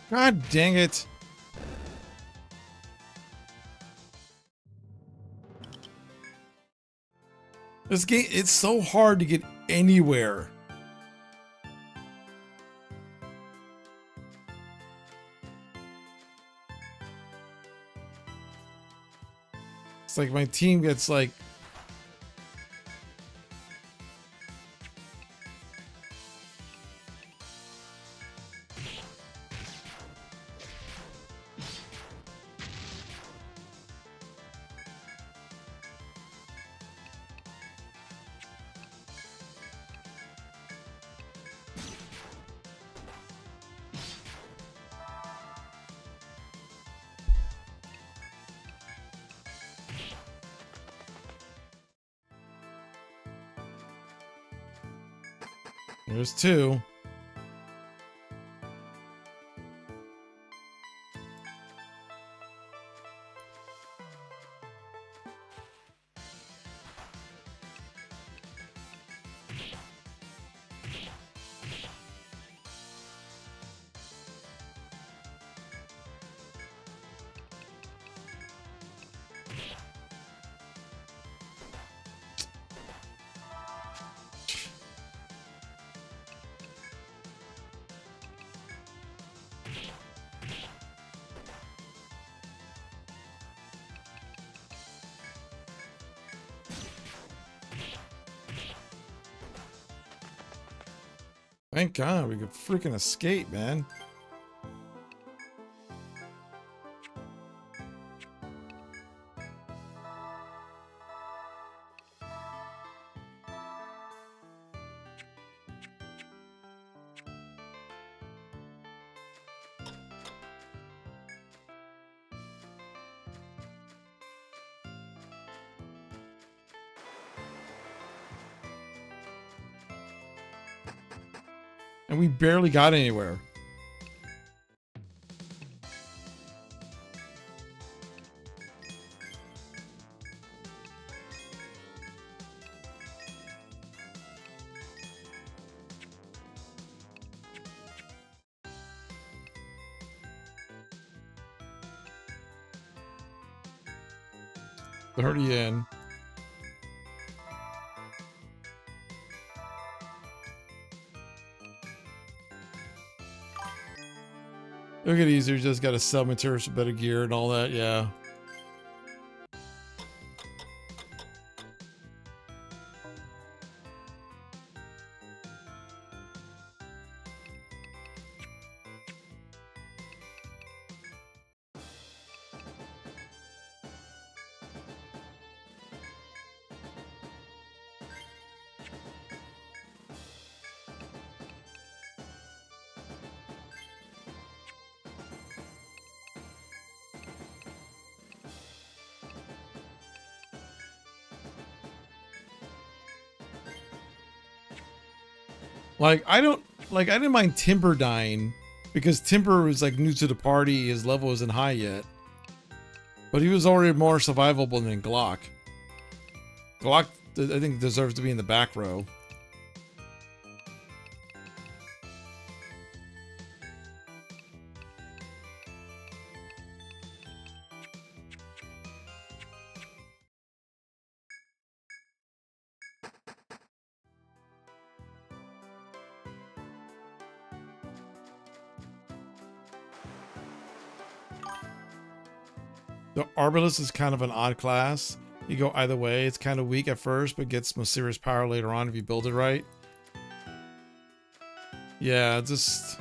God dang it. This game, it's so hard to get anywhere. It's like my team gets like... There's two. Thank God we could freaking escape, man. And we barely got anywhere. They're already in. It'll get easier. You just got to sell materials for better gear and all that. Yeah. Like, I didn't mind Timber dying because Timber was like new to the party. His level isn't high yet. But he was already more survivable than Glock. Glock, I think, deserves to be in the back row. The Arbalest is kind of an odd class. You go either way. It's kind of weak at first, but gets more serious power later on if you build it right. Yeah, just...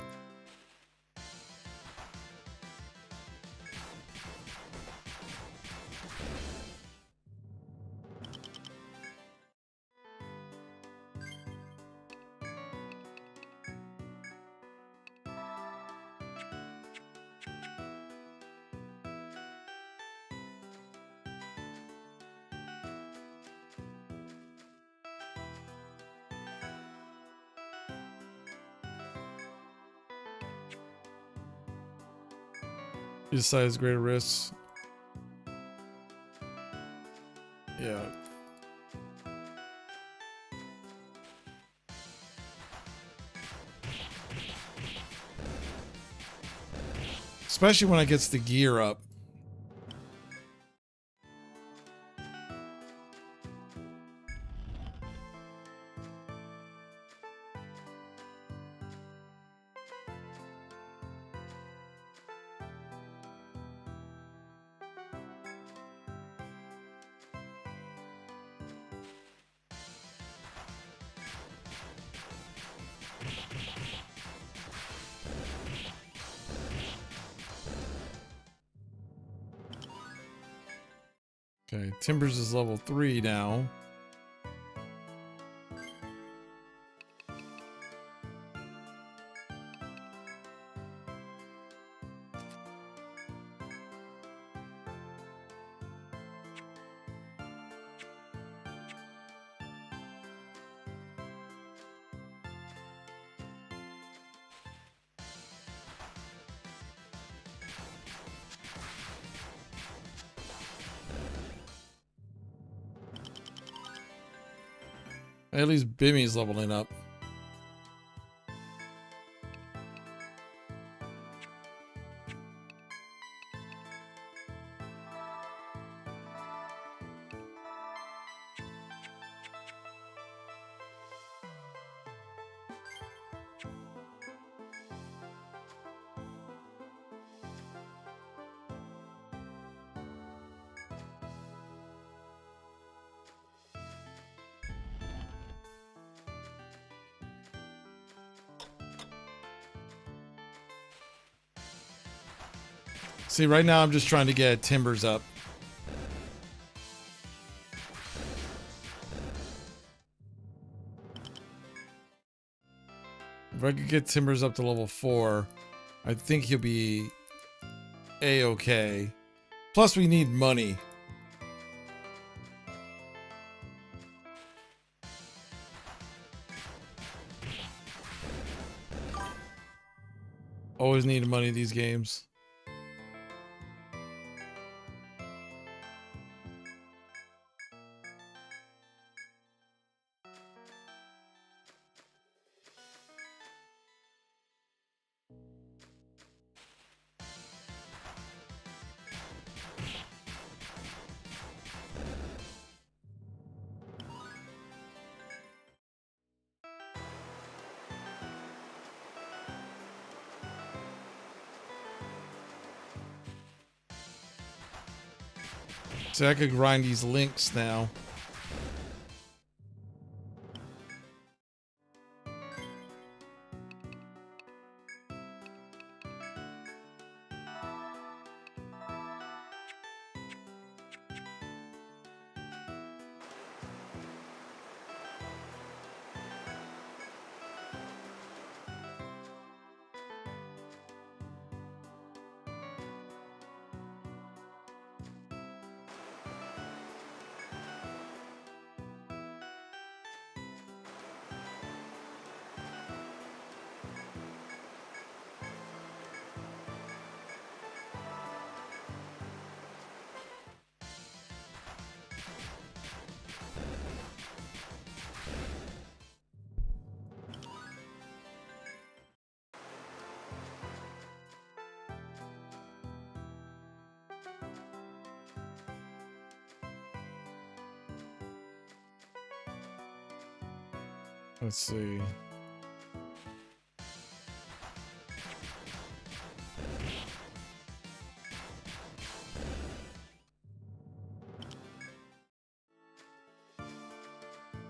he decides greater risks. Yeah. Especially when I gets the gear up. Okay, Timbers is level 3 now. At least Bimmy's leveling up. See, right now I'm just trying to get Timbers up. If I could get Timbers up to level 4, I think he'll be A-okay. Plus, we need money. Always need money in these games. So I could grind these links now. Let's see.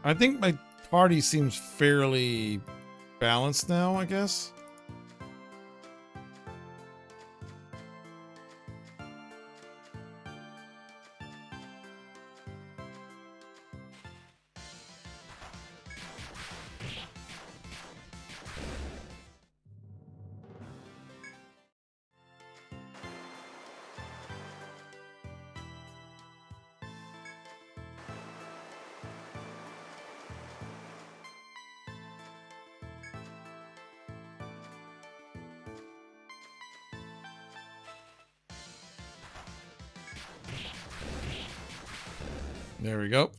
I think my party seems fairly balanced now, I guess. There we go.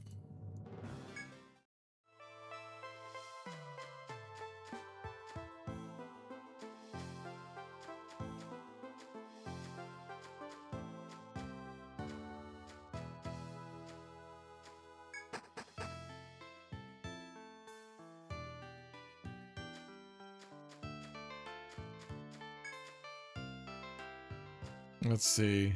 Let's see.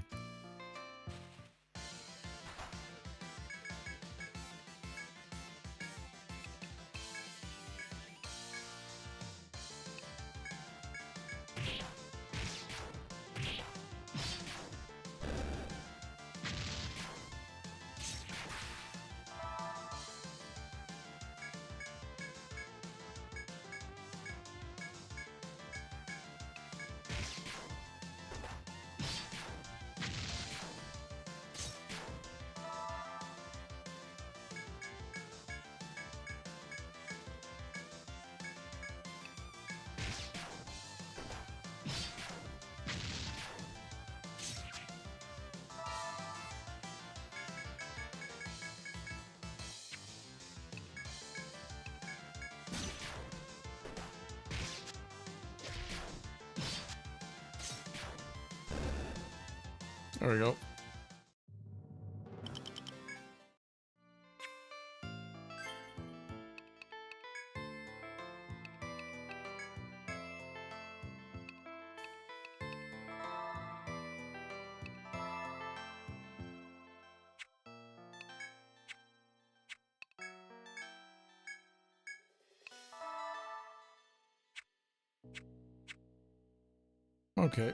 There we go. Okay.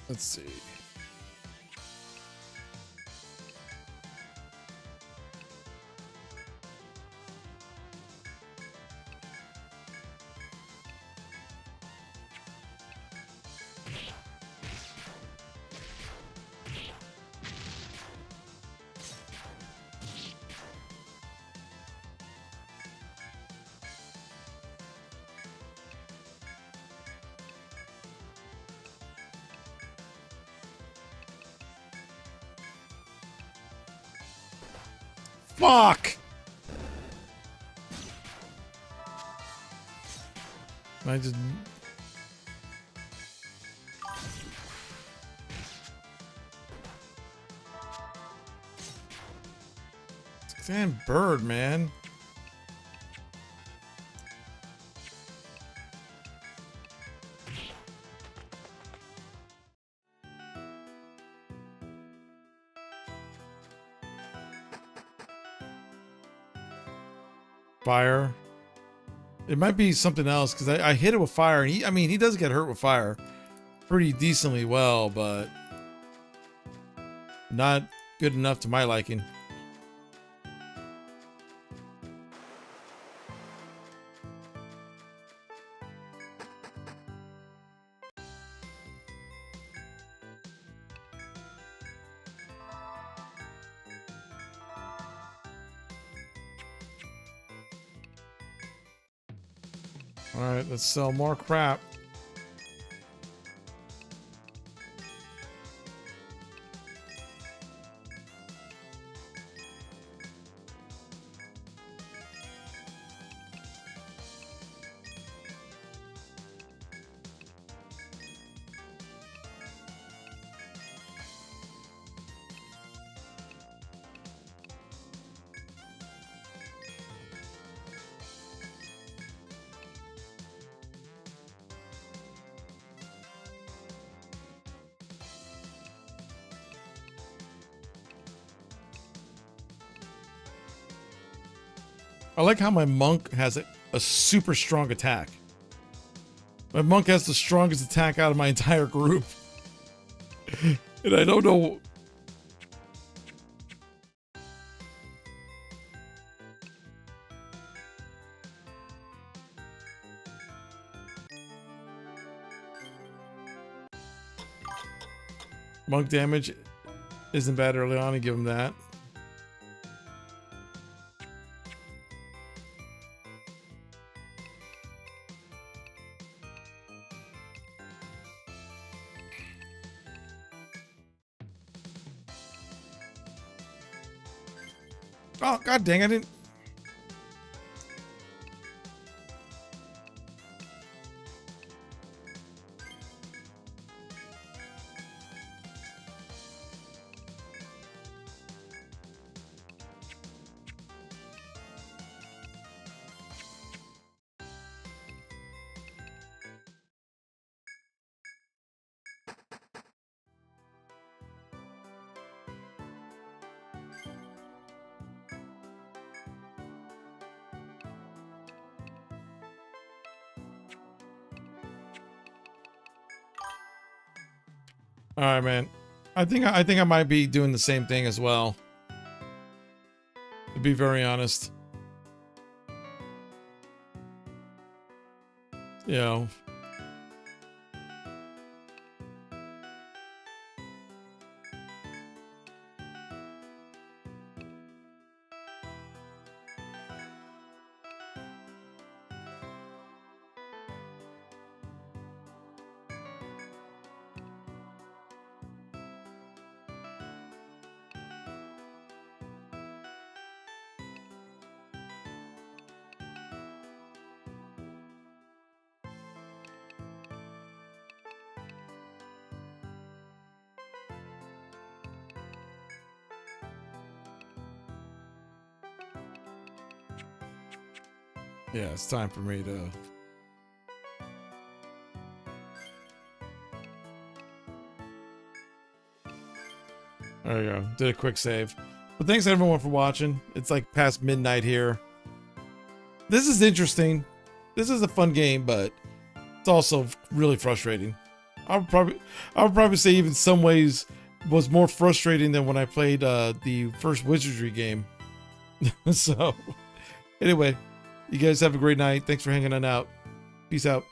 Let's see. Fuck! I just... Damn bird, man. Fire. It might be something else because I hit it with fire, and he does get hurt with fire pretty decently well, but not good enough to my liking. All right, let's sell more crap. I like how my monk has a super strong attack. My monk has the strongest attack out of my entire group. And I don't know. Monk damage isn't bad early on, and give him that. Oh, god dang, I didn't... All right, man. I think I might be doing the same thing as well. To be very honest. You know. Yeah, it's time for me to... There you go. Did a quick save. But thanks everyone for watching. It's like past midnight here. This is interesting. This is a fun game, but it's also really frustrating. I would probably say even some ways was more frustrating than when I played the first Wizardry game. So anyway, you guys have a great night. Thanks for hanging on out. Peace out.